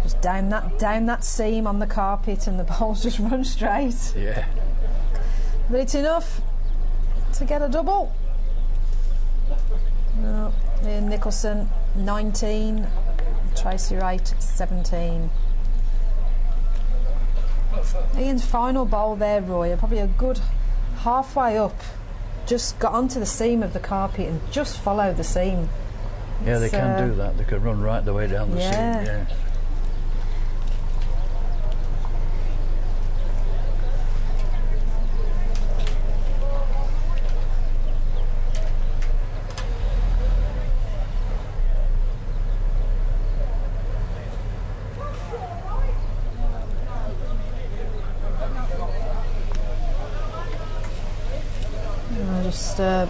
Just down that seam on the carpet, and the ball's just run straight. Yeah. But it's enough to get a double. No, Ian Nicholson 19, Tracy Wright 17. Ian's final bowl there, Roy, probably a good halfway up, just got onto the seam of the carpet and just followed the seam. Yeah, they can do that. They can run right the way down the seam. Yeah.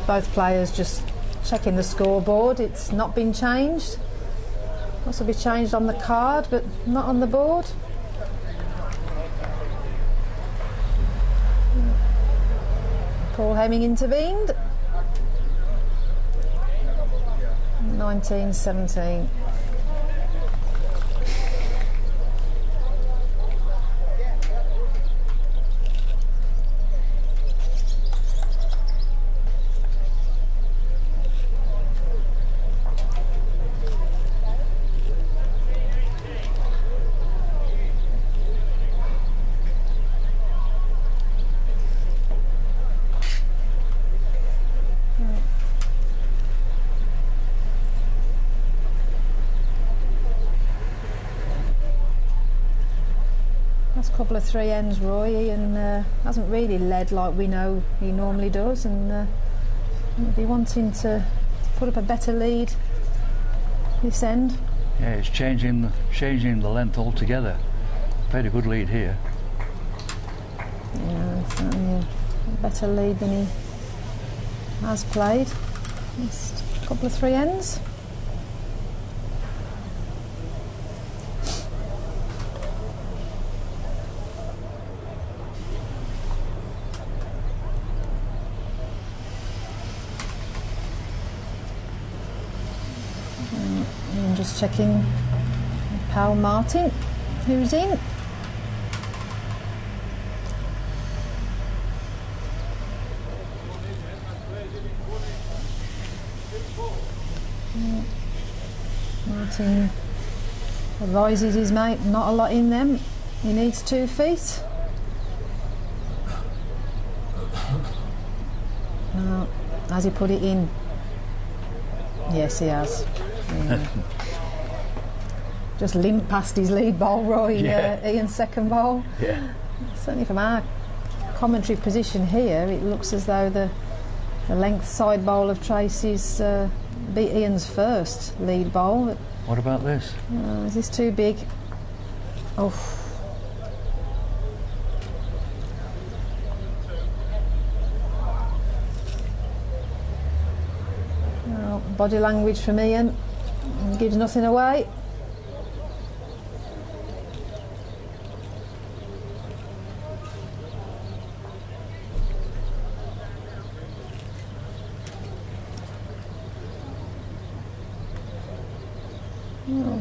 Both players just checking the scoreboard. It's not been changed. Also be changed on the card, but not on the board. Paul Hemming intervened. 19-17. Last couple of 3 ends, Roy. Ian hasn't really led like we know he normally does, and he'll be wanting to put up a better lead this end. Yeah, it's changing the length altogether. Very good lead here. Yeah, certainly a better lead than he has played. Just a couple of 3 ends. And just checking Pal Martin, who's in. Martin advises his mate not a lot in them. He needs 2 feet. Has he put it in? Yes, he has. Just limped past his lead ball, Roy. Ian's second ball. Yeah. Certainly from our commentary position here, it looks as though the length side bowl of Tracy's beat Ian's first lead bowl. But, what about this? is this too big? Oh. Well, body language from Ian gives nothing away.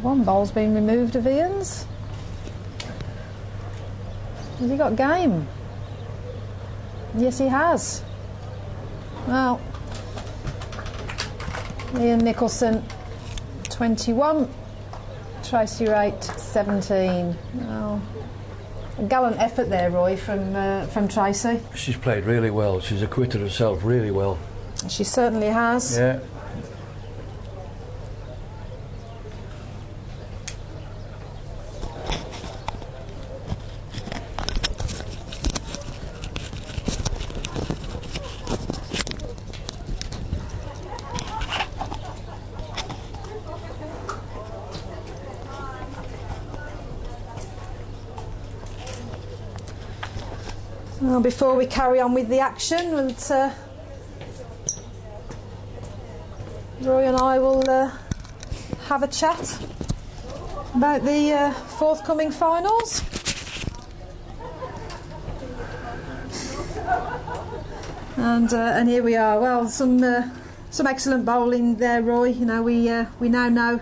One ball's been removed of Ian's. Has he got game? Yes, he has. Well, Ian Nicholson 21, Tracy Wright 17. Well, a gallant effort there, Roy, from Tracy. She's played really well. She's acquitted herself really well. She certainly has. Yeah. Well, before we carry on with the action, Roy and I will have a chat about the forthcoming finals. And here we are. Well, some excellent bowling there, Roy. You know, we now know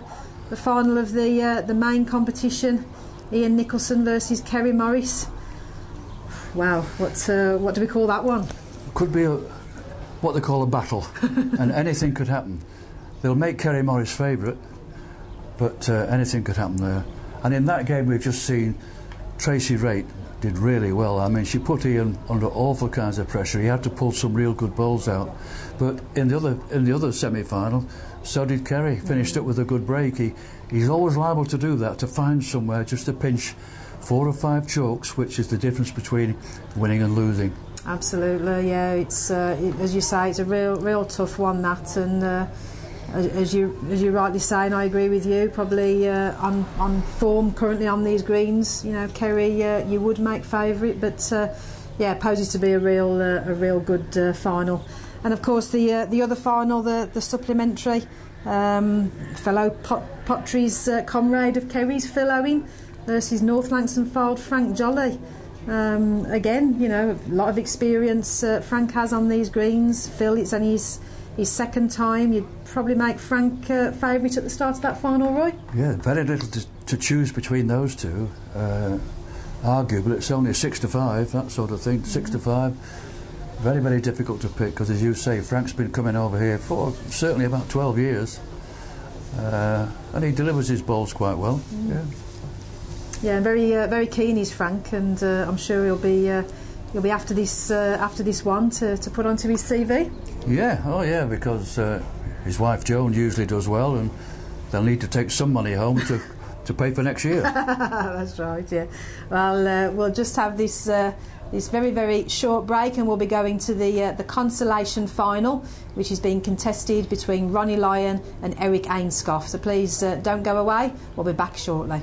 the final of the main competition: Ian Nicholson versus Kerry Morris. Wow, what do we call that one? Could be what they call a battle, and anything could happen. They'll make Kerry Morris favourite, but anything could happen there. And in that game we've just seen, Tracy Wright did really well. I mean, she put Ian under awful kinds of pressure. He had to pull some real good bowls out. But in the other semi-final, so did Kerry. Finished up with a good break. He's always liable to do that, to find somewhere just to pinch 4 or 5 chokes, which is the difference between winning and losing. Absolutely, yeah. It's as you say, it's a real tough one, that, and as you rightly say, and I agree with you. Probably on form currently on these greens, you know, Kerry you would make favourite, but yeah, poses to be a real good final. And of course the other final, the supplementary, fellow Pottery's comrade of Kerry's, Phil Owen, versus North Langstonfold Frank Jolly. Again, you know, a lot of experience Frank has on these greens. Phil, it's only his second time. You'd probably make Frank favourite at the start of that final, Roy? Yeah, very little to choose between those two. Arguable, it's only a 6-5, that sort of thing. 6-5. Very, very difficult to pick, because as you say, Frank's been coming over here for certainly about 12 years. And he delivers his balls quite well. Yeah, very keen is Frank, and I'm sure he'll be after this one to put onto his CV. Yeah, oh yeah, because his wife Joan usually does well, and they'll need to take some money home to to pay for next year. That's right, yeah. Well, we'll just have this very, very short break, and we'll be going to the Consolation final, which is being contested between Ronnie Lyon and Eric Ainscough. So please don't go away. We'll be back shortly.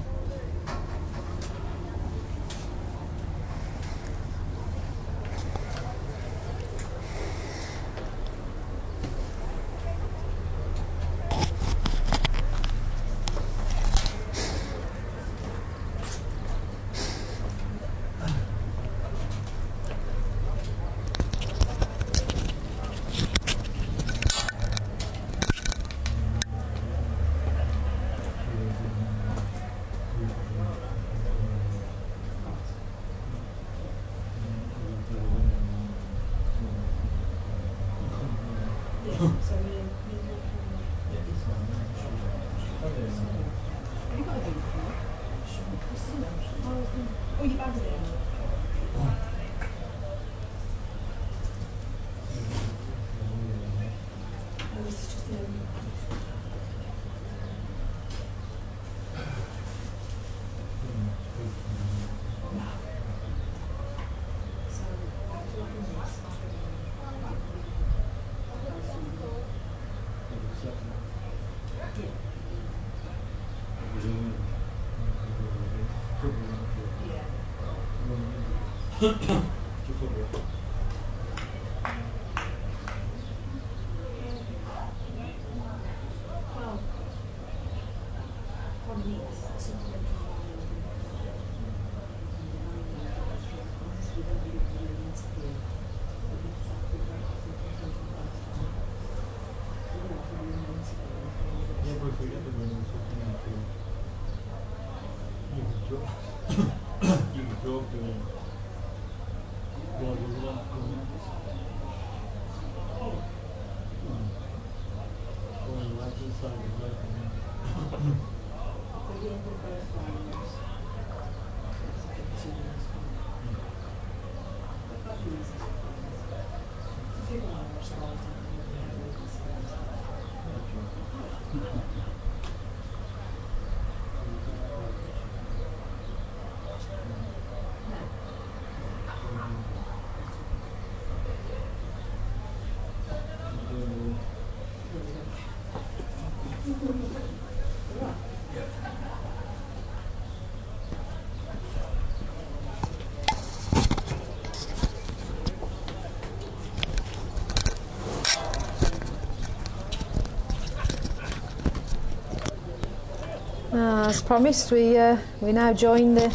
As promised, we now join the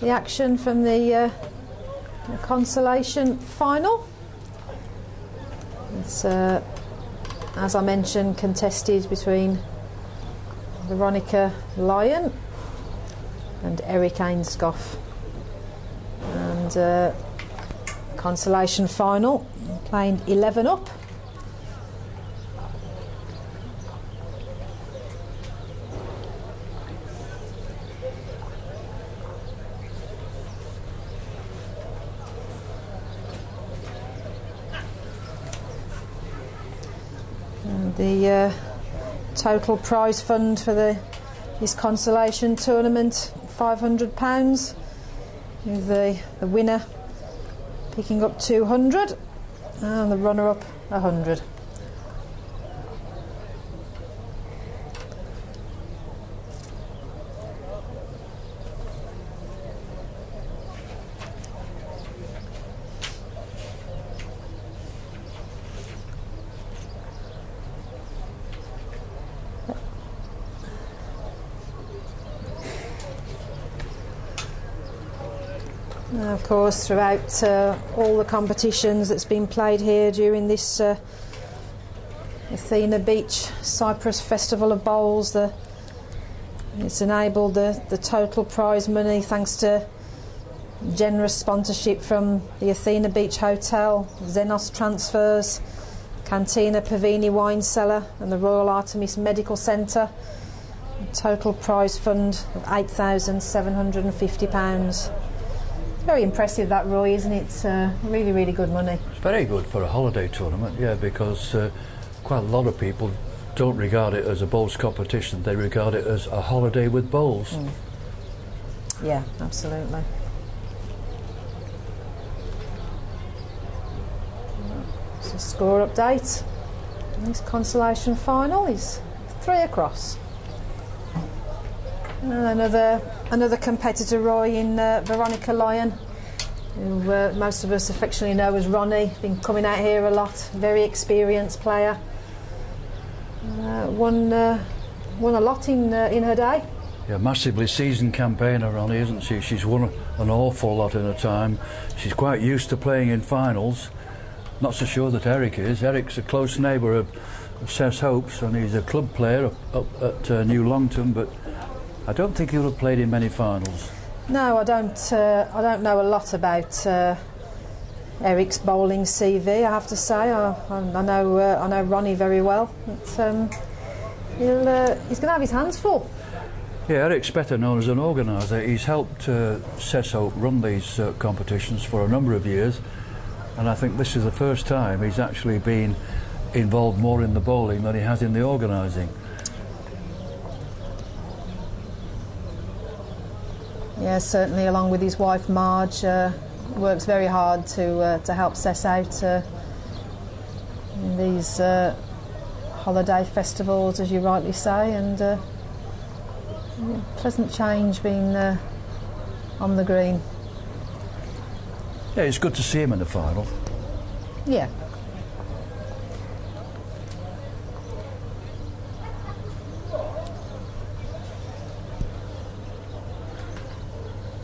action from the Consolation final. It's, as I mentioned, contested between Veronica Lyon and Eric Ainscough. And Consolation final, playing 11 up. The total prize fund for this Consolation tournament, £500, with the winner picking up 200 and the runner-up 100. Of course, throughout all the competitions that's been played here during this Athena Beach Cyprus Festival of Bowls, it's enabled the total prize money, thanks to generous sponsorship from the Athena Beach Hotel, Xenos Transfers, Cantina Pavini Wine Cellar and the Royal Artemis Medical Centre. Total prize fund of £8,750. Very impressive, that, Roy, isn't it? It's really, really good money. It's very good for a holiday tournament, yeah, because quite a lot of people don't regard it as a bowls competition, they regard it as a holiday with bowls. Yeah, absolutely. So score update. This Consolation final is 3 across. And another competitor, Roy, in Veronica Lyon, who most of us affectionately know as Ronnie. Been coming out here a lot. Very experienced player. Won a lot in her day. Yeah, massively seasoned campaigner, Ronnie, isn't she? She's won an awful lot in her time. She's quite used to playing in finals. Not so sure that Eric is. Eric's a close neighbour of Sess Hopes, and he's a club player up at New Longton, but I don't think he'll have played in many finals. No, I don't know a lot about Eric's bowling CV. I have to say, I know Ronnie very well. But, he's going to have his hands full. Yeah, Eric's better known as an organiser. He's helped Sess Hope run these competitions for a number of years, and I think this is the first time he's actually been involved more in the bowling than he has in the organising. Yeah, certainly, along with his wife Marge, works very hard to help Sess out in these holiday festivals, as you rightly say, and pleasant change being on the green. Yeah, it's good to see him in the final. Yeah.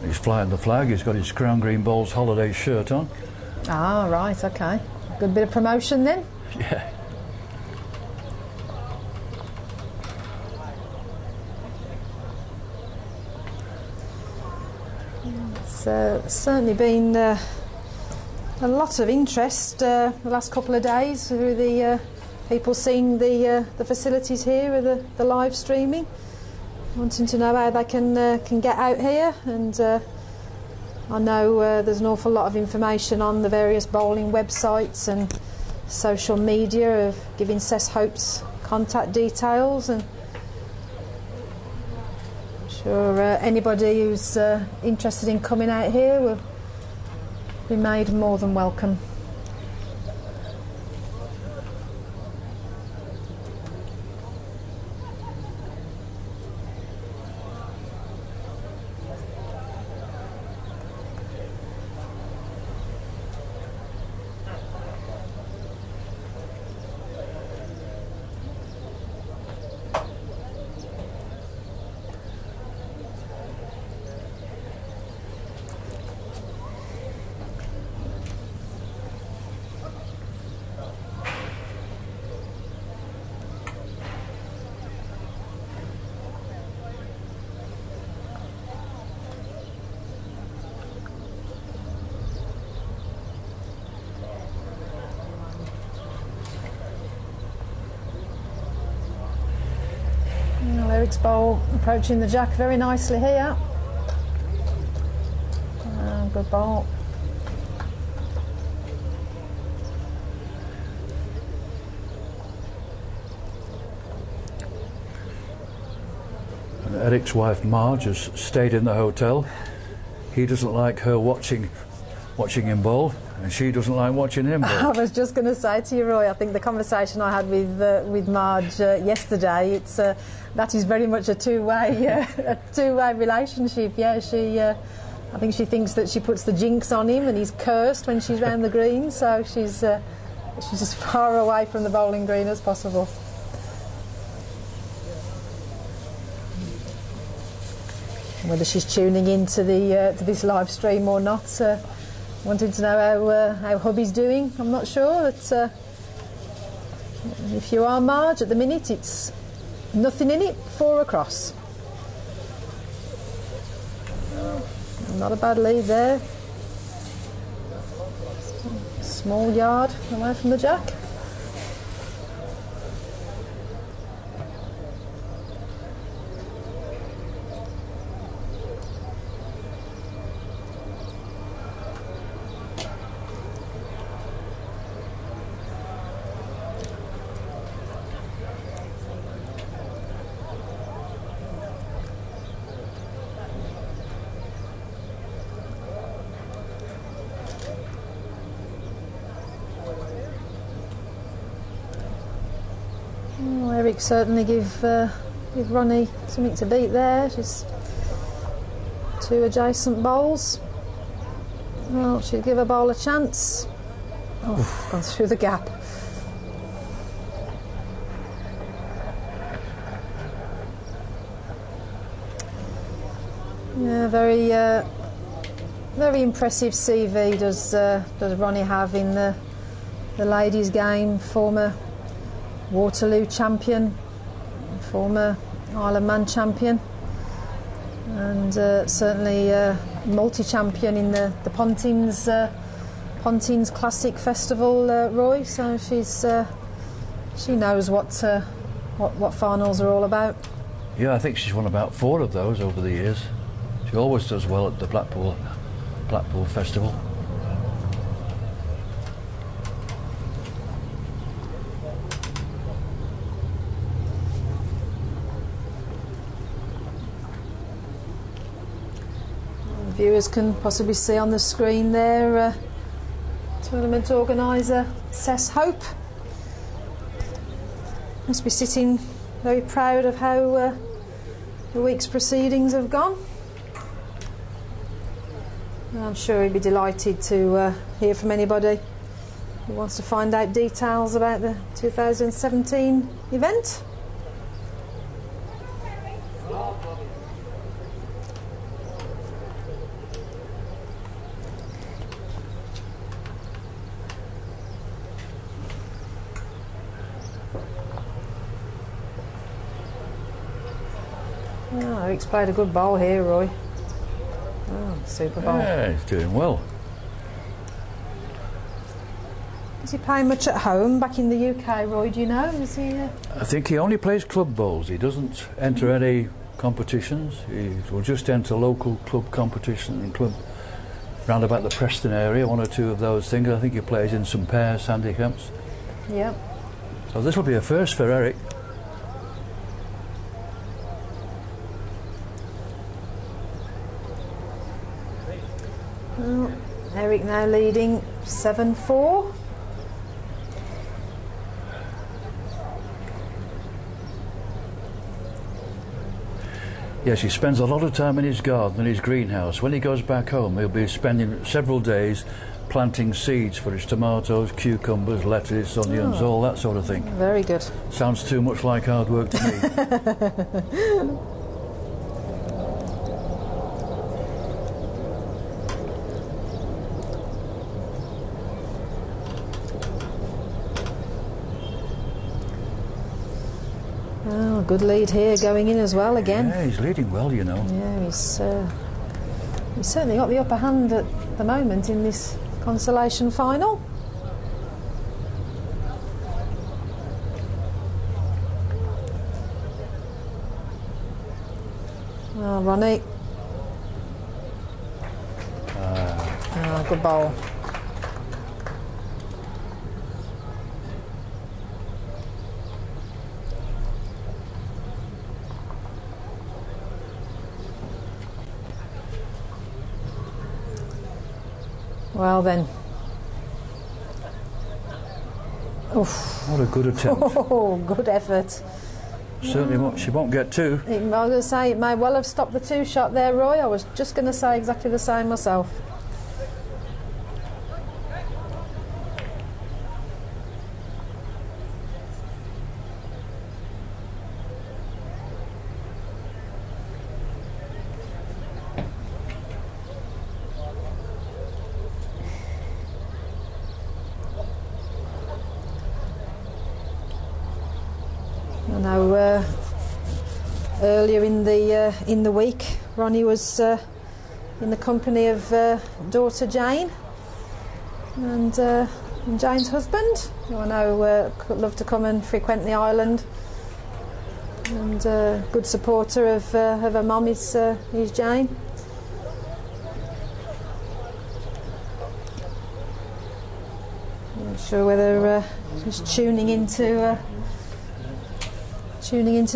He's flying the flag. He's got his Crown Green Bowls holiday shirt on. Ah, right, okay. Good bit of promotion then. Yeah. It's certainly been a lot of interest the last couple of days through the people seeing the facilities here, the live streaming, wanting to know how they can get out here, and I know there's an awful lot of information on the various bowling websites and social media of giving Sess Hope's contact details, and I'm sure anybody who's interested in coming out here will be made more than welcome. Eric's bowl approaching the jack very nicely here. Good bowl. And Eric's wife Marge has stayed in the hotel. He doesn't like her watching him bowl, and she doesn't like watching him bowl. I was just going to say to you, Roy, I think the conversation I had with Marge yesterday, that is very much a two-way relationship. Yeah, I think she thinks that she puts the jinx on him, and he's cursed when she's round the green. So she's as far away from the bowling green as possible. Whether she's tuning into to this live stream or not, wanting to know how hubby's doing, I'm not sure. But if you are Marge, at the minute it's nothing in it, 4 across. Not a bad lead there. Small yard away from the jack. Eric certainly give Ronnie something to beat there. She's 2 adjacent bowls. Well, she'll give her bowl a chance. Oh, gone through the gap. Yeah, very impressive CV does Ronnie have in the ladies' game. Former Waterloo champion, former Isle of Man champion, and certainly multi-champion in the Pontins Classic Festival, Roy. So she knows what finals are all about. Yeah, I think she's won about 4 of those over the years. She always does well at the Blackpool Festival. Viewers can possibly see on the screen there tournament organiser Cess Hope. Must be sitting very proud of how the week's proceedings have gone. I'm sure he'd be delighted to hear from anybody who wants to find out details about the 2017 event. Oh, Eric's played a good bowl here, Roy. Oh, super bowl. Yeah, he's doing well. Is he playing much at home back in the UK, Roy? Do you know? Is he? I think he only plays club bowls. He doesn't enter any competitions. He will just enter local club competitions and club round about the Preston area, 1 or 2 of those things. I think he plays in some pairs, handicaps. Yep. So this will be a first for Eric. Well, Eric now leading 7-4. Yes, he spends a lot of time in his garden and his greenhouse. When he goes back home, he'll be spending several days planting seeds for his tomatoes, cucumbers, lettuce, onions, all that sort of thing. Very good. Sounds too much like hard work to me. Oh, good lead here going in as well again. Yeah, he's leading well, you know. Yeah, he's certainly got the upper hand at the moment in this consolation final. Oh, Ronnie. Oh, good bowl. Well then. Oof. What a good attempt. Oh, good effort. Certainly won't, she won't get 2. I was going to say, it may well have stopped the 2 shot there, Roy. I was just going to say exactly the same myself. I know earlier in the week, Ronnie was in the company of daughter Jane and Jane's husband, who I know loved to come and frequent the island, and good supporter of her mum is Jane. I'm not sure whether she's tuning into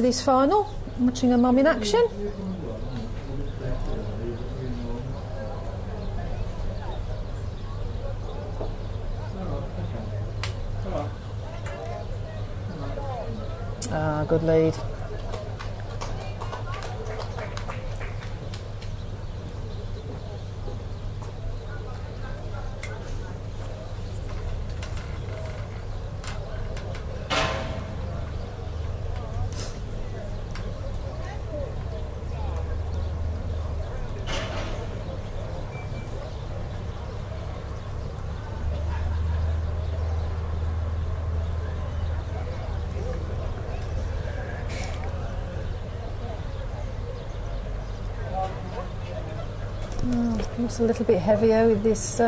this final, watching her mum in action. Good lead. Looks a little bit heavier with this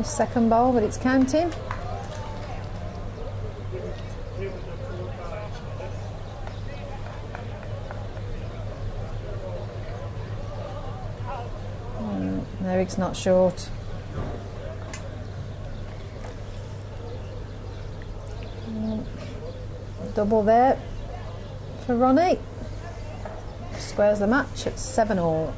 second bowl, but it's counting. Eric's not short. Double there for Ronnie. Squares the match at 7-all.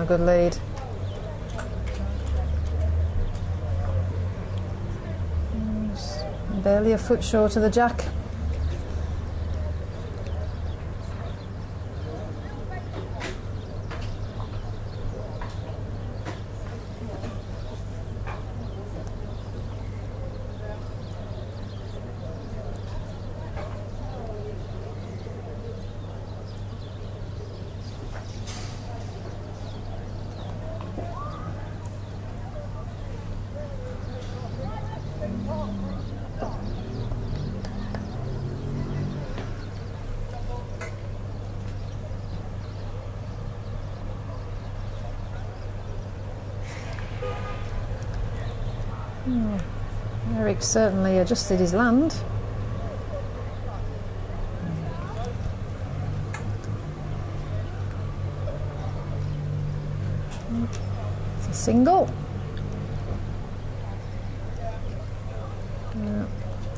Good lead. Barely a foot short of the jack. Eric certainly adjusted his land. It's a single.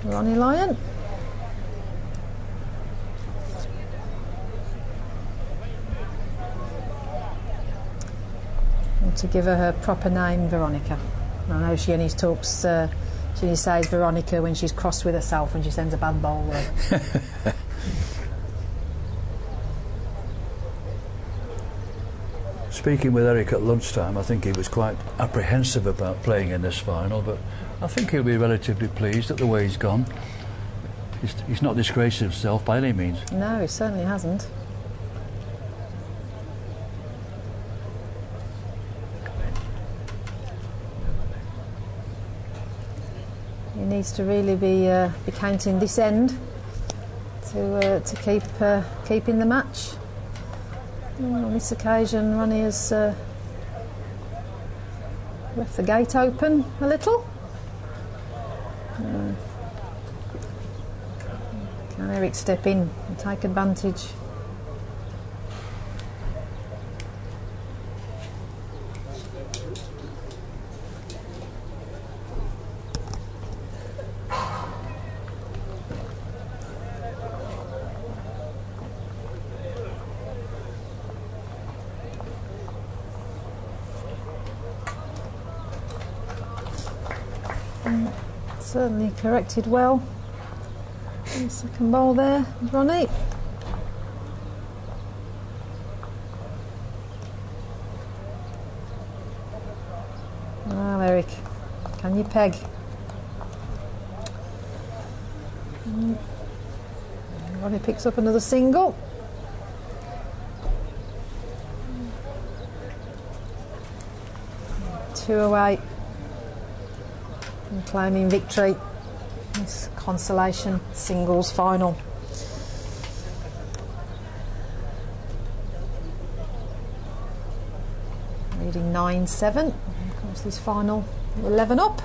Ronnie Lyon. And to give her proper name, Veronica. I know she only talks, she only says Veronica when she's cross with herself and she sends a bad bowl. Speaking with Eric at lunchtime, I think he was quite apprehensive about playing in this final, but I think he'll be relatively pleased at the way he's gone. He's not disgraced himself by any means. No, he certainly hasn't. He needs to really be counting this end to keep in the match. On this occasion, Ronnie has left the gate open a little. Can Eric step in and take advantage? Certainly corrected well. Second bowl there, Ronnie. Well, Eric, can you peg? Ronnie picks up another single. Two away and claiming victory. This Consolation singles final. Leading 9-7. Of course, this final 11 up.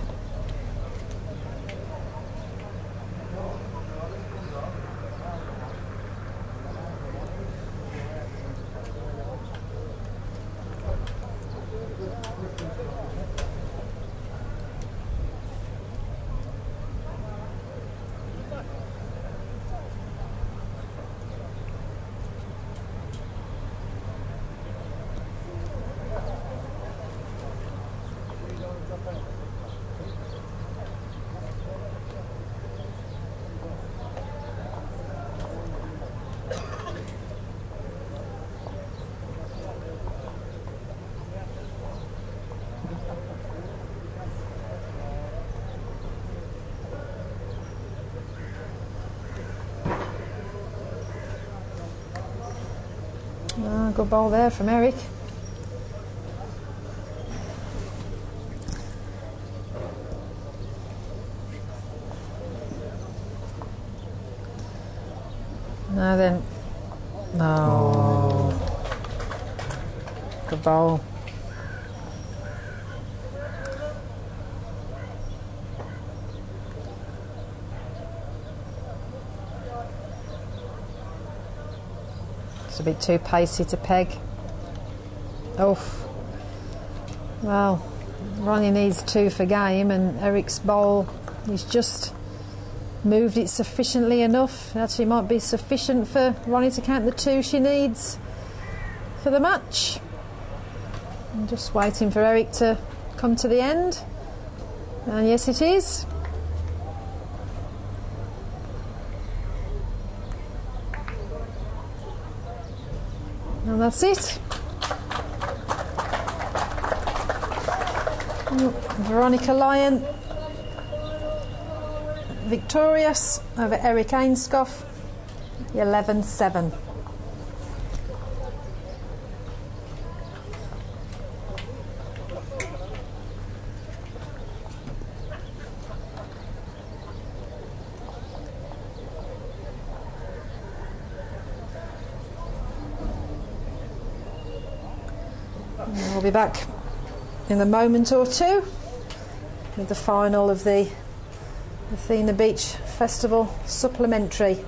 Good ball there from Eric. Now then, no. Good ball. A bit too pacey to peg. Oh, well, Ronnie needs 2 for game, and Eric's bowl, he's just moved it sufficiently enough. Actually, might be sufficient for Ronnie to count the 2 she needs for the match. I'm just waiting for Eric to come to the end, and yes, it is. And that's it. Veronica Lyon victorious over Eric Ainscough, 11-7. We'll be back in a moment or two with the final of the Athena Beach Festival Supplementary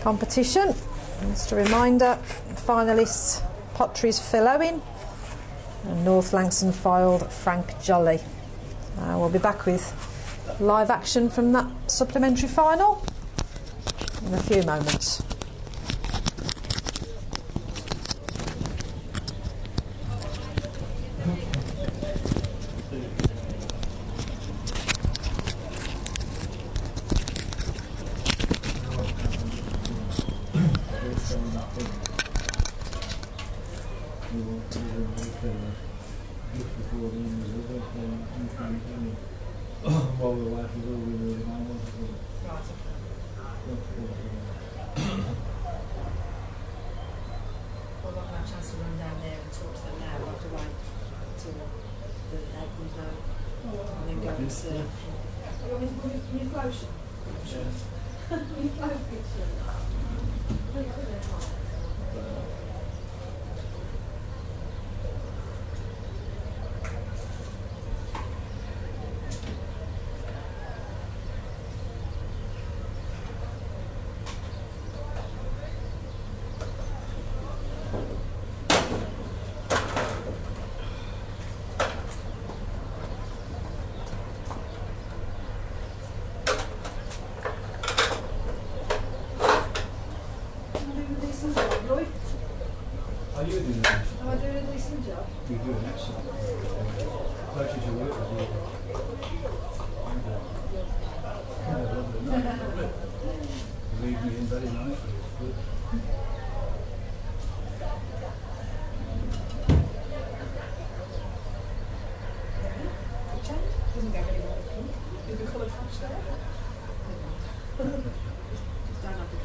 competition. Just a reminder, finalists Potteries Phil Owen and North Langton filed Frank Jolly. We'll be back with live action from that supplementary final in a few moments. Just don't have the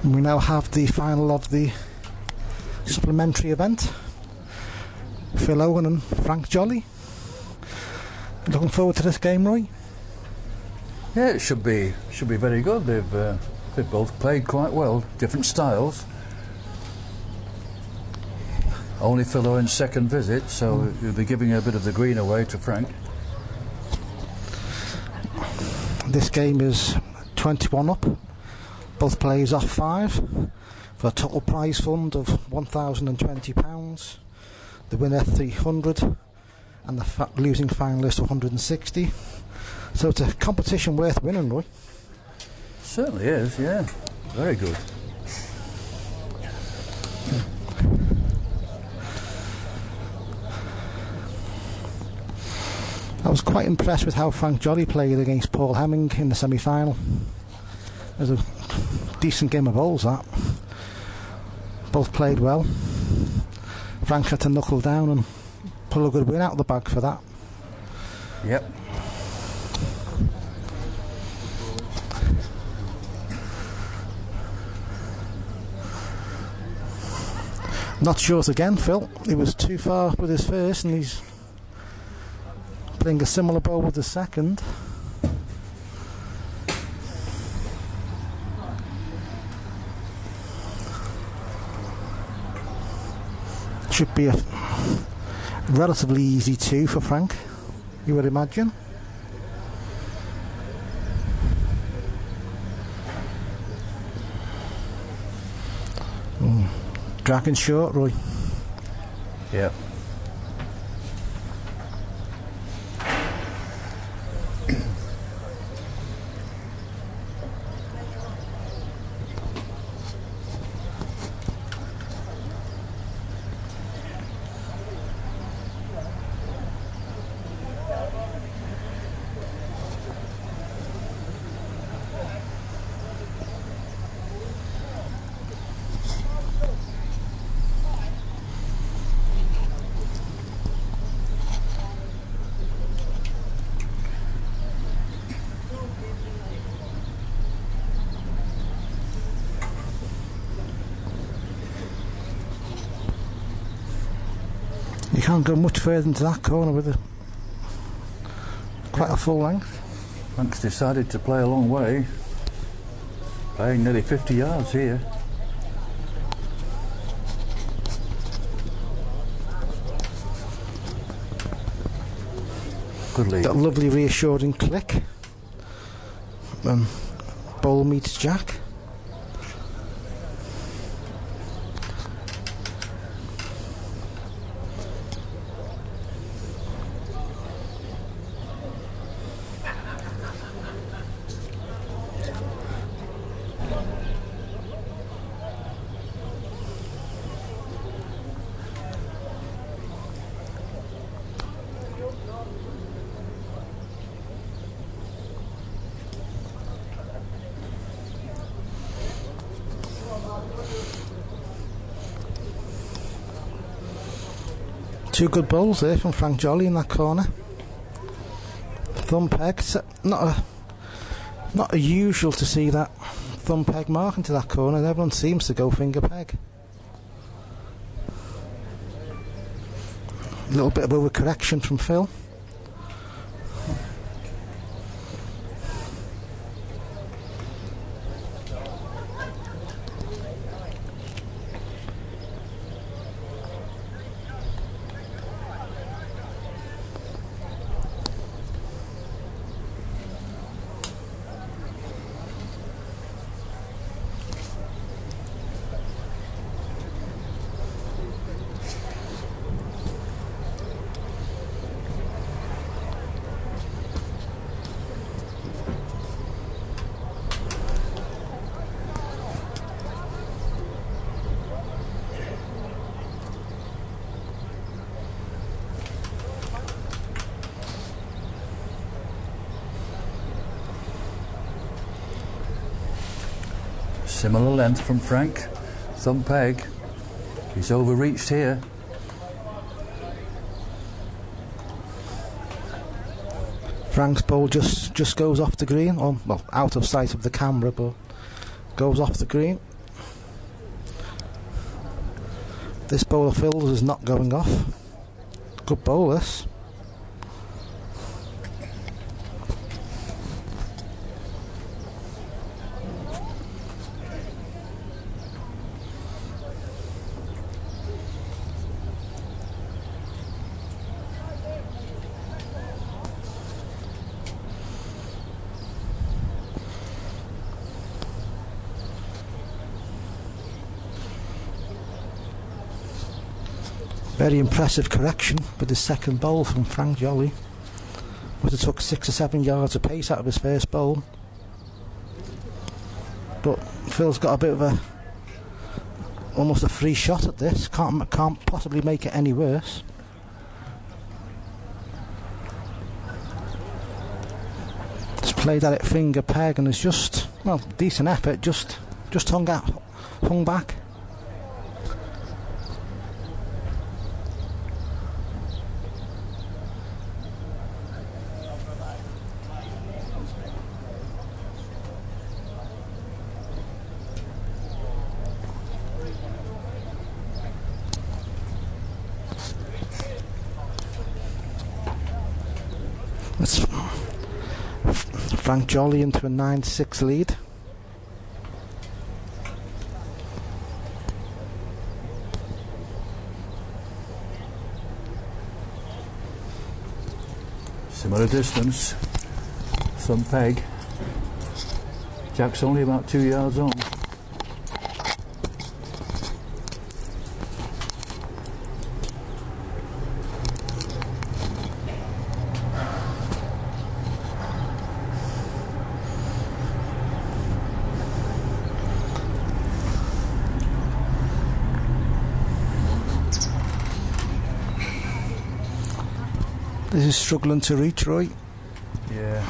We now have the final of the supplementary event. Phil Owen and Frank Jolly. Looking forward to this game, Roy? Yeah, it should be very good. They've both played quite well, different styles. Only Phil Owen's second visit, so he'll be giving a bit of the green away to Frank. This game is 21 up. Both players off 5 for a total prize fund of £1,020. The winner 300 and the losing finalist 160. So it's a competition worth winning, Roy. Certainly is, yeah. Very good. I was quite impressed with how Frank Jolly played against Paul Hemming in the semi-final. It was a decent game of bowls, that. Both played well. Frank had to knuckle down and pull a good win out of the bag for that. Yep. Not yours again, Phil. He was too far with his first, and he's playing a similar bowl with the second. Should be a relatively easy 2 for Frank, you would imagine. Dragon short, Roy. Yeah. You can't go much further into that corner with quite a full length. Frank's decided to play a long way, playing nearly 50 yards here. Good lead. That lovely reassuring click. Bowl meets Jack. Two good bowls there from Frank Jolly in that corner. Thumb peg, not a usual to see that thumb peg mark into that corner, and everyone seems to go finger peg. A little bit of overcorrection from Phil. Similar length from Frank. Thumb peg. He's overreached here. Frank's bowl just goes off the green, or well, out of sight of the camera, but goes off the green. This bowl of Phil's is not going off. Good bowl, this. Very impressive correction with his second bowl from Frank Jolly. Would have took 6 or 7 yards of pace out of his first bowl. But Phil's got a bit of almost a free shot at this. Can't possibly make it any worse. Just played at it finger peg and it's just, well, decent effort. Just hung back. That's Frank Jolly into a 9-6 lead. Similar distance. Thumb peg. Jack's only about 2 yards on. This is struggling to reach, Roy. Yeah.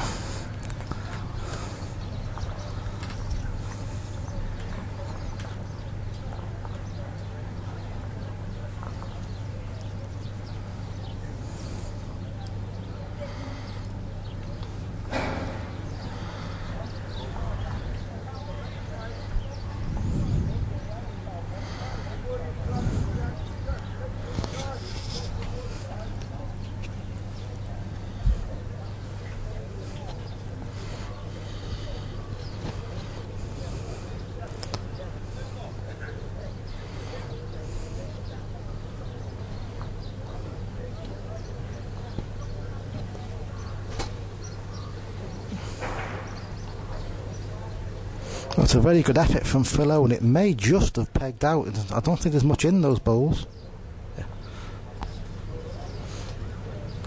That's a very good effort from Phil Owen. It may just have pegged out. I don't think there's much in those bowls.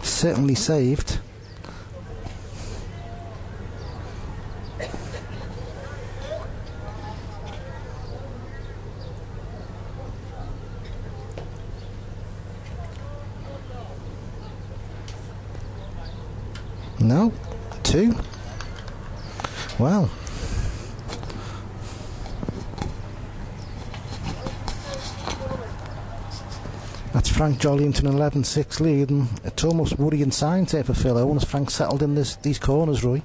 Certainly saved. No, 2. Well. That's Frank Jolly into an 11-6 lead, and it's almost worrying signs here for Phil Owen as Frank settled in these corners, Roy.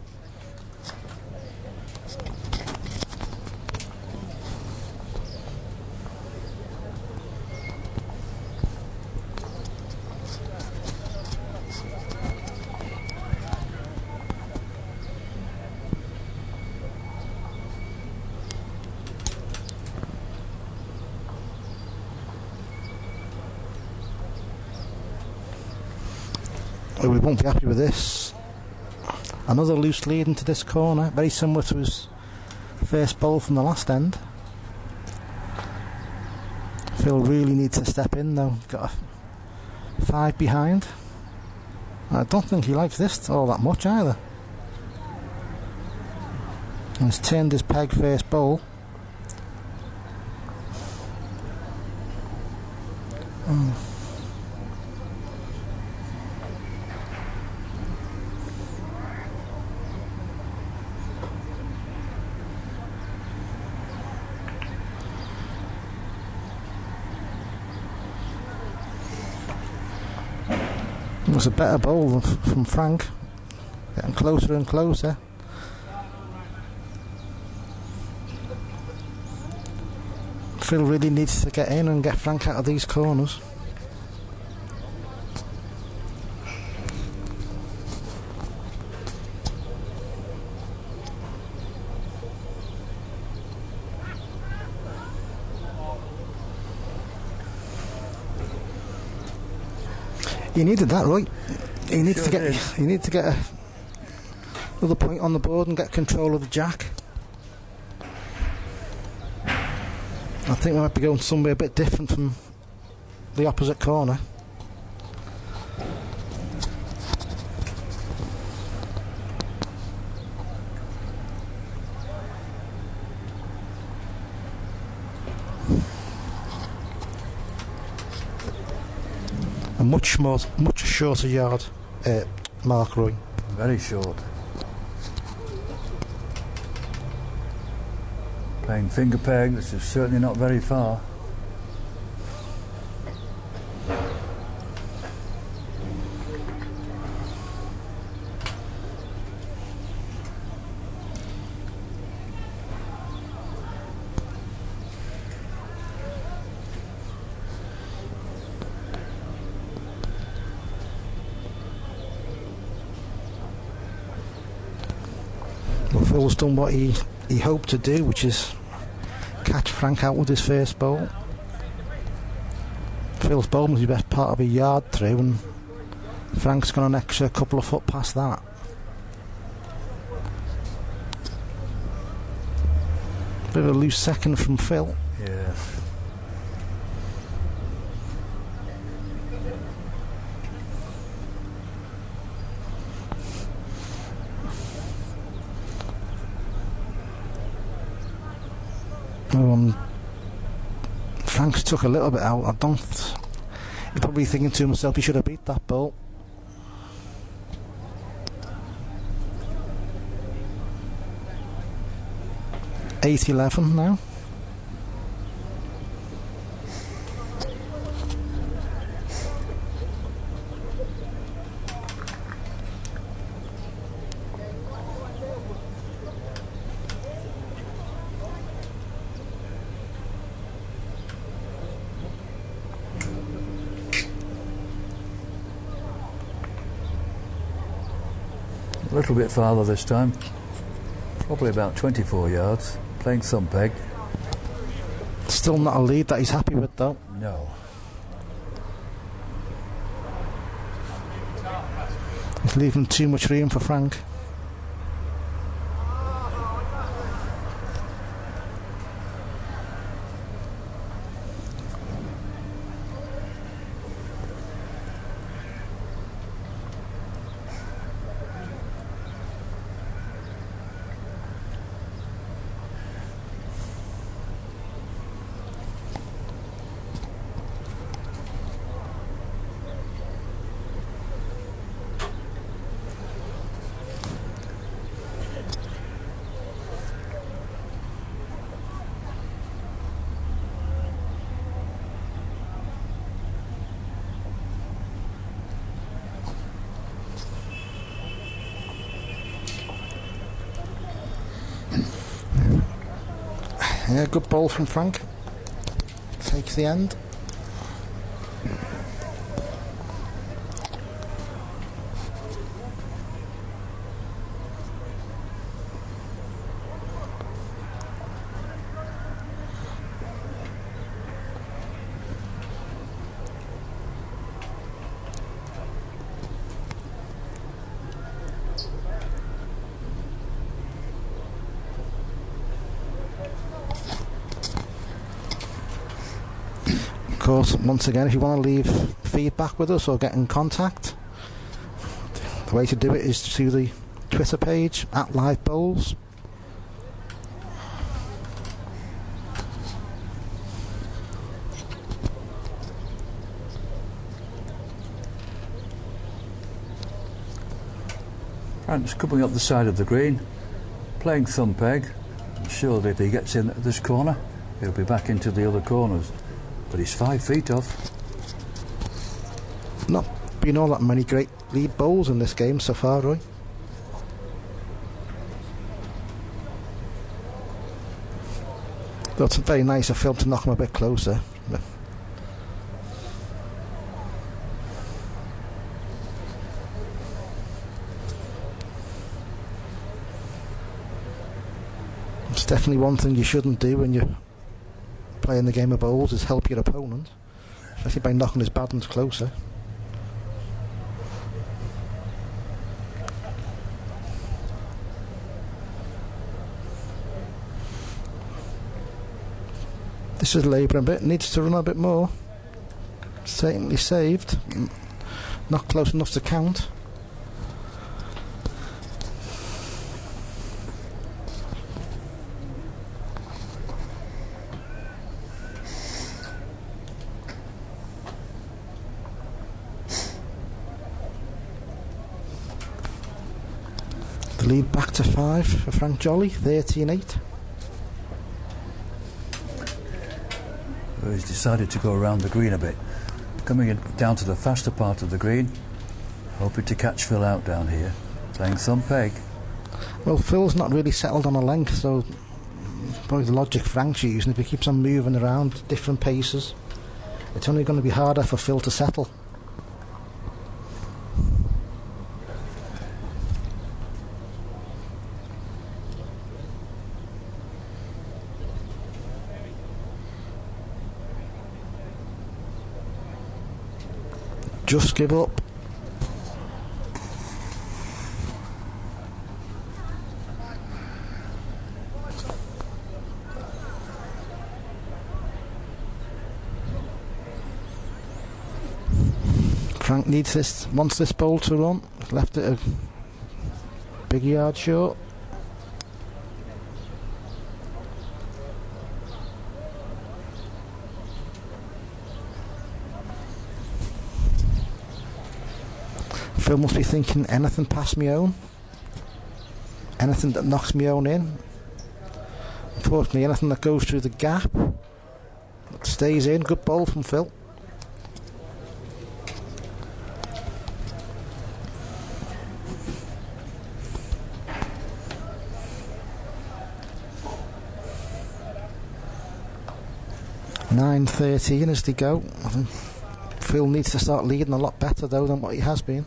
We won't be happy with this. Another loose lead into this corner, very similar to his first bowl from the last end. Phil really needs to step in though. Got a 5 behind. I don't think he likes this all that much either. And he's turned his peg first bowl. It was a better bowl from Frank, getting closer and closer. Phil really needs to get in and get Frank out of these corners. He needed that, right? He needs to get another point on the board and get control of the jack. I think we might be going somewhere a bit different from the opposite corner. A much shorter yard mark, Roy. Very short. Playing finger peg, this is certainly not very far. Well, Phil's done what he hoped to do, which is catch Frank out with his first bowl. Phil's bowl was the best part of a yard through, and Frank's gone an extra couple of foot past that. Bit of a loose second from Phil. Yeah. Frank's took a little bit out. He's probably thinking to himself he should have beat that ball. $8-11 now. A little bit farther this time, probably about 24 yards, playing thumb peg. Still not a lead that he's happy with though. No. He's leaving too much room for Frank. Yeah, good ball from Frank. Takes the end. Of course, once again, if you want to leave feedback with us or get in contact, the way to do it is through the Twitter page @LiveBowls. Frank's coming up the side of the green, playing thumb peg. I'm sure that if he gets in at this corner, he'll be back into the other corners. But he's 5 feet off. Not been all that many great lead bowls in this game so far, Roy. Though it's very nice of Phil to knock him a bit closer. But it's definitely one thing you shouldn't do when you're playing the game of bowls, is help your opponent, especially by knocking his bad ones closer. This is labouring a bit, needs to run a bit more. Certainly saved. Not close enough to count. The lead back to 5 for Frank Jolly, 13-8. He's decided to go around the green a bit, coming in down to the faster part of the green, hoping to catch Phil out down here, playing thumb peg. Well, Phil's not really settled on a length, so probably the logic Frank's using, if he keeps on moving around at different paces, it's only going to be harder for Phil to settle. Just give up. Frank needs this, wants this bowl to run. Left it a big yard short. Phil must be thinking, anything past me own, anything that knocks me own in. Unfortunately, anything that goes through the gap stays in. Good ball from Phil. .913 as they go. I think Phil needs to start leading a lot better though than what he has been.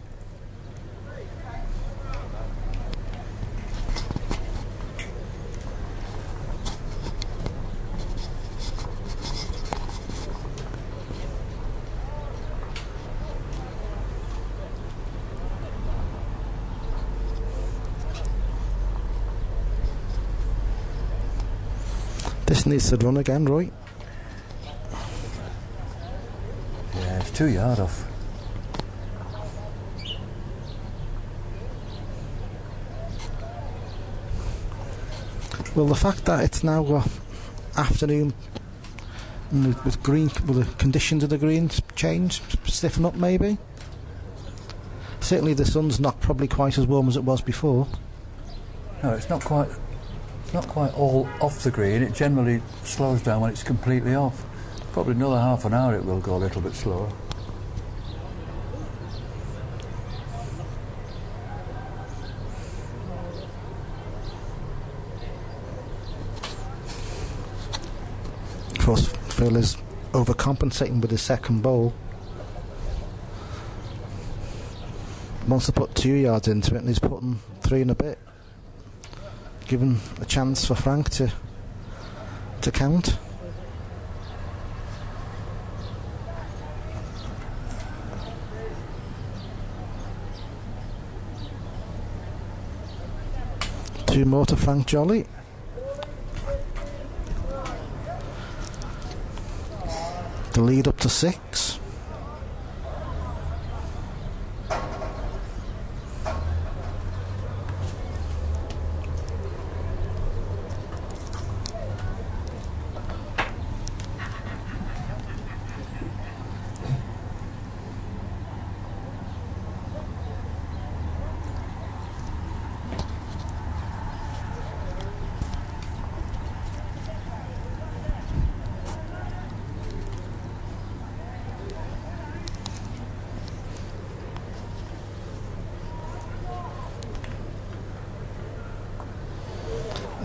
This needs to run again, Roy. Yeah, it's 2 yard off. Well, the fact that it's now afternoon and with green, with the conditions of the greens change, stiffen up maybe. Certainly the sun's not probably quite as warm as it was before. No, it's not quite all off the green. It generally slows down when it's completely off. Probably another half an hour it will go a little bit slower. course, Phil is overcompensating with his second bowl. Wants to put 2 yards into it, and he's putting 3 and a bit, giving a chance for Frank to count. Two more to Frank Jolly. The lead up to 6.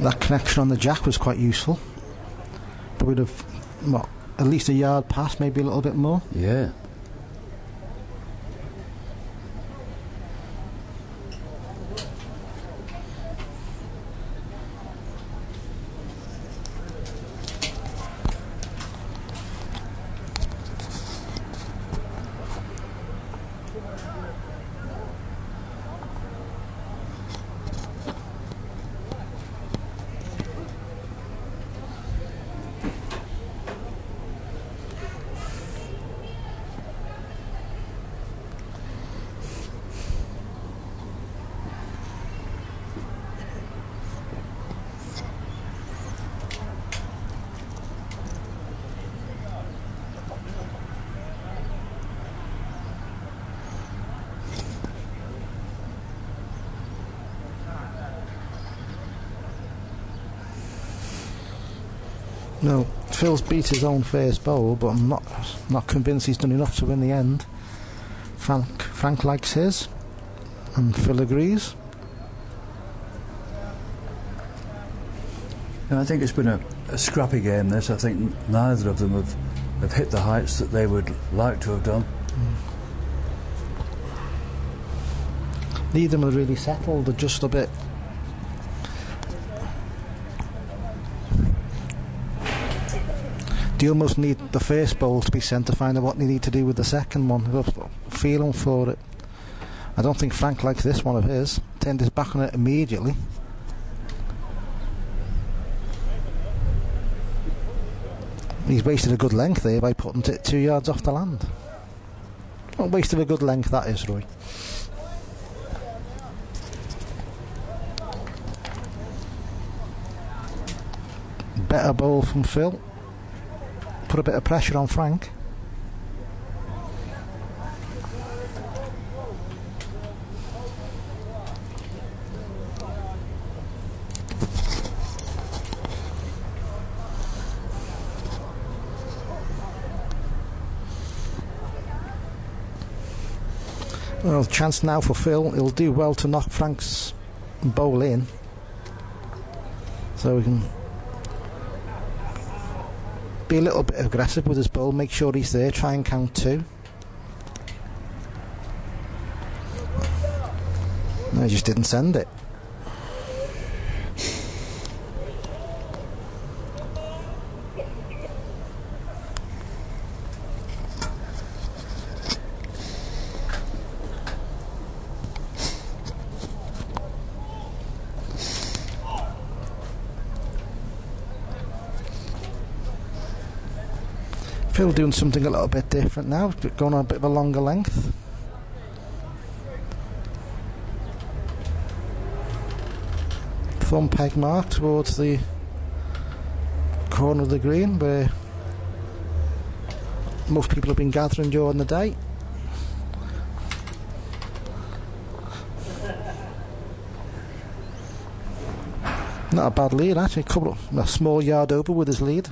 That connection on the jack was quite useful. But we'd have, at least a yard past, maybe a little bit more. Yeah. No, Phil's beat his own first bowl, but I'm not convinced he's done enough to win the end. Frank likes his, and Phil agrees. And I think it's been a scrappy game, this. I think neither of them have hit the heights that they would like to have done. Neither of them are really settled, they're just a bit... You almost need the first bowl to be sent to find out what you need to do with the second one. Feeling for it. I don't think Frank likes this one of his. Turned his back on it immediately. He's wasted a good length there by putting it 2 yards off the land. Well, wasted a good length, that is, Roy. Better bowl from Phil. Put a bit of pressure on Frank. Well, chance now for Phil. He'll do well to knock Frank's bowl in, so we can be a little bit aggressive with his bowl, make sure he's there, try and count 2. No, he just didn't send it. Phil doing something a little bit different now, going on a bit of a longer length. Thumb peg mark towards the corner of the green where most people have been gathering during the day. Not a bad lead actually, a small yard over with his lead.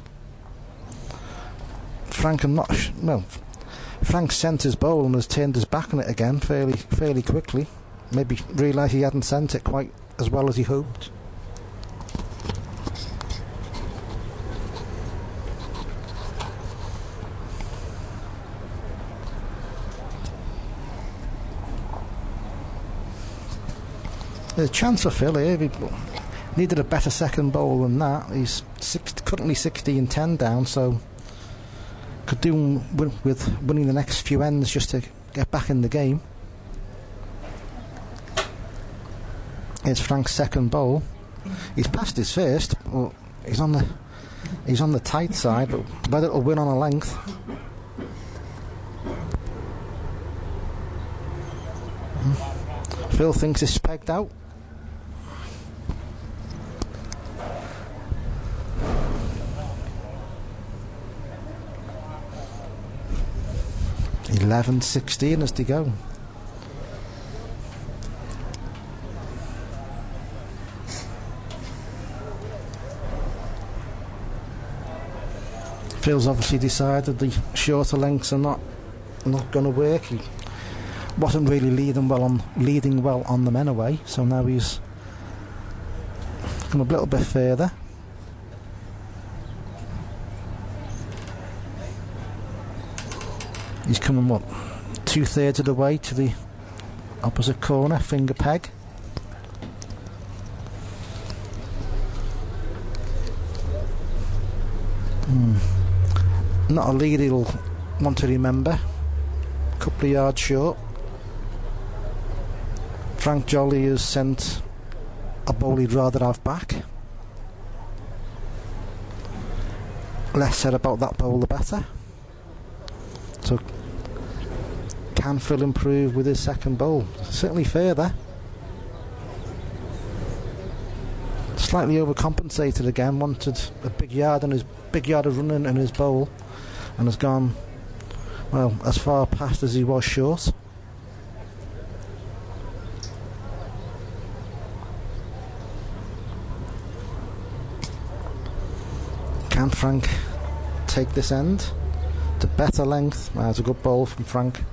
Frank sent his bowl and has turned his back on it again fairly quickly. Maybe realised he hadn't sent it quite as well as he hoped. There's a chance for Phil here. He needed a better second bowl than that. He's currently 16-10 down, so could do with winning the next few ends just to get back in the game. Here's Frank's second bowl. He's past his first, but he's on the tight side, but whether it'll win on a length. Phil thinks it's pegged out. $11.16 as to go. Phil's obviously decided the shorter lengths are not going to work. He wasn't really leading well on the men away, so now he's come a little bit further. He's coming 2/3 of the way to the opposite corner, finger peg. Not a lead he'll want to remember. A couple of yards short. Frank Jolly has sent a bowl he'd rather have back. Less said about that bowl the better. So can Phil improve with his second bowl? Certainly further. Slightly overcompensated again, wanted a big yard of running in his bowl, and has gone, well, as far past as he was short. Can Frank take this end to better length? That's a good bowl from Frank.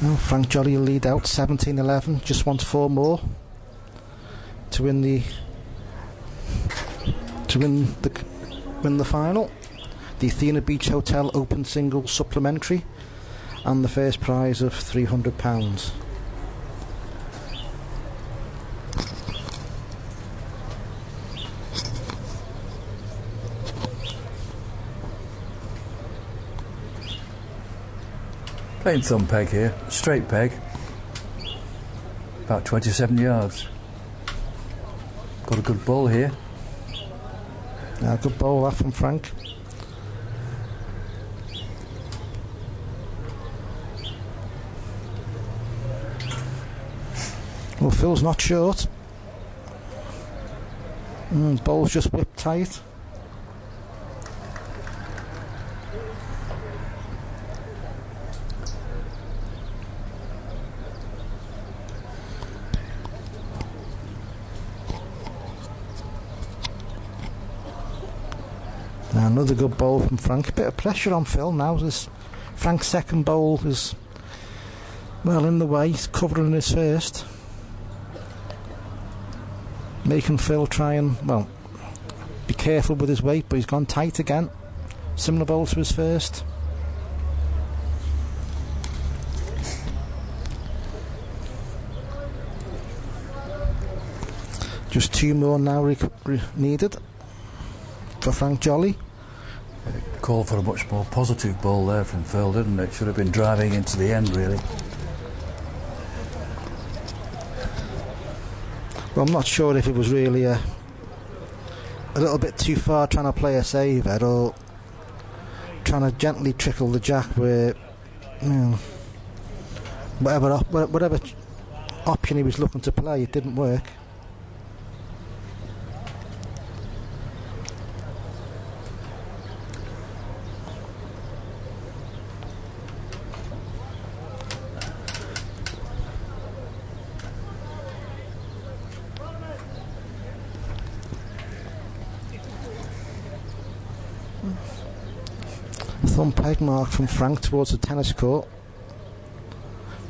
Well, Frank Jolly will lead out 17-11, just wants 4 more to win the final. The Athena Beach Hotel Open Singles Supplementary, and the first prize of £300. Plain thumb peg here, straight peg, about 27 yards. Got a good ball here. Yeah, good ball that from Frank. Well, Phil's not short. Ball's just whipped tight. Another good bowl from Frank. A bit of pressure on Phil now. This Frank's second bowl is well in the way. He's covering his first, making Phil try and be careful with his weight. But he's gone tight again. Similar bowl to his first. Just 2 more now needed for Frank Jolly. Call for a much more positive ball there from Phil, didn't it? Should have been driving into the end, really. Well, I'm not sure if it was really a little bit too far trying to play a saver, or trying to gently trickle the jack where, whatever option he was looking to play, it didn't work. Thumb peg mark from Frank towards the tennis court.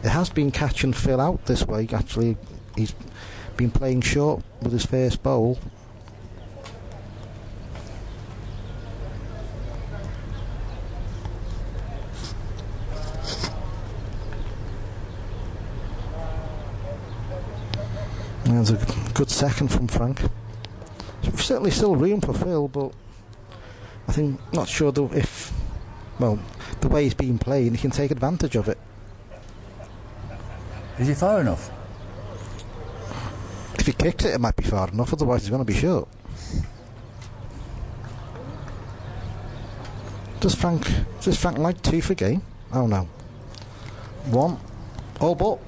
It has been catch and fill out this week, actually. He's been playing short with his first bowl. There's a good second from Frank. Certainly still room for Phil, but I think, not sure if, well, the way he's been playing, he can take advantage of it. Is he far enough? If he kicks it, it might be far enough, otherwise he's going to be short. Does Frank like 2 for game? Oh no. 1. All but.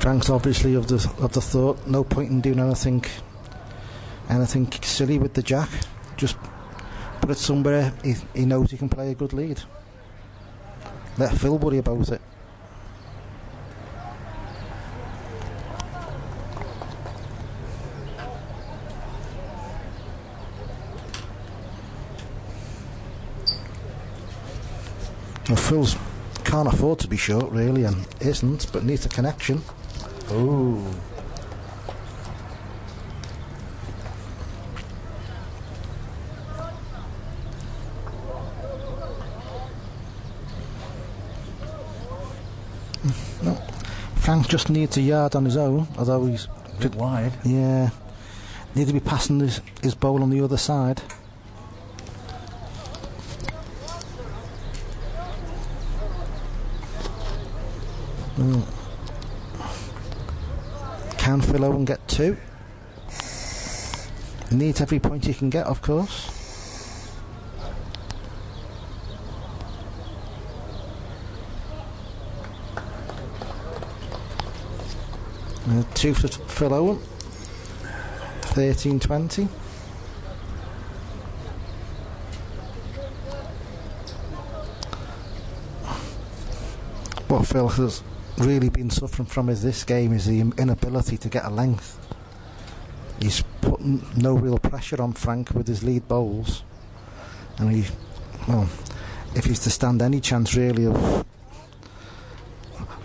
Frank's obviously of the thought, no point in doing anything silly with the jack. Just put it somewhere he knows he can play a good lead. Let Phil worry about it. Well, Phil's can't afford to be short really, and isn't, but needs a connection. Ooh. No, Frank just needs a yard on his own, although he's a bit wide. Yeah, need to be passing his bowl on the other side. Can Phil Owen get 2? He needs every point he can get, of course. And 2 for Phil Owen. 13-20. What Phil has really been suffering from this game is the inability to get a length. He's putting no real pressure on Frank with his lead bowls, and if he's to stand any chance really of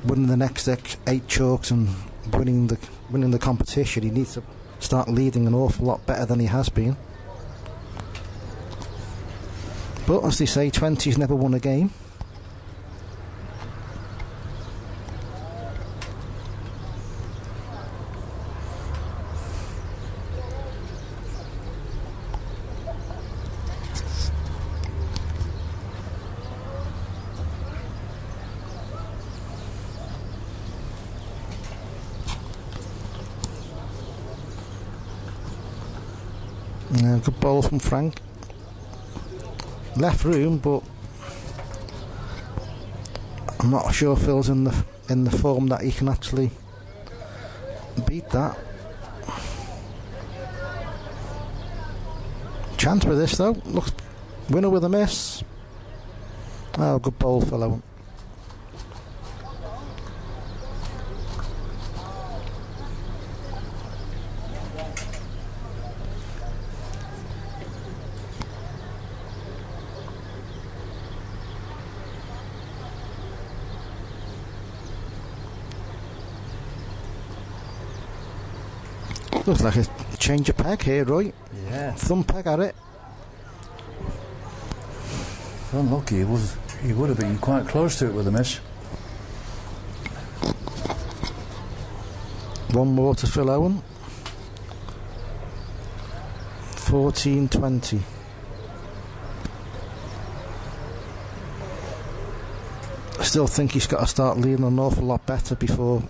winning the next 8 chalks and winning the competition, he needs to start leading an awful lot better than he has been. But as they say, 20's never won a game. Good bowl from Frank. Left room, but I'm not sure Phil's in the form that he can actually beat that. Chance with this though. Looks winner with a miss. Oh, good bowl, Phil. Looks like a change of peg here, right? Yeah. Thumb peg at it. Unlucky, he would have been quite close to it with a miss. 1 more to Phil Owen. 14-20. I still think he's got to start leading an awful lot better before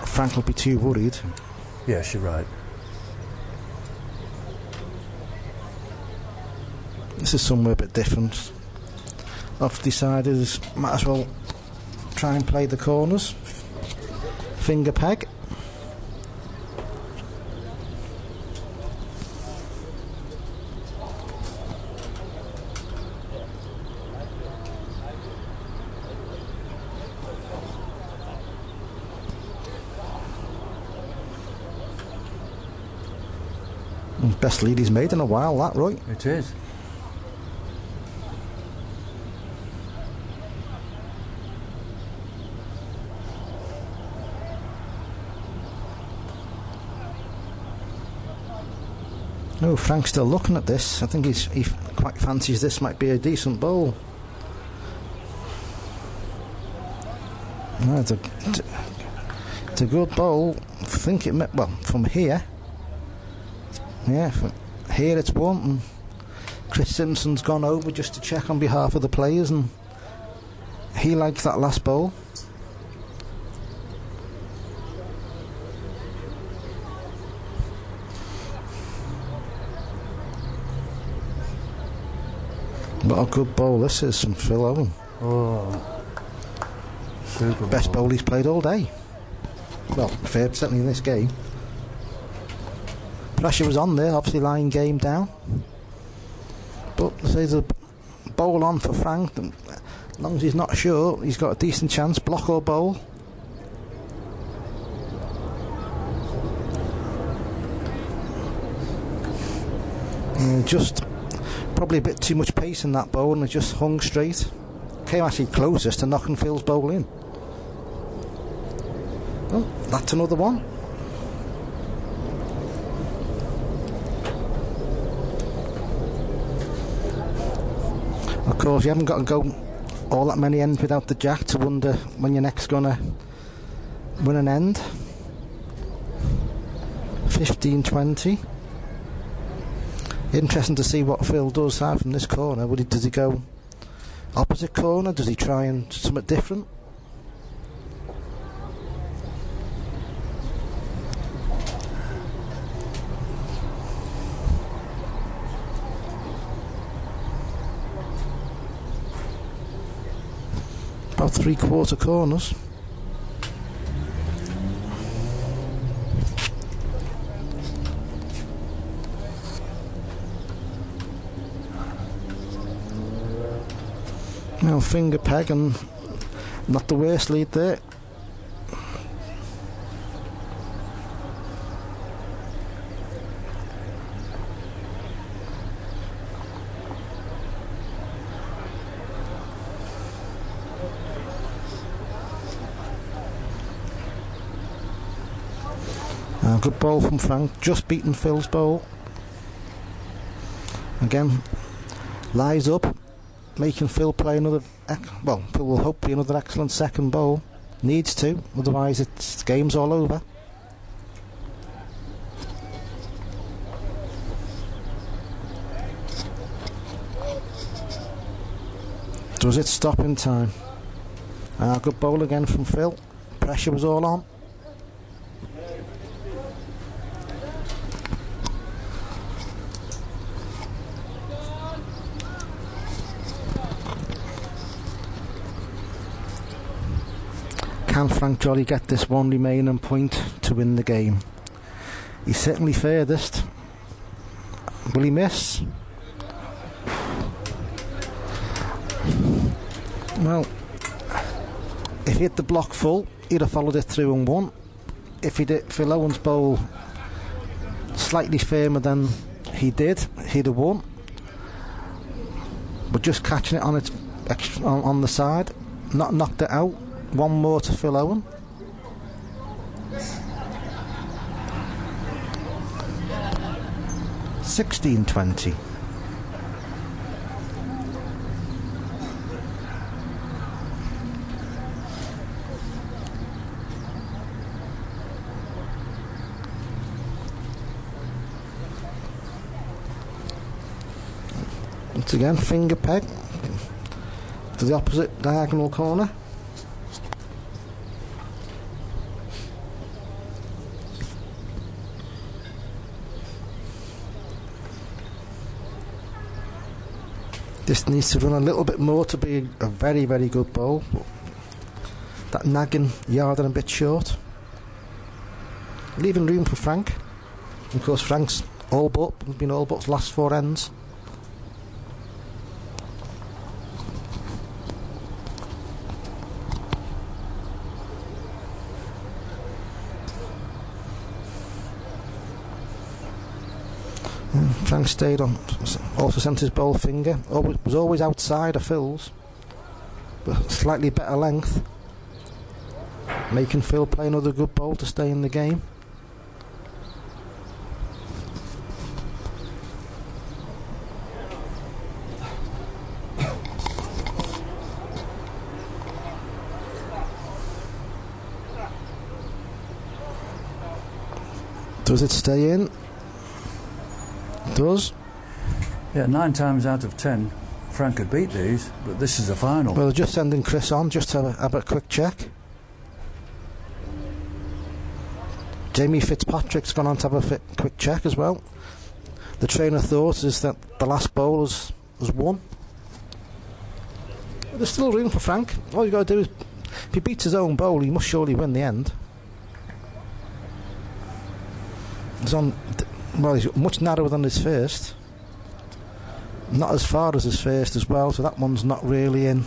Frank will be too worried. Yes, you're right. This is somewhere a bit different. I've decided might as well try and play the corners. Finger peg. Best lead he's made in a while, that, Roy. It is. Oh, Frank's still looking at this. I think he quite fancies this might be a decent bowl. No, it's a good bowl. I think it well from here. Yeah, from here it's one. And Chris Simpson's gone over just to check on behalf of the players, and he liked that last bowl. What a good bowl this is from Phil Owen. Oh, super Best bowl. bowl he's played all day. Well, fair, certainly in this game. Pressure was on there, obviously lying game down. But there's a bowl on for Frank. And as long as he's not sure, he's got a decent chance. Block or bowl. Just probably a bit too much pace in that bowl, and it just hung straight. Came actually closest to knocking Phil's bowl in. Oh, that's another one. Of course, you haven't got to go all that many ends without the jack to wonder when you're next going to win an end. 15-20. Interesting to see what Phil does have from this corner. Does he go opposite corner? Does he try and something different? About 3/4 corners. Now finger peg, and not the worst lead there. Good ball from Frank, just beaten Phil's bowl. Again, lies up, making Phil play another. Well, Phil will hopefully another excellent second bowl. Needs to, otherwise it's game's all over. Does it stop in time? Good bowl again from Phil. Pressure was all on. Can Frank Jolly get this one remaining point to win the game? He's certainly furthest. Will he miss? Well, if he hit the block full, he'd have followed it through and won. If he did Phil Owen's bowl slightly firmer than he did, he'd have won. But just catching it on the side, not knocked it out. One more to Phil Owen. $16.20. Once again, finger peg to the opposite diagonal corner. This needs to run a little bit more to be a very, very good bowl. That nagging yard and a bit short. Leaving room for Frank. Of course, Frank's all but, has been all but last four ends. Frank stayed on, also sent his bowl finger. Was always outside of Phil's, but slightly better length, making Phil play another good bowl to stay in the game. Does it stay in? It does. Yeah, 9 times out of 10, Frank could beat these, but this is the final. Well, they're just sending Chris on just to have a quick check. Jamie Fitzpatrick's gone on to have a quick check as well. The train of thought is that the last bowl has won. But there's still room for Frank. All you've got to do is, if he beats his own bowl, he must surely win the end. He's on, well, he's much narrower than his first. Not as far as his first as well, so that one's not really in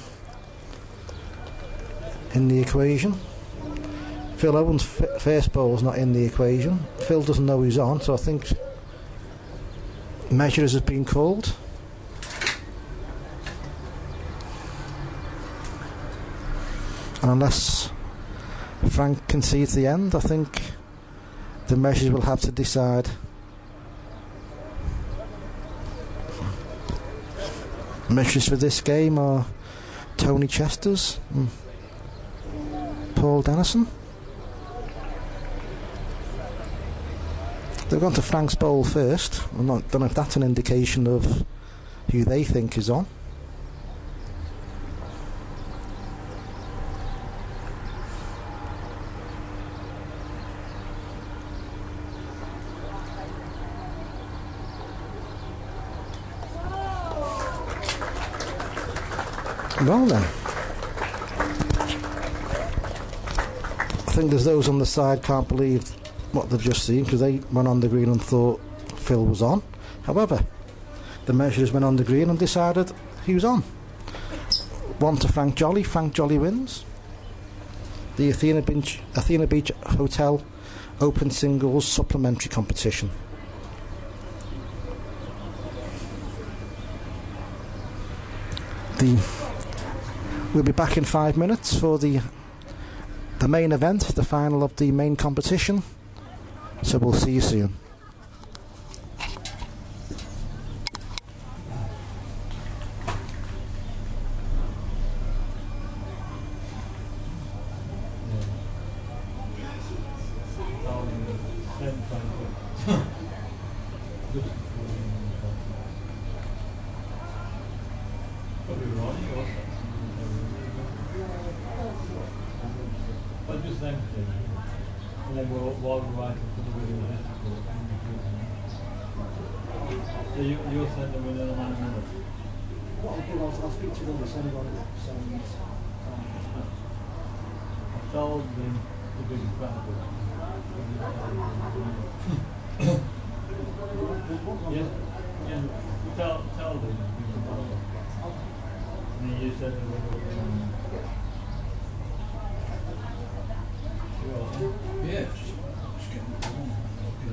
the equation. Phil Owen's first bowl's not in the equation. Phil doesn't know who's on, so I think measures has been called. And unless Frank concedes the end, I think the measures will have to decide. Measures for this game are Tony Chester's and Paul Dennison. They've gone to Frank's bowl first. I don't know if that's an indication of who they think is on. Well then, I think there's those on the side can't believe what they've just seen, because they went on the green and thought Phil was on. However, the measures went on the green and decided he was on. 1 to Frank Jolly. Frank Jolly wins the Athena Beach Hotel Open Singles Supplementary competition. We'll be back in 5 minutes for the main event, the final of the main competition. So we'll see you soon. So you'll send them in another 9 minutes? What I'll do, I'll speak to them, send them on I've told them the big fan. Yeah, tell them. And then you send them in. Yeah, just getting on.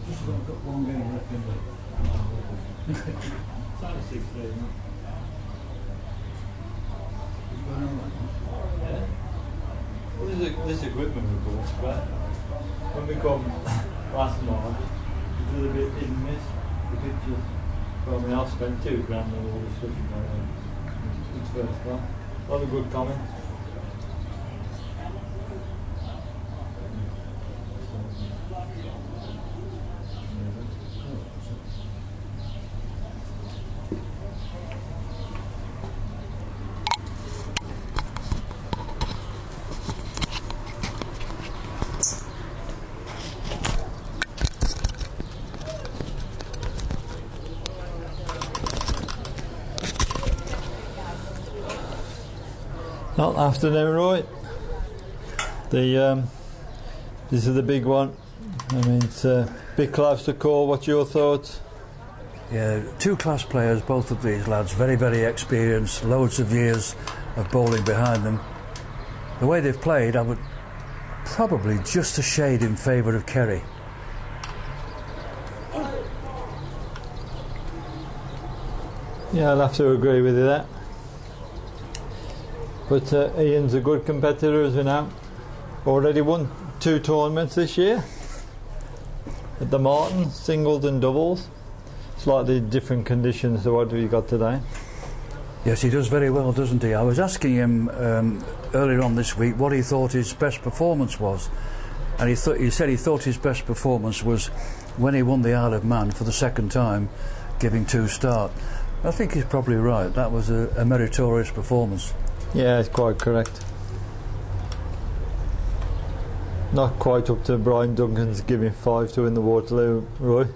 Just got one game left in there. It's only 6 days, no? Yeah. Well, this equipment reports, but when we come last March, we did a bit hit and miss. The pictures, well, I mean, I've spent £2 grand on all the stuff you got. It's first class. A lot of good comments. Not afternoon, Roy. This is the big one. I mean, it's a bit close to call. What's your thoughts? Yeah, 2 class players, both of these lads, very, very experienced, loads of years of bowling behind them. The way they've played, I would probably just a shade in favour of Kerry. Yeah, I'll have to agree with you there. But Ian's a good competitor, as we know. Already won 2 tournaments this year at the Martin, singles and doubles. Slightly different conditions to what we got today. Yes, he does very well, doesn't he? I was asking him earlier on this week what he thought his best performance was, and he said he thought his best performance was when he won the Isle of Man for the second time, giving 2 start. I think he's probably right. That was a meritorious performance. Yeah, it's quite correct. Not quite up to Brian Duncan's giving 5 to win the Waterloo, Roy.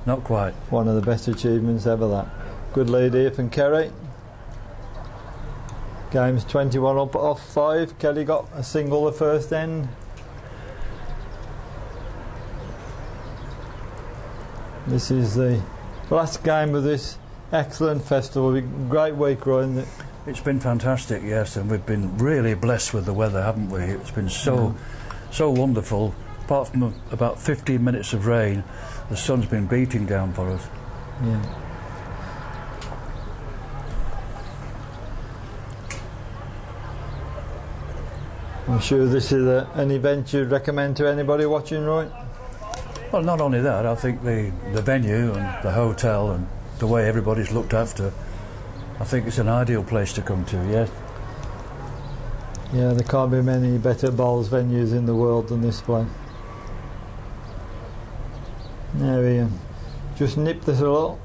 Not quite. One of the best achievements ever, that. Good lead here from Kerry. Game's 21 up off 5. Kelly got a single the first end. This is the last game of this excellent festival. Great week, Ryan. It's been fantastic, yes, and we've been really blessed with the weather, haven't we? It's been so wonderful. Apart from about 15 minutes of rain, the sun's been beating down for us. Yeah. I'm sure this is an event you'd recommend to anybody watching, Roy? Well, not only that, I think the venue and the hotel and the way everybody's looked after, I think it's an ideal place to come to, yes. Yeah, there can't be many better bowls venues in the world than this place. There we go. Just nip this a little.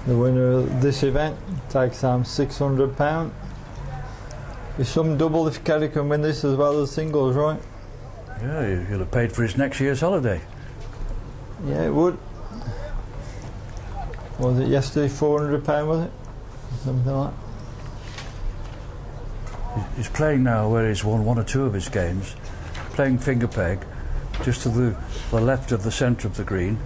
The winner of this event takes home £600. There's some double if Kerry can win this as well as singles, right? Yeah, he'll have paid for his next year's holiday. Yeah, it would. Was it yesterday, £400, was it? Something like that. He's playing now where he's won 1 or 2 of his games, playing finger peg, just to the left of the centre of the green.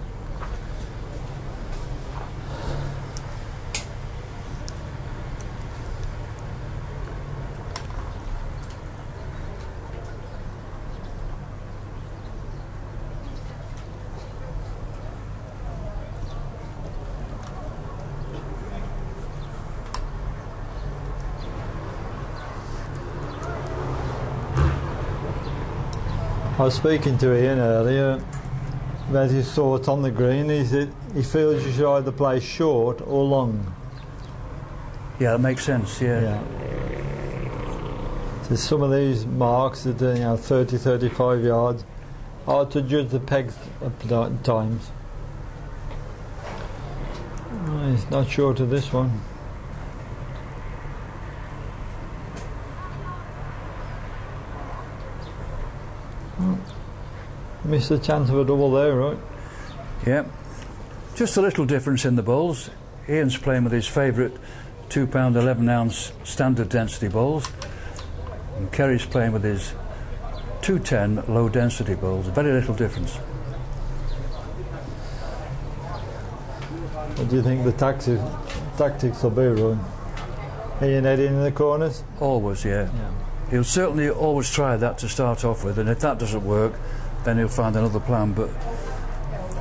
I was speaking to Ian earlier about his thoughts on the green. He said he feels you should either play short or long. Yeah, that makes sense, yeah. So some of these marks that are 30, 35 yards, hard to judge the pegs at times. He's not short of this one. Missed the chance of a double there, right? Yeah. Just a little difference in the bowls. Ian's playing with his favourite £2 11-ounce standard density bowls, and Kerry's playing with his 210 low density bowls. Very little difference. What do you think the tactics will be, Roy? Ian heading in the corners? Always, yeah. He'll certainly always try that to start off with, and if that doesn't work, then he'll find another plan, but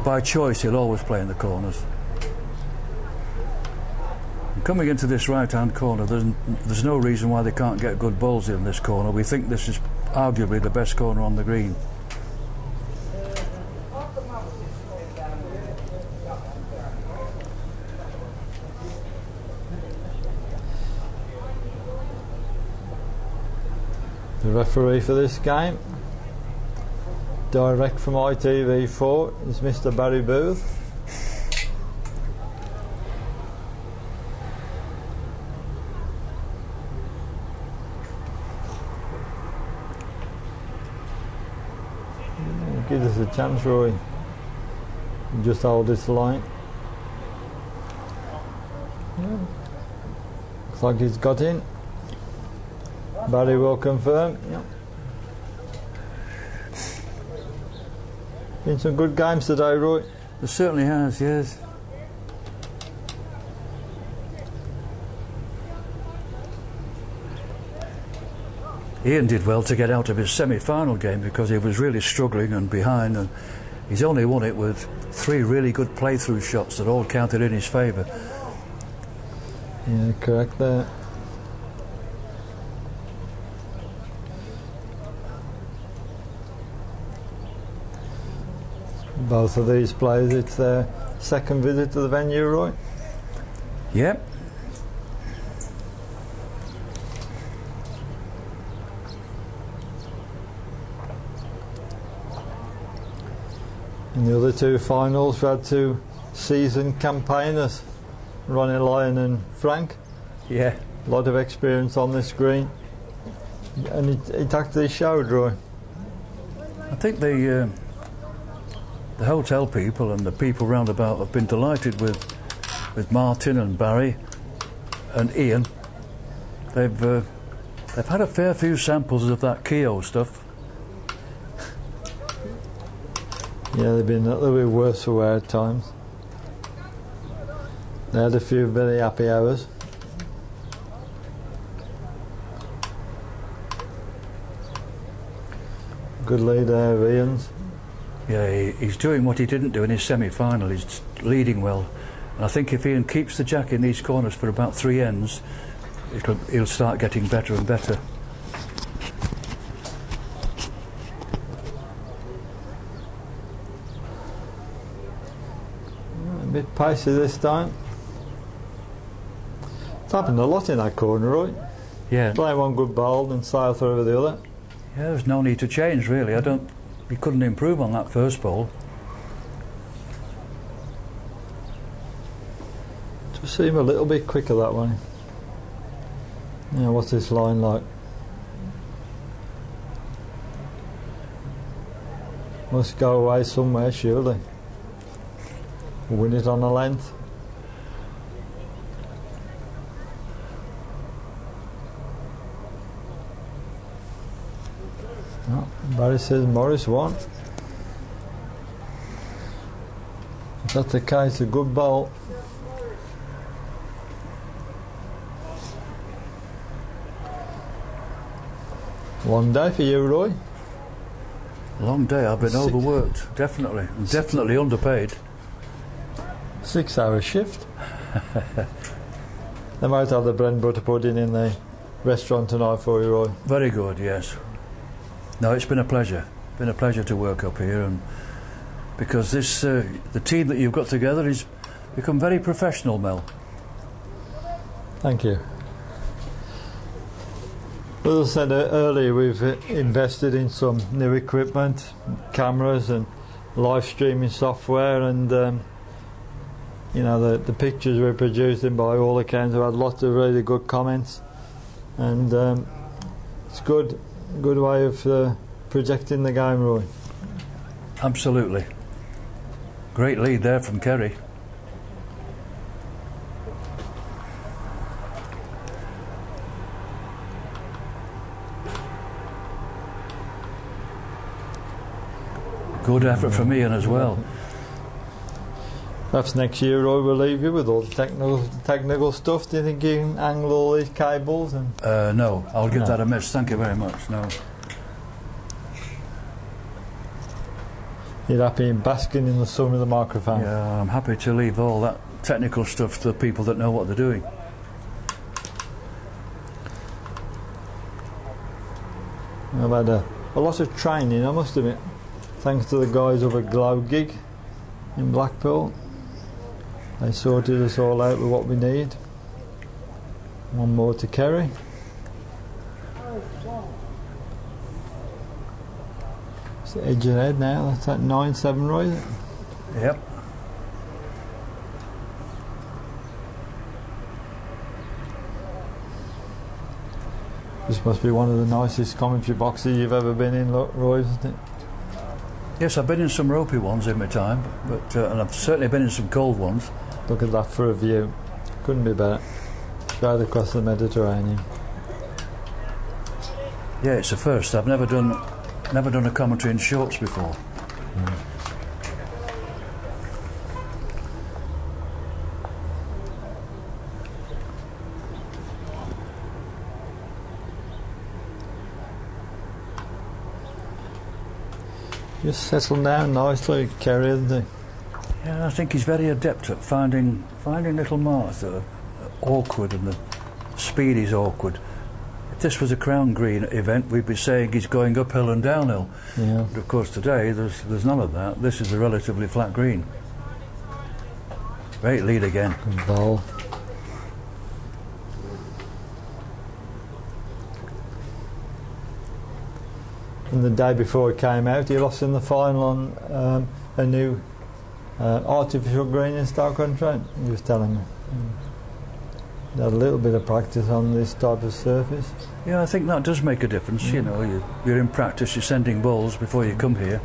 by choice he'll always play in the corners. And coming into this right hand corner, there's no reason why they can't get good bowls in this corner. We think this is arguably the best corner on the green. The referee for this game, direct from ITV4, is Mr. Barry Booth. Give us a chance, Roy. Just hold this line. Looks like he's got in. Barry will confirm. Been some good games today, Roy. It certainly has, yes. Ian did well to get out of his semi-final game because he was really struggling and behind, and he's only won it with 3 really good playthrough shots that all counted in his favour. Yeah, correct there. Both of these players, it's their second visit to the venue, Roy? Yep. In the other 2 finals, we had 2 seasoned campaigners, Ronnie Lyon and Frank. Yeah. A lot of experience on this green. And it actually showed, Roy. I think the hotel people and the people round about have been delighted with Martin and Barry and Ian. They've had a fair few samples of that Keo stuff. Yeah, they've been a little bit worse for wear at times. They had a few very happy hours. Good lead there of Ian's. Yeah, he's doing what he didn't do in his semi-final. He's leading well. And I think if Ian keeps the jack in these corners for about 3 ends, he'll start getting better and better. A bit pacey this time. It's happened a lot in that corner, right? Yeah. Play one good ball and sail through over the other. Yeah, there's no need to change really. He couldn't improve on that first ball. Just seem a little bit quicker that way. Yeah, what's this line like? Must go away somewhere, surely. Win it on a length. Oh, Barry says Morris won. If that's the case, a good ball. Long day for you, Roy. Long day. I've been overworked, definitely. And definitely underpaid. 6-hour shift. They might have the bread and butter pudding in the restaurant tonight for you, Roy. Very good, yes. No, it's been a pleasure. Been a pleasure to work up here, and because this the team that you've got together has become very professional, Mel. Thank you. As I said earlier, we've invested in some new equipment, cameras and live streaming software, and you know, the pictures we're producing, by all accounts, have had lots of really good comments, and it's good way of projecting the game, Roy. Absolutely. Great lead there from Kerry. Good effort from Ian as well. Perhaps next year, Roy, we'll leave you with all the technical stuff. Do you think you can angle all these cables? And no, I'll give that a miss. Thank you very much. No. You're happy in basking in the sun with the microphone? Yeah, I'm happy to leave all that technical stuff to the people that know what they're doing. I've had a lot of training, I must admit, thanks to the guys over at Glow Gig in Blackpool. They sorted us all out with what we need. One more to Kerry. It's the edge ahead now. That's at 9-7, Roy, is it? Yep. This must be one of the nicest commentary boxes you've ever been in, Roy, isn't it? Yes, I've been in some ropey ones in my time, but and I've certainly been in some cold ones. Look at that for a view. Couldn't be better. Straight across the Mediterranean. Yeah, it's a first. I've never done a commentary in shorts before. Just settled down nicely, Kerry, hasn't he? Yeah, I think he's very adept at finding little marks that are awkward, and the speed is awkward. If this was a Crown Green event, we'd be saying he's going uphill and downhill. Yeah. But of course today there's none of that. This is a relatively flat green. Great lead again. Good ball. And the day before he came out, he lost in the final on a new artificial green in Stoke-on-Trent. He was telling me. He had a little bit of practice on this type of surface. Yeah, I think that does make a difference. You know, you're in practice, you're sending balls before you come here.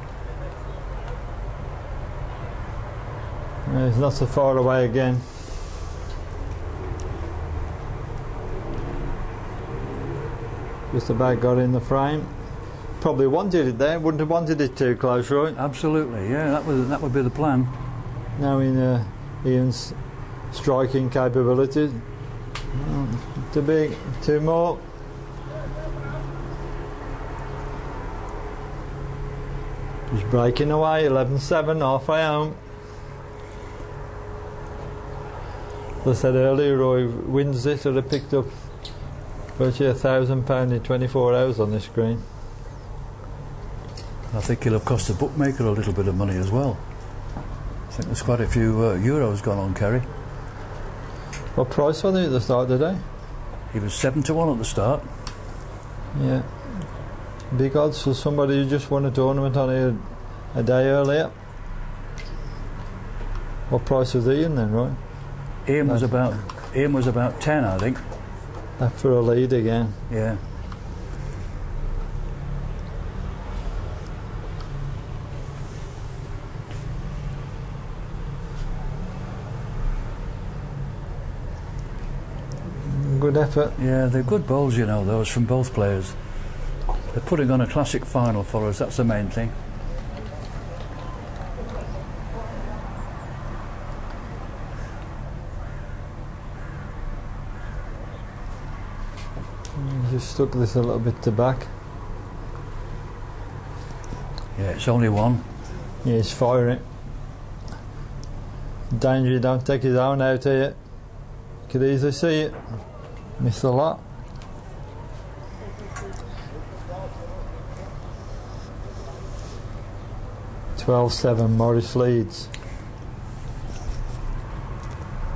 He's not so far away again. Just about got in the frame. Probably wanted it there. Wouldn't have wanted it too close, right? Absolutely, yeah. That would be the plan. Now in Ian's striking capabilities. Too big. Two more. He's breaking away. 11-7, halfway home. As I said earlier, Roy wins this, would have picked up virtually £1,000 in 24 hours on this screen. I think he'll have cost the bookmaker a little bit of money as well. I think there's quite a few euros gone on Kerry. What price was he at the start of the day? He was 7-1 at the start. Yeah. Big odds for somebody who just won a tournament on here a day earlier. What price was Ian then, right? Ian was about 10, I think. That for a lead again. Yeah. Good effort. Yeah, they're good bowls, you know, those from both players. They're putting on a classic final for us, that's the main thing. Just stuck this a little bit to back. Yeah, it's only one. Yeah, he's firing. Danger you don't take his own out here. Could easily see it. Miss a lot. (12-7) Morris leads.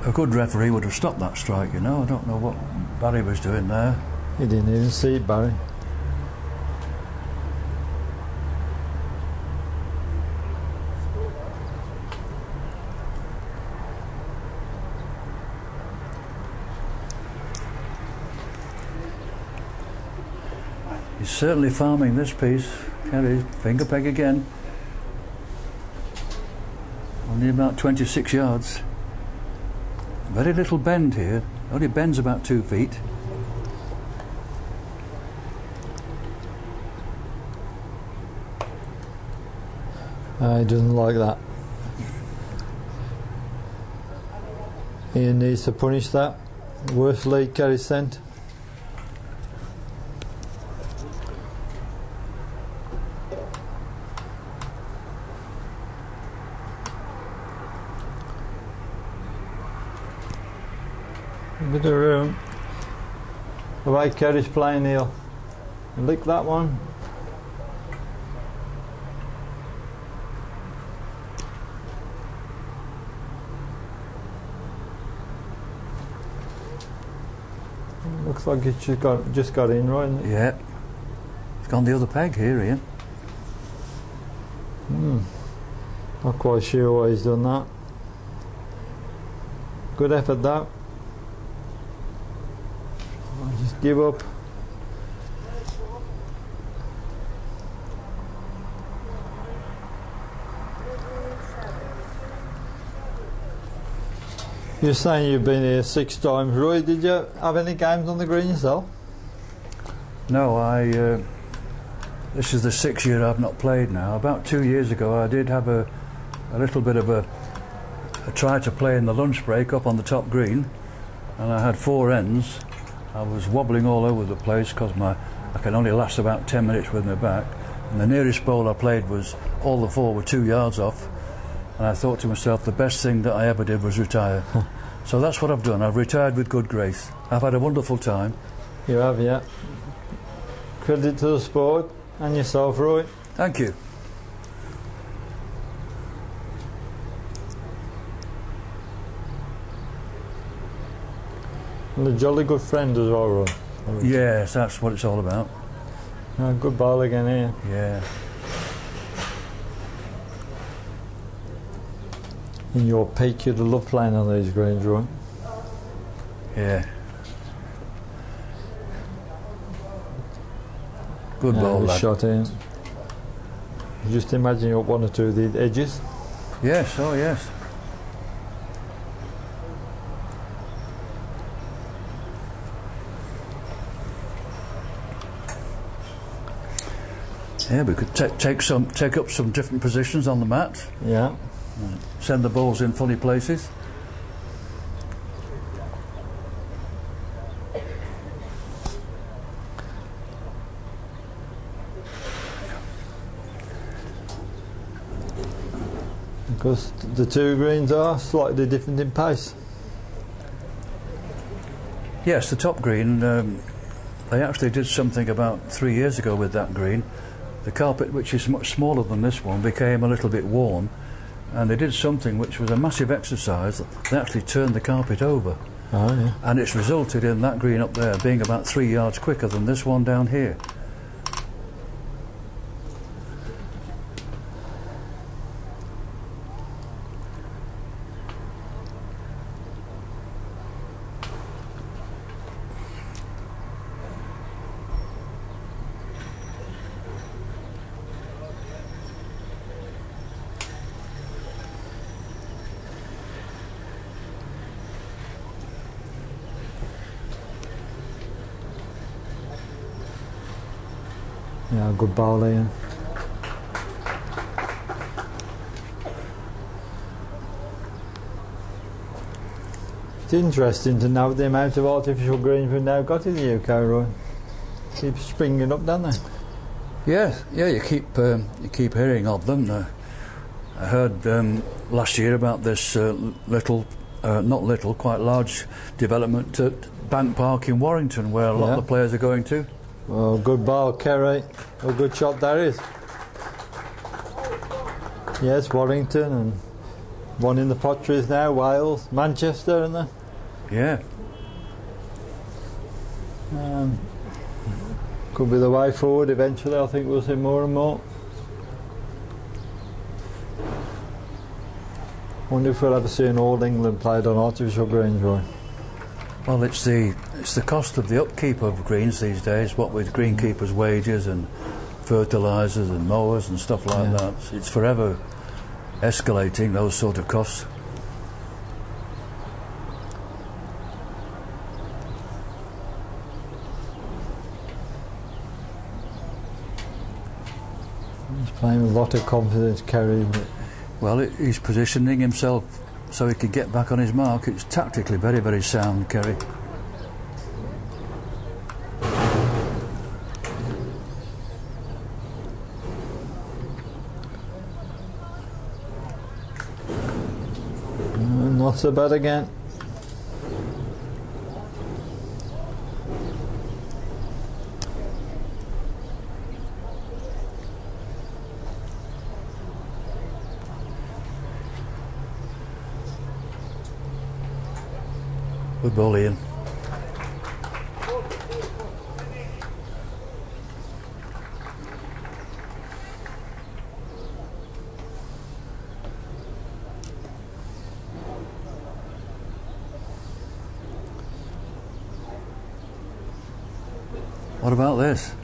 A good referee would have stopped that strike, you know. I don't know what Barry was doing there. He didn't even see it, Barry. He's certainly farming this piece. Kerry, finger peg again. Only about 26 yards. Very little bend here. Only bends about 2 feet. He doesn't like that. Ian needs to punish that. Worst lead Kerry sent. A bit of room. The way Kerry's playing, he'll lick that one. Looks like it's just got in, right? Yeah. It's gone the other peg here, Ian. Not quite sure why he's done that. Good effort, though. Just give up. You're saying you've been here 6 times, Roy. Did you have any games on the green yourself? No, this is the 6th year I've not played now. About 2 years ago I did have a little bit of a try to play in the lunch break up on the top green, and I had 4 ends. I was wobbling all over the place because I can only last about 10 minutes with my back. And the nearest bowl I played was all the 4 were 2 yards off, and I thought to myself the best thing that I ever did was retire. So that's what I've done. I've retired with good grace. I've had a wonderful time. You have, yeah. Credit to the sport and yourself, Roy. Thank you. And a jolly good friend as well, Roy. Yes, that's what it's all about. Good ball again here. Yeah. In your peak, you'd love playing on these greens, Roy. Yeah. Good ball, Good lad. shot in. Just imagine you're up 1 or 2 of the edges. Yes, oh yes. Yeah, we could take up some different positions on the mat. Yeah. Send the balls in funny places. Because the 2 greens are slightly different in pace. Yes, the top green, they actually did something about 3 years ago with that green. The carpet, which is much smaller than this one, became a little bit worn, and they did something which was a massive exercise. They actually turned the carpet over. Oh, yeah. And it's resulted in that green up there being about 3 yards quicker than this one down here. Yeah, good ball, Ian. It's interesting to know the amount of artificial greens we've now got in the UK, Roy. Keep springing up, don't they? Yeah, you keep hearing of them. I heard last year about this quite large development at Bank Park in Warrington, where a lot of the players are going to. Oh, good ball, Kerry. Oh, good shot that is. Yes, Warrington, and one in the Potteries now, Wales, Manchester, isn't there? Yeah. Could be the way forward eventually. I think we'll see more and more. Wonder if we'll ever see an All England played on artificial greens, Roy. Well, it's the cost of the upkeep of greens these days, what with greenkeepers' wages and fertilisers and mowers and stuff like that. It's forever escalating, those sort of costs. He's playing with a lot of confidence, Kerry. Well, he's positioning himself so he can get back on his mark. It's tactically very, very sound, Kerry. Not so bad again. Good ball, Ian. What about this?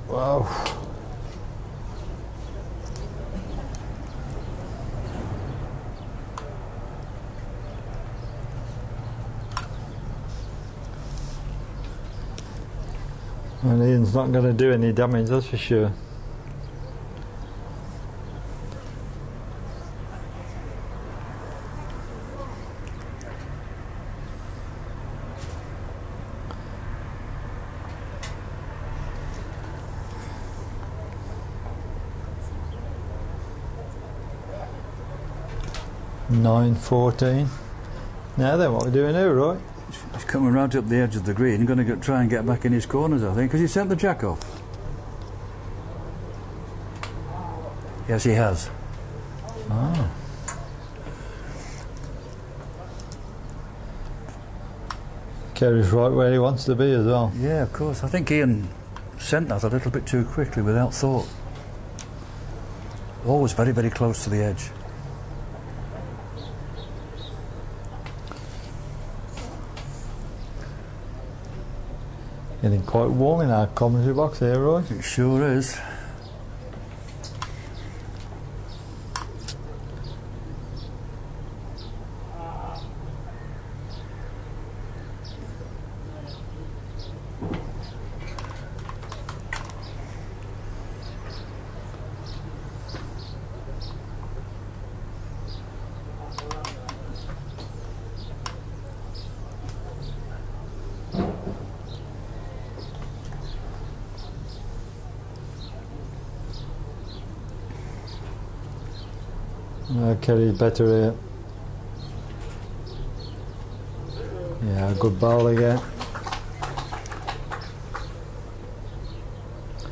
Wow. And Ian's not going to do any damage, that's for sure. 9-14. Now then, what are we doing here, Roy? He's coming right up the edge of the green, going to try and get back in his corners, I think, because he sent the jack off. Yes, he has. Oh. Kerry's right where he wants to be as well. Yeah, of course. I think Ian sent that a little bit too quickly without thought. Always very, very close to the edge. Getting quite warm in our commentary box here, Roy. It sure is. Kerry's better here. Yeah, good ball again.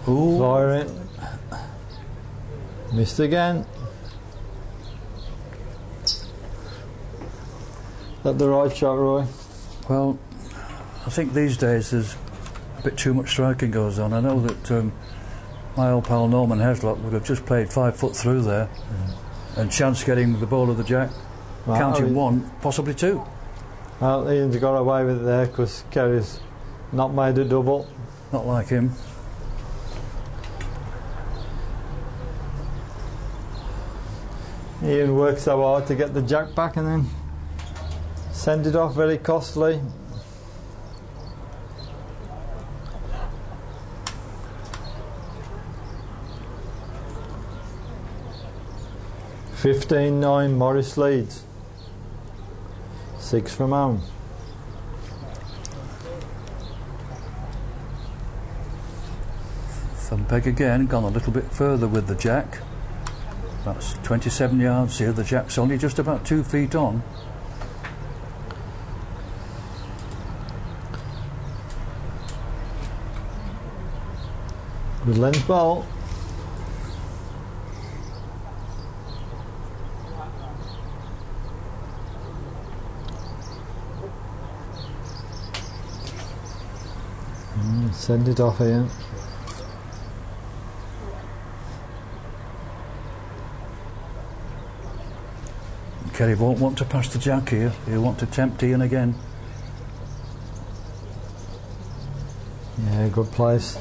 Ooh. Firing. Missed again. That the right shot, Roy? Well, I think these days there's a bit too much striking goes on. I know that my old pal Norman Heslop would have just played 5 foot through there. And chance getting the ball of the jack, Right, counting 1, possibly 2. Well, Ian's got away with it there because Kerry's not made a double. Not like him. Ian worked so hard to get the jack back and then send it off very costly. (15-9) Morris leads. 6 from home. Thumpeg again, gone a little bit further with the jack. That's 27 yards here. The jack's only just about 2 feet on. Good length ball. Send it off here. Kerry won't want to pass the jack here. He'll want to tempt Ian again. Yeah, good place.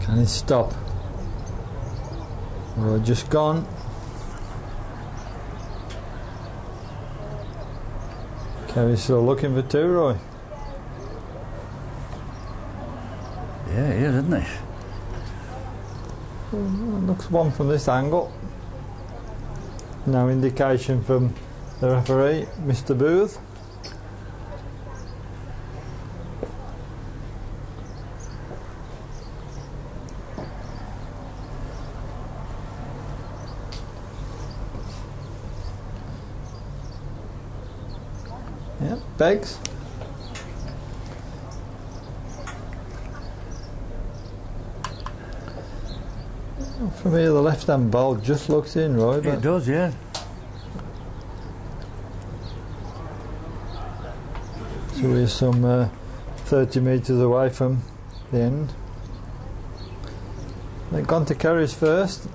Can he stop? We're just gone. Kerry's still looking for 2, Roy. Yeah, he is, isn't he? Looks 1 from this angle. No indication from the referee, Mr. Booth. Yep, begs. From here, the left-hand ball just looks in, Roy. It does, yeah. So we're some 30 metres away from the end. They've gone to Kerry's first.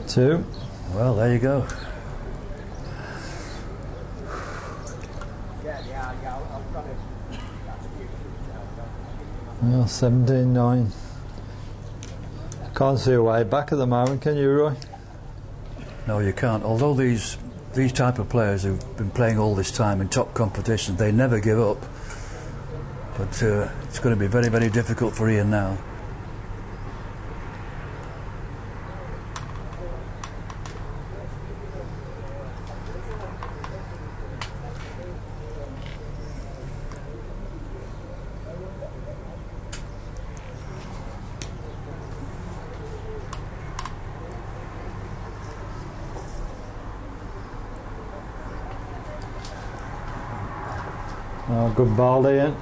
Two. Well, there you go. Well, 17-9. Can't see a way back at the moment, can you, Roy? No, you can't. Although these type of players who've been playing all this time in top competitions, they never give up. But it's going to be very, very difficult for Ian now. Oh, good ball, Ian.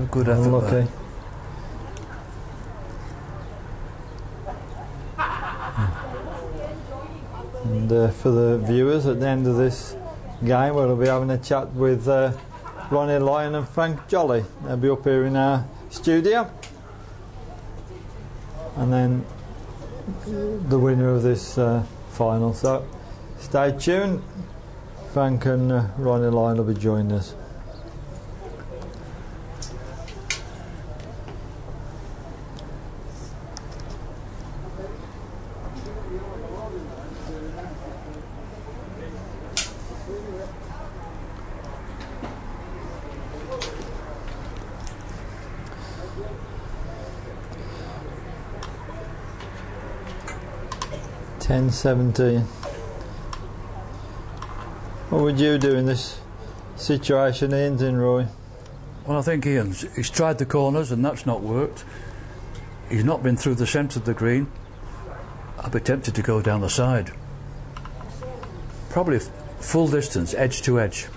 Good effort. Lucky. And for the viewers, at the end of this game, we'll be having a chat with Ronnie Lyon and Frank Jolly. They'll be up here in our studio. And then the winner of this final. So stay tuned. Frank and Ronnie Lyon will be joining us. $10.17. What would you do in this situation Ian's in, Roy? Well, I think he's tried the corners and that's not worked. He's not been through the centre of the green. I'd be tempted to go down the side. Probably full distance, edge to edge.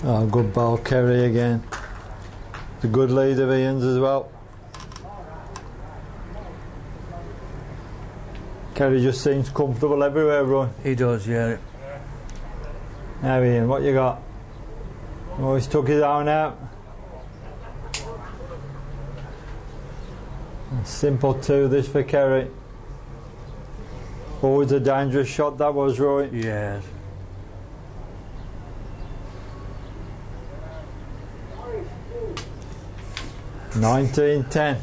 Oh, good ball, Kerry again. The good lead of Ian's as well. Kerry just seems comfortable everywhere, Roy. He does, yeah. Now Ian, what you got? Oh, he's took his own out. Simple 2 this for Kerry. Always a dangerous shot that was, Roy. Yes. $19.10.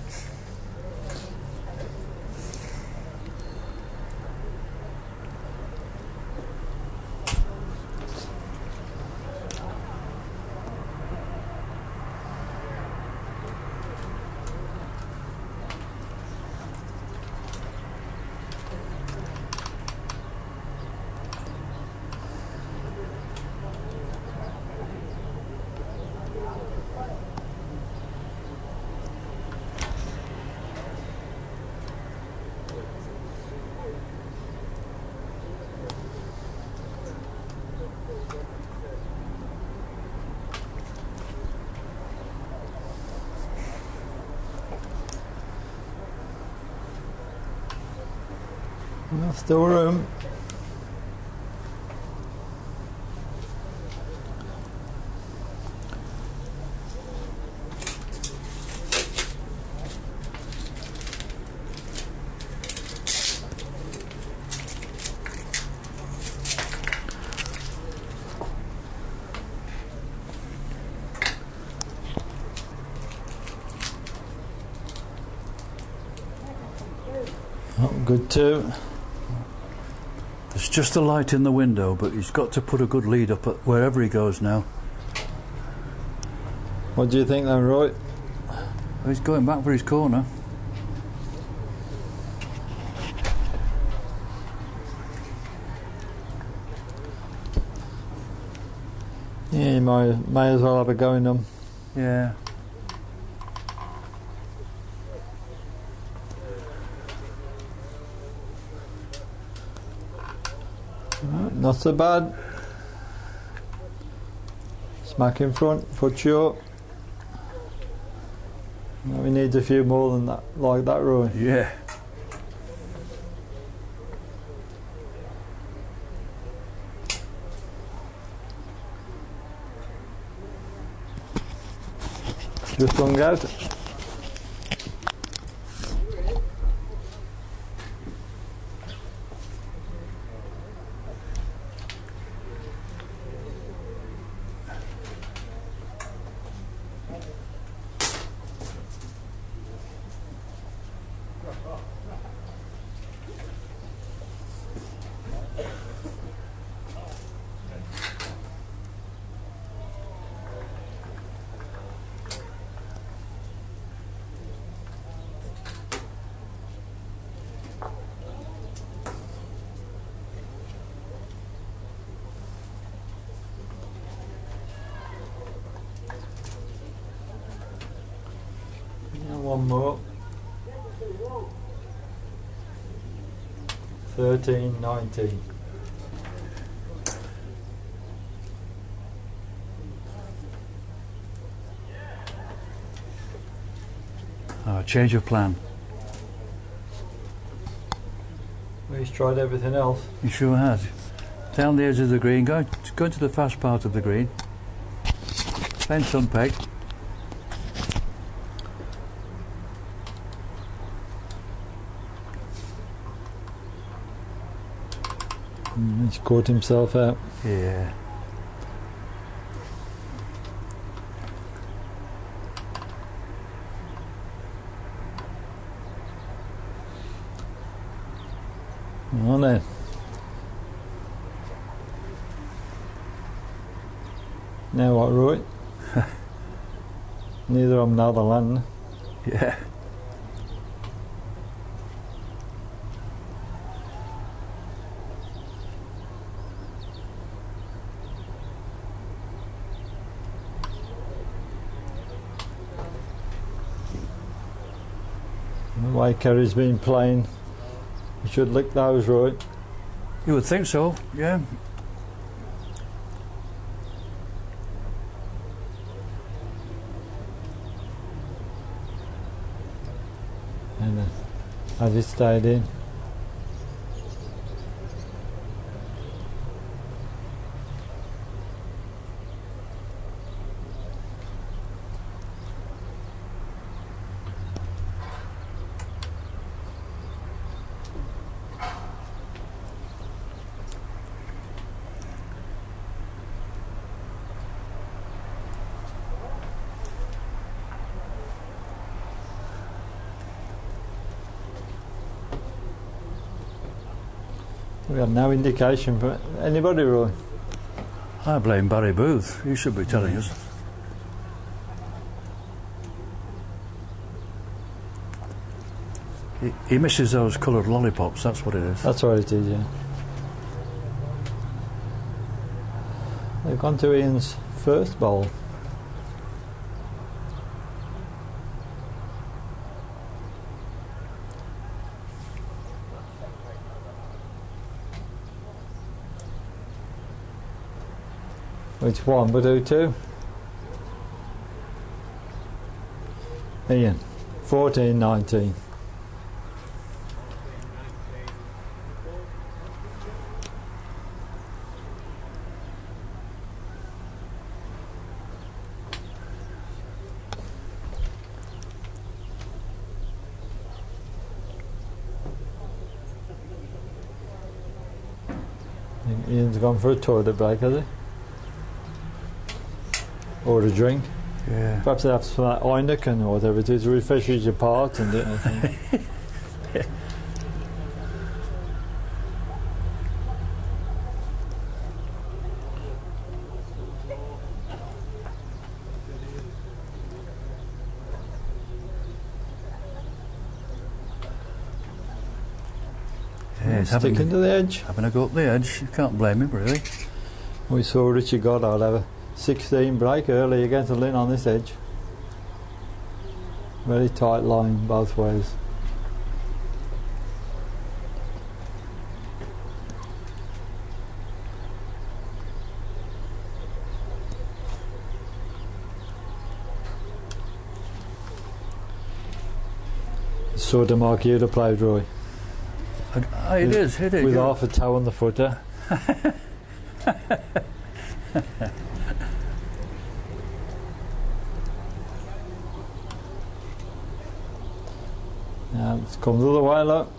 Still room. Oh, good 2. There's just a light in the window, but he's got to put a good lead up at wherever he goes now. What do you think then, Roy? He's going back for his corner. Yeah, you may as well have a go in them. Yeah. Not so bad. Smack in front, foot short. We need a few more than that, like that, Roy. Yeah. Just hung out. one more. 13-19. Change of plan. He's tried everything else. He sure has. Down the edge of the green, going to the fast part of the green. Then some peg. He's caught himself out. Yeah. On then. Now what, Roy? Neither of them know the land. Yeah. The way Kerry's been playing, he should lick those, Roy. You would think so, yeah. And has it stayed in? We got no indication from anybody, Roy. I blame Barry Booth. He should be telling us. He misses those coloured lollipops, that's what it is. That's what it is, yeah. They've gone to Ian's first bowl. Which one? But who two? Ian. 14-19. Ian's gone for a toilet break, has he? Or a drink. Yeah. Perhaps they have some Heineken or whatever it is, refreshes your part and it. I think. Yeah, he's Sticking to the edge. having a go up the edge. You can't blame him, really. We saw Richie Goddard have a 16 break early against the Lynn on this edge. Very tight line both ways. Sort of mark you'd have played, Roy. It is. With Yeah. half a toe on the footer. Now it's come the other way, look.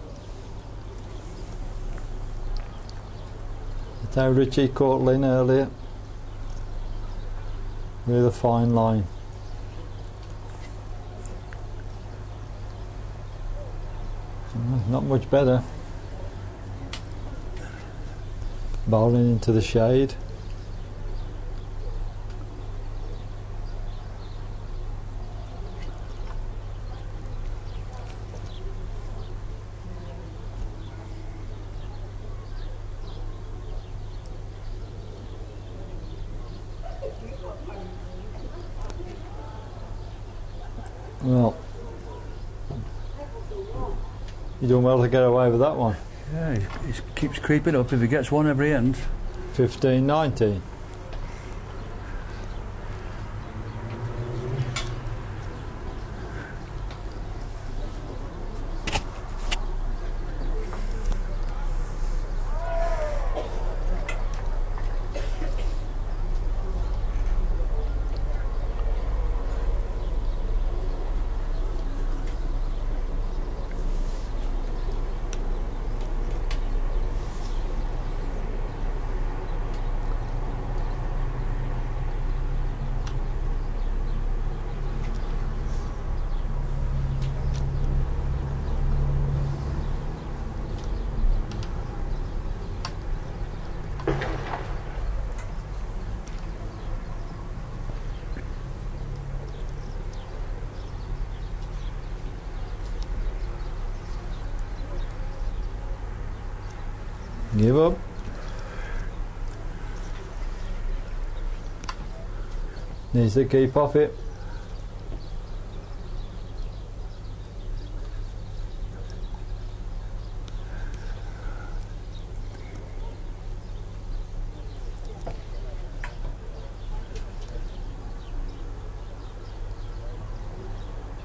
That's how Richie caught Lynn earlier. With a fine line. Not much better. Bowling into the shade. Well, He's done well to get away with that one. Yeah, he keeps creeping up. If he gets one every end. 15-19. Give up. Needs to keep off it.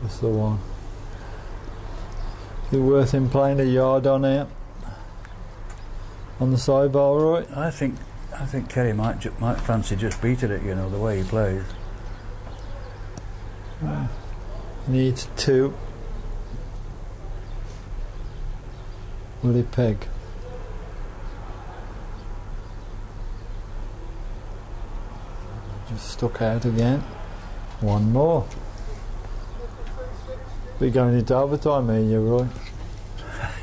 Just the one. Is it worth him playing a yard on here? On the sidebar, right? I think Kerry might fancy just beating it. You know, the way he plays. Needs 2. Will he peg? Just stuck out again. One more. We're going into overtime, me and you, Roy.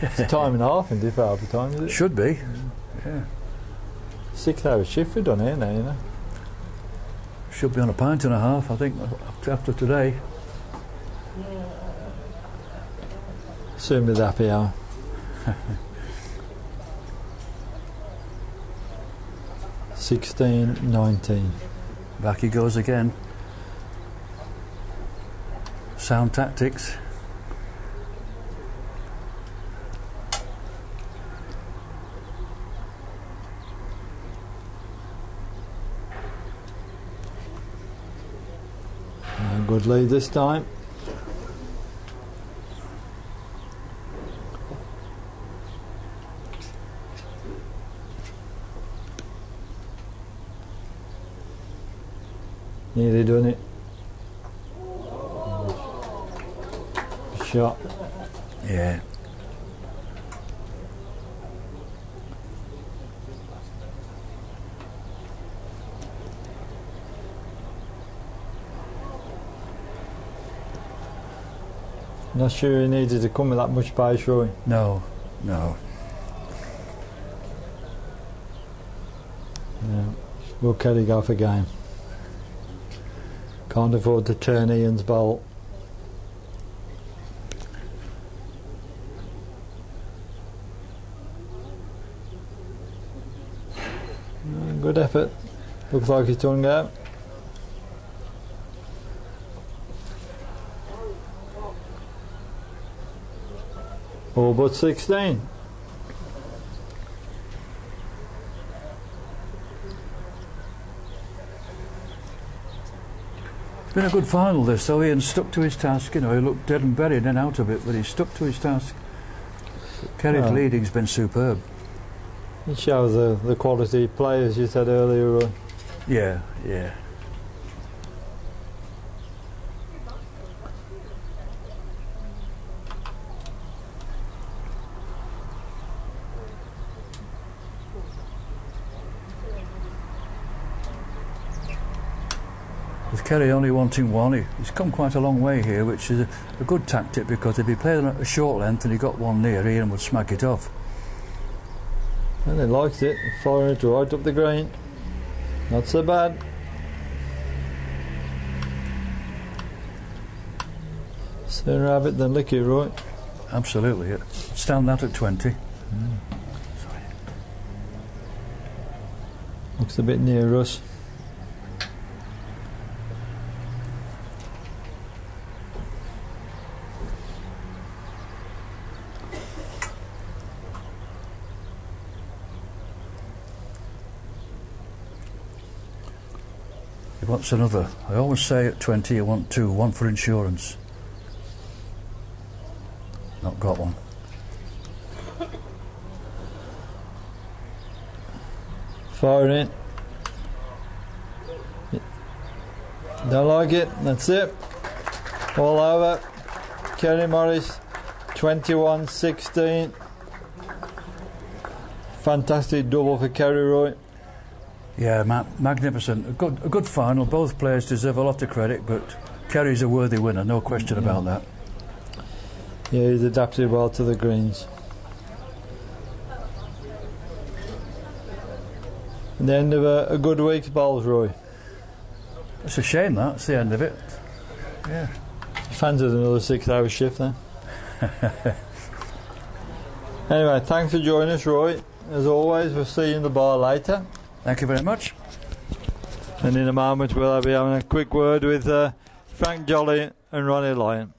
It's time and a half into overtime, is it? Should be. Yeah. 6-hour shift we've done here now, you know. Should be on a pint and a half, I think, after today. Soon be the happy hour. $16.19. Back he goes again. Sound tactics. Good lead this time. Nearly done it. Shot. Yeah. Not sure he needed to come with that much pace, Roy. No. Yeah. Will Kelly go for game? Can't afford to turn Ian's bolt. Good effort. Looks like he's done out. All but 16. It's been a good final this, though. Ian stuck to his task. You know, he looked dead and buried and out of it, but he stuck to his task. Kerry's leading's been superb. It shows the quality of players you said earlier, Roy. Yeah. With Kerry only wanting one, he's come quite a long way here, which is a good tactic, because if he played on a short length and he got one near, Ian would smack it off. And he likes it, firing it right up the green. Not so bad. Sooner have it than lick it, right? Absolutely. Stand that at 20. Sorry. Looks a bit near us. He wants another. I always say at 20 you want two, one for insurance. Not got one. Fire in. Don't like it. That's it. All over. Kerry Morris, 21-16. Fantastic double for Kerry, Roy. Yeah, magnificent. A good final. Both players deserve a lot of credit, but Kerry's a worthy winner, no question about that. Yeah, he's adapted well to the greens. And the end of a good week's bowls, Roy. It's a shame that's the end of it. Yeah. He fancied another 6-hour shift then. Anyway, thanks for joining us, Roy. As always, we'll see you in the bar later. Thank you very much. And in a moment we'll be having a quick word with Frank Jolly and Ronnie Lyon.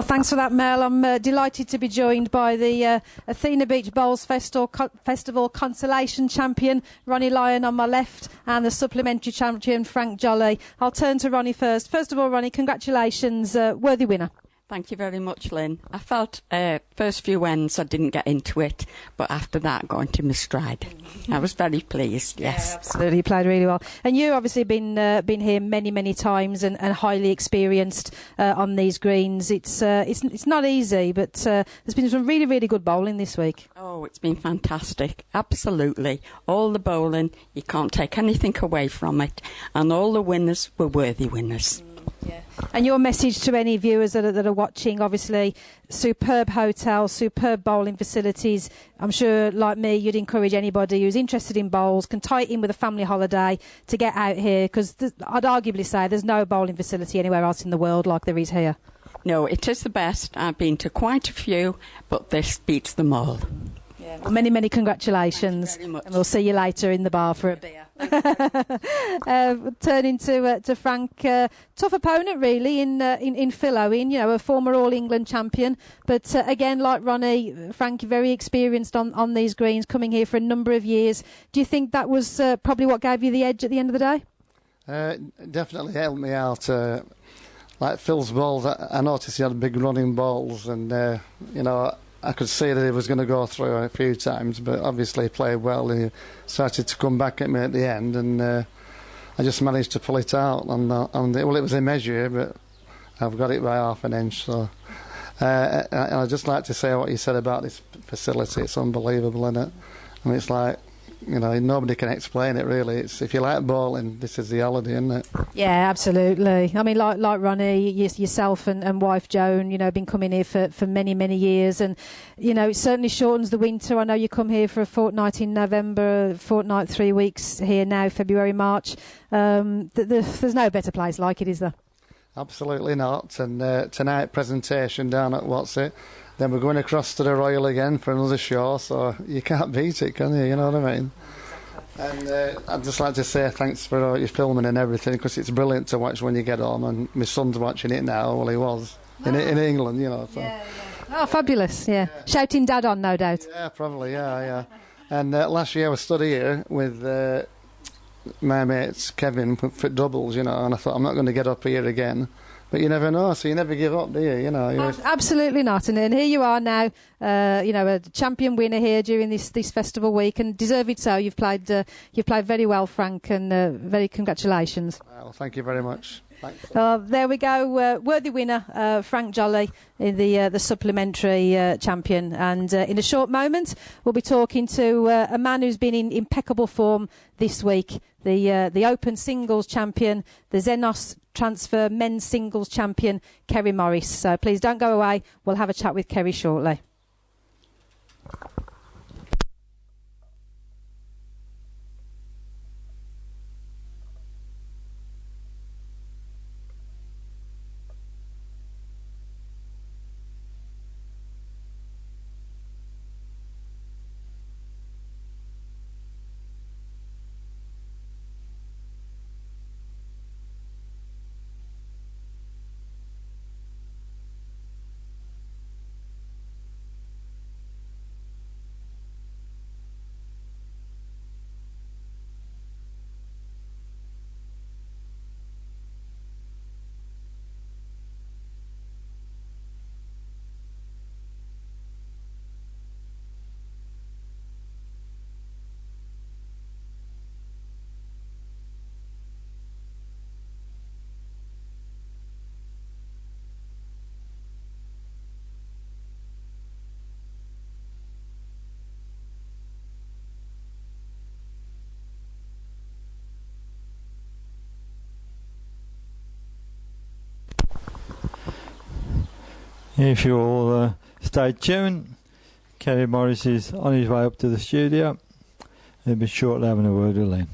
Thanks for that, Mel. I'm delighted to be joined by the Athena Beach Bowls Festival Consolation champion, Ronnie Lyon, on my left, and the Supplementary champion, Frank Jolly. I'll turn to Ronnie first. First of all, Ronnie, congratulations. Worthy winner. Thank you very much, Lynn. I felt first few ends I didn't get into it, but after that got into my stride. I was very pleased, yes. Yeah, absolutely, you played really well. And you obviously been here many times and highly experienced on these greens. It's not easy, but there's been some really good bowling this week. Oh, it's been fantastic, absolutely. All the bowling, you can't take anything away from it, and all the winners were worthy winners. Yeah. And your message to any viewers that are watching, obviously, superb hotel, superb bowling facilities. I'm sure, like me, you'd encourage anybody who's interested in bowls, can tie it in with a family holiday, to get out here, because I'd arguably say there's no bowling facility anywhere else in the world like there is here. No, it is the best. I've been to quite a few, but this beats them all. Yeah. Well, many congratulations. Thank you very much. And we'll see you later in the bar for a beer. Turning to Frank, tough opponent really in Phil Owen, a former All England champion, but again, like Ronnie, Frank, very experienced on these greens, coming here for a number of years. Do you think that was probably what gave you the edge at the end of the day? Definitely helped me out. Like Phil's balls, I noticed he had big running balls, and I could see that he was going to go through a few times, but obviously he played well. He started to come back at me at the end, and I just managed to pull it out. Well, it was a measure, but I've got it by half an inch. So, and I'd just like to say what you said about this facility. It's unbelievable, isn't it? I mean, it's like, nobody can explain it really. It's, if you like bowling, this is the holiday, isn't it? Yeah, absolutely. I mean, like Ronnie, yourself and wife Joan, been coming here for many years, and it certainly shortens the winter. I know you come here for a fortnight in November, a fortnight, 3 weeks here now, February, March. There's no better place like it, is there? Absolutely not. And tonight presentation down at then we're going across to the Royal again for another show, so you can't beat it, can you? You know what I mean? And I'd just like to say thanks for all your filming and everything, because it's brilliant to watch when you get home, and my son's watching it now. Well, he was in England, So. Yeah. Oh, fabulous, yeah. Shouting Dad on, no doubt. Yeah, probably, yeah. And last year I stood here with my mates, Kevin, for doubles, and I thought, I'm not going to get up here again. But you never know, so you never give up, do you? Absolutely not. And here you are now, a champion winner here during this festival week, and deserved so. You've played very well, Frank, and very congratulations. Well, thank you very much. Thanks. There we go, worthy winner, Frank Jolly, the supplementary champion. And in a short moment, we'll be talking to a man who's been in impeccable form this week, the Open Singles champion, the Xenos Transfer Men's Singles champion, Kerry Morris. So please don't go away. We'll have a chat with Kerry shortly. If you'll stay tuned, Kerry Morris is on his way up to the studio. He'll be shortly having a word with Lynn.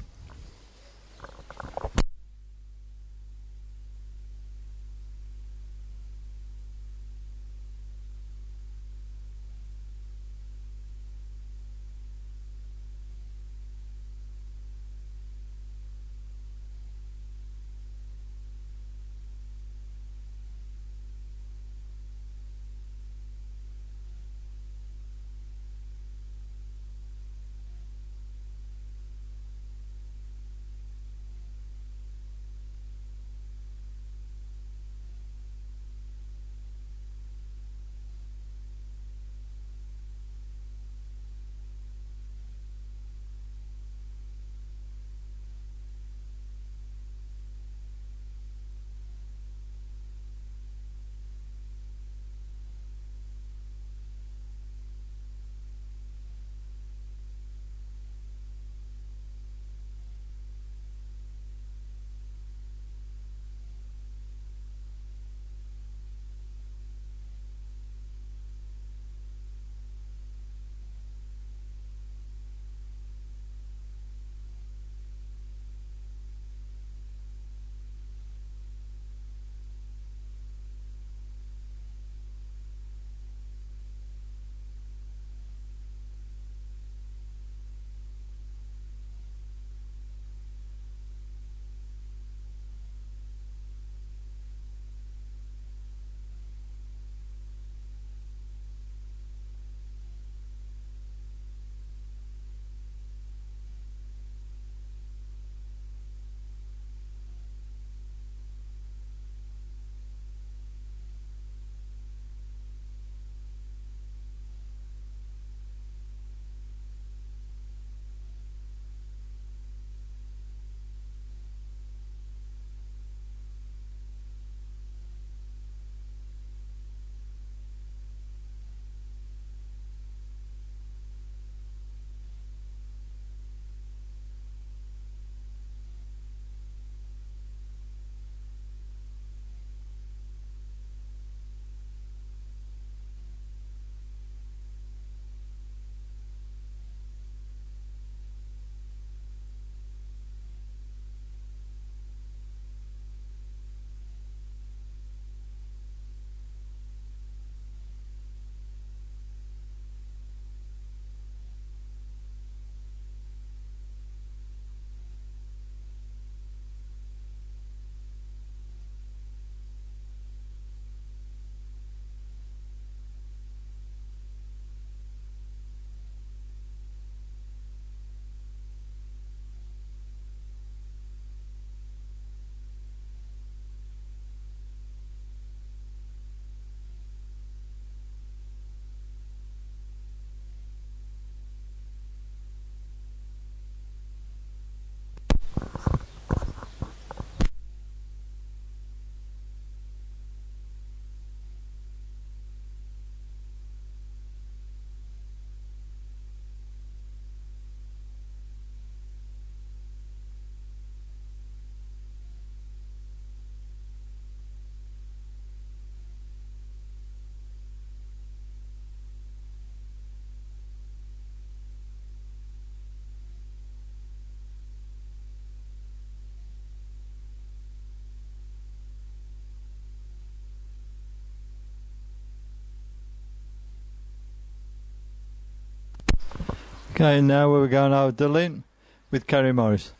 Okay, now we're going over to Lynn with Kerry Morris.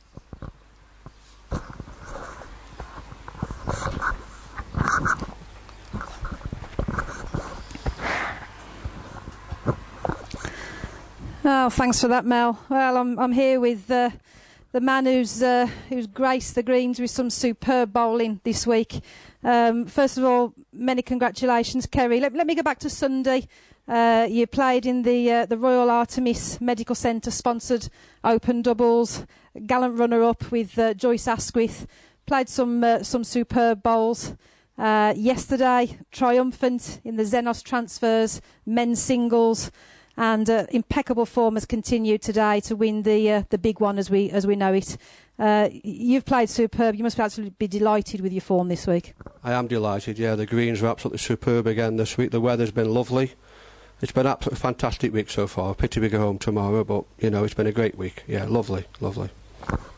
Oh, thanks for that, Mel. Well, I'm here with the man who's graced the greens with some superb bowling this week. First of all, many congratulations, Kerry. Let me go back to Sunday. You played in the Royal Artemis Medical Centre sponsored Open Doubles, gallant runner-up with Joyce Asquith. Played some superb bowls. Yesterday, triumphant in the Xenos transfers, men's singles, and impeccable form has continued today to win the big one as we know it. You've played superb. You must absolutely be delighted with your form this week. I am delighted, yeah. The greens are absolutely superb again this week. The weather's been lovely. It's been an absolutely fantastic week so far. Pity we go home tomorrow, but, you know, it's been a great week. Yeah, lovely, lovely.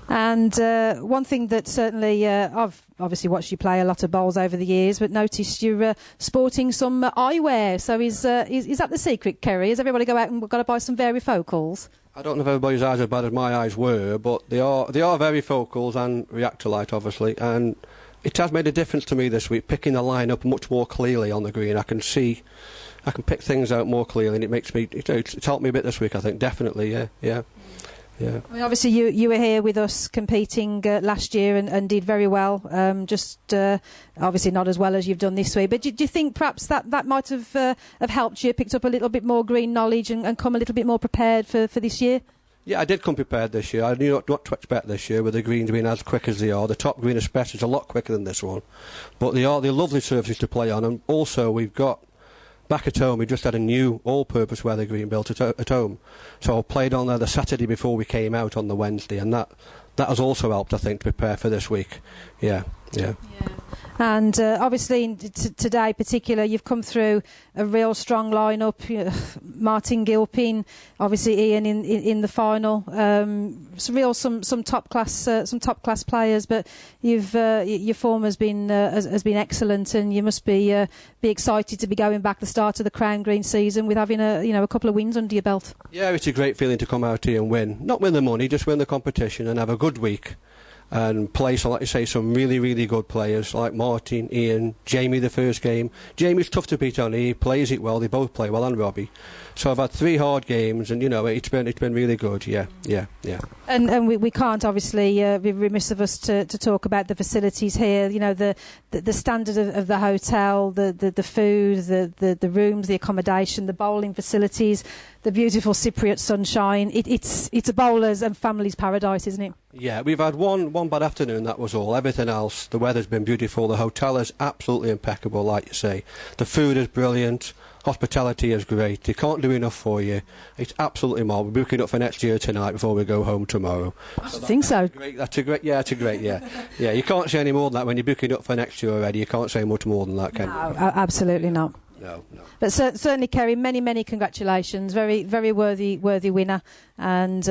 And one thing that certainly, I've obviously watched you play a lot of bowls over the years, but noticed you're sporting some eyewear. So is that the secret, Kerry? Has everybody go out and got to buy some varifocals? I don't know if everybody's eyes are as bad as my eyes were, but they are varifocals and reactor light, obviously, and it has made a difference to me this week, picking the line up much more clearly on the green. I can pick things out more clearly, and it's helped me a bit this week, I think, definitely, yeah. I mean, obviously, you were here with us competing last year and did very well. Obviously not as well as you've done this week. But do you think perhaps that might have helped you, picked up a little bit more green knowledge and come a little bit more prepared for this year? Yeah, I did come prepared this year. I knew what to expect this year with the greens being as quick as they are. The top green especially is a lot quicker than this one. But they're lovely surfaces to play on. And also we've got... Back at home, we just had a new all-purpose weather green built at home. So I played on there the Saturday before we came out on the Wednesday, and that has also helped, I think, to prepare for this week. Yeah. And obviously today particular, you've come through a real strong lineup. Martin Gilpin, obviously Ian in the final. Some top class players, but your form has been excellent, and you must be excited to be going back the start of the Crown Green season with having a couple of wins under your belt. Yeah, it's a great feeling to come out here and win. Not win the money, just win the competition and have a good week. And play, so like you say, some really, really good players like Martin, Ian, Jamie the first game. Jamie's tough to beat on, he plays it well, they both play well, and Robbie. So I've had 3 hard games, and it's been really good, yeah. And we can't obviously be remiss of us to talk about the facilities here. The standard of the hotel, the food, the rooms, the accommodation, the bowling facilities, the beautiful Cypriot sunshine. It's a bowler's and family's paradise, isn't it? Yeah, we've had one bad afternoon, that was all. Everything else, the weather's been beautiful, the hotel is absolutely impeccable, like you say. The food is brilliant, hospitality is great, they can't do enough for you. It's absolutely more. We're booking up for next year tonight before we go home tomorrow. I think so. That's a great, yeah. You can't say any more than that when you're booking up for next year already. You can't say much more than that, can you? No, absolutely not. No. But certainly, Kerry, many congratulations. Very, very worthy winner, and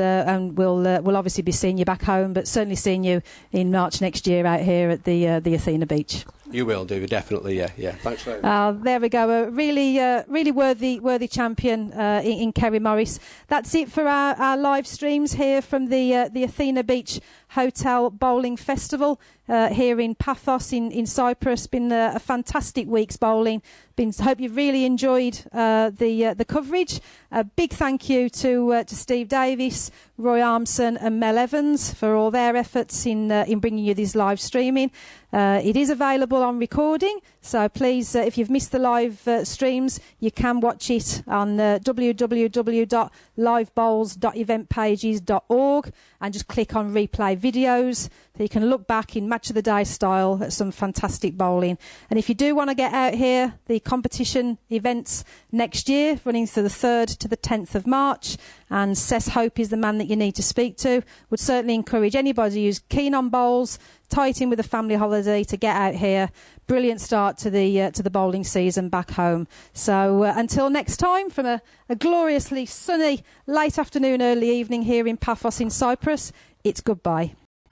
we'll obviously be seeing you back home, but certainly seeing you in March next year out here at the Athena beach. You will do, definitely, yeah. Thanks very much. There we go, a really worthy champion in Kerry Morris. That's it for our live streams here from the Athena Beach Hotel Bowling Festival here in Paphos in Cyprus. Been a fantastic week's bowling. Hope you've really enjoyed the coverage. A big thank you to Steve Davis, Roy Armson and Mel Evans for all their efforts in bringing you this live streaming. It is available on recording, so please, if you've missed the live streams, you can watch it on www.livebowls.eventpages.org and just click on replay videos. So you can look back in match of the day style at some fantastic bowling. And if you do want to get out here, the competition events next year, running through the 3rd to the 10th of March, and Sess Hope is the man that you need to speak to. Would certainly encourage anybody who's keen on bowls, tie it in with a family holiday, to get out here. Brilliant start to the bowling season back home. So until next time, from a gloriously sunny late afternoon, early evening here in Paphos in Cyprus, it's goodbye.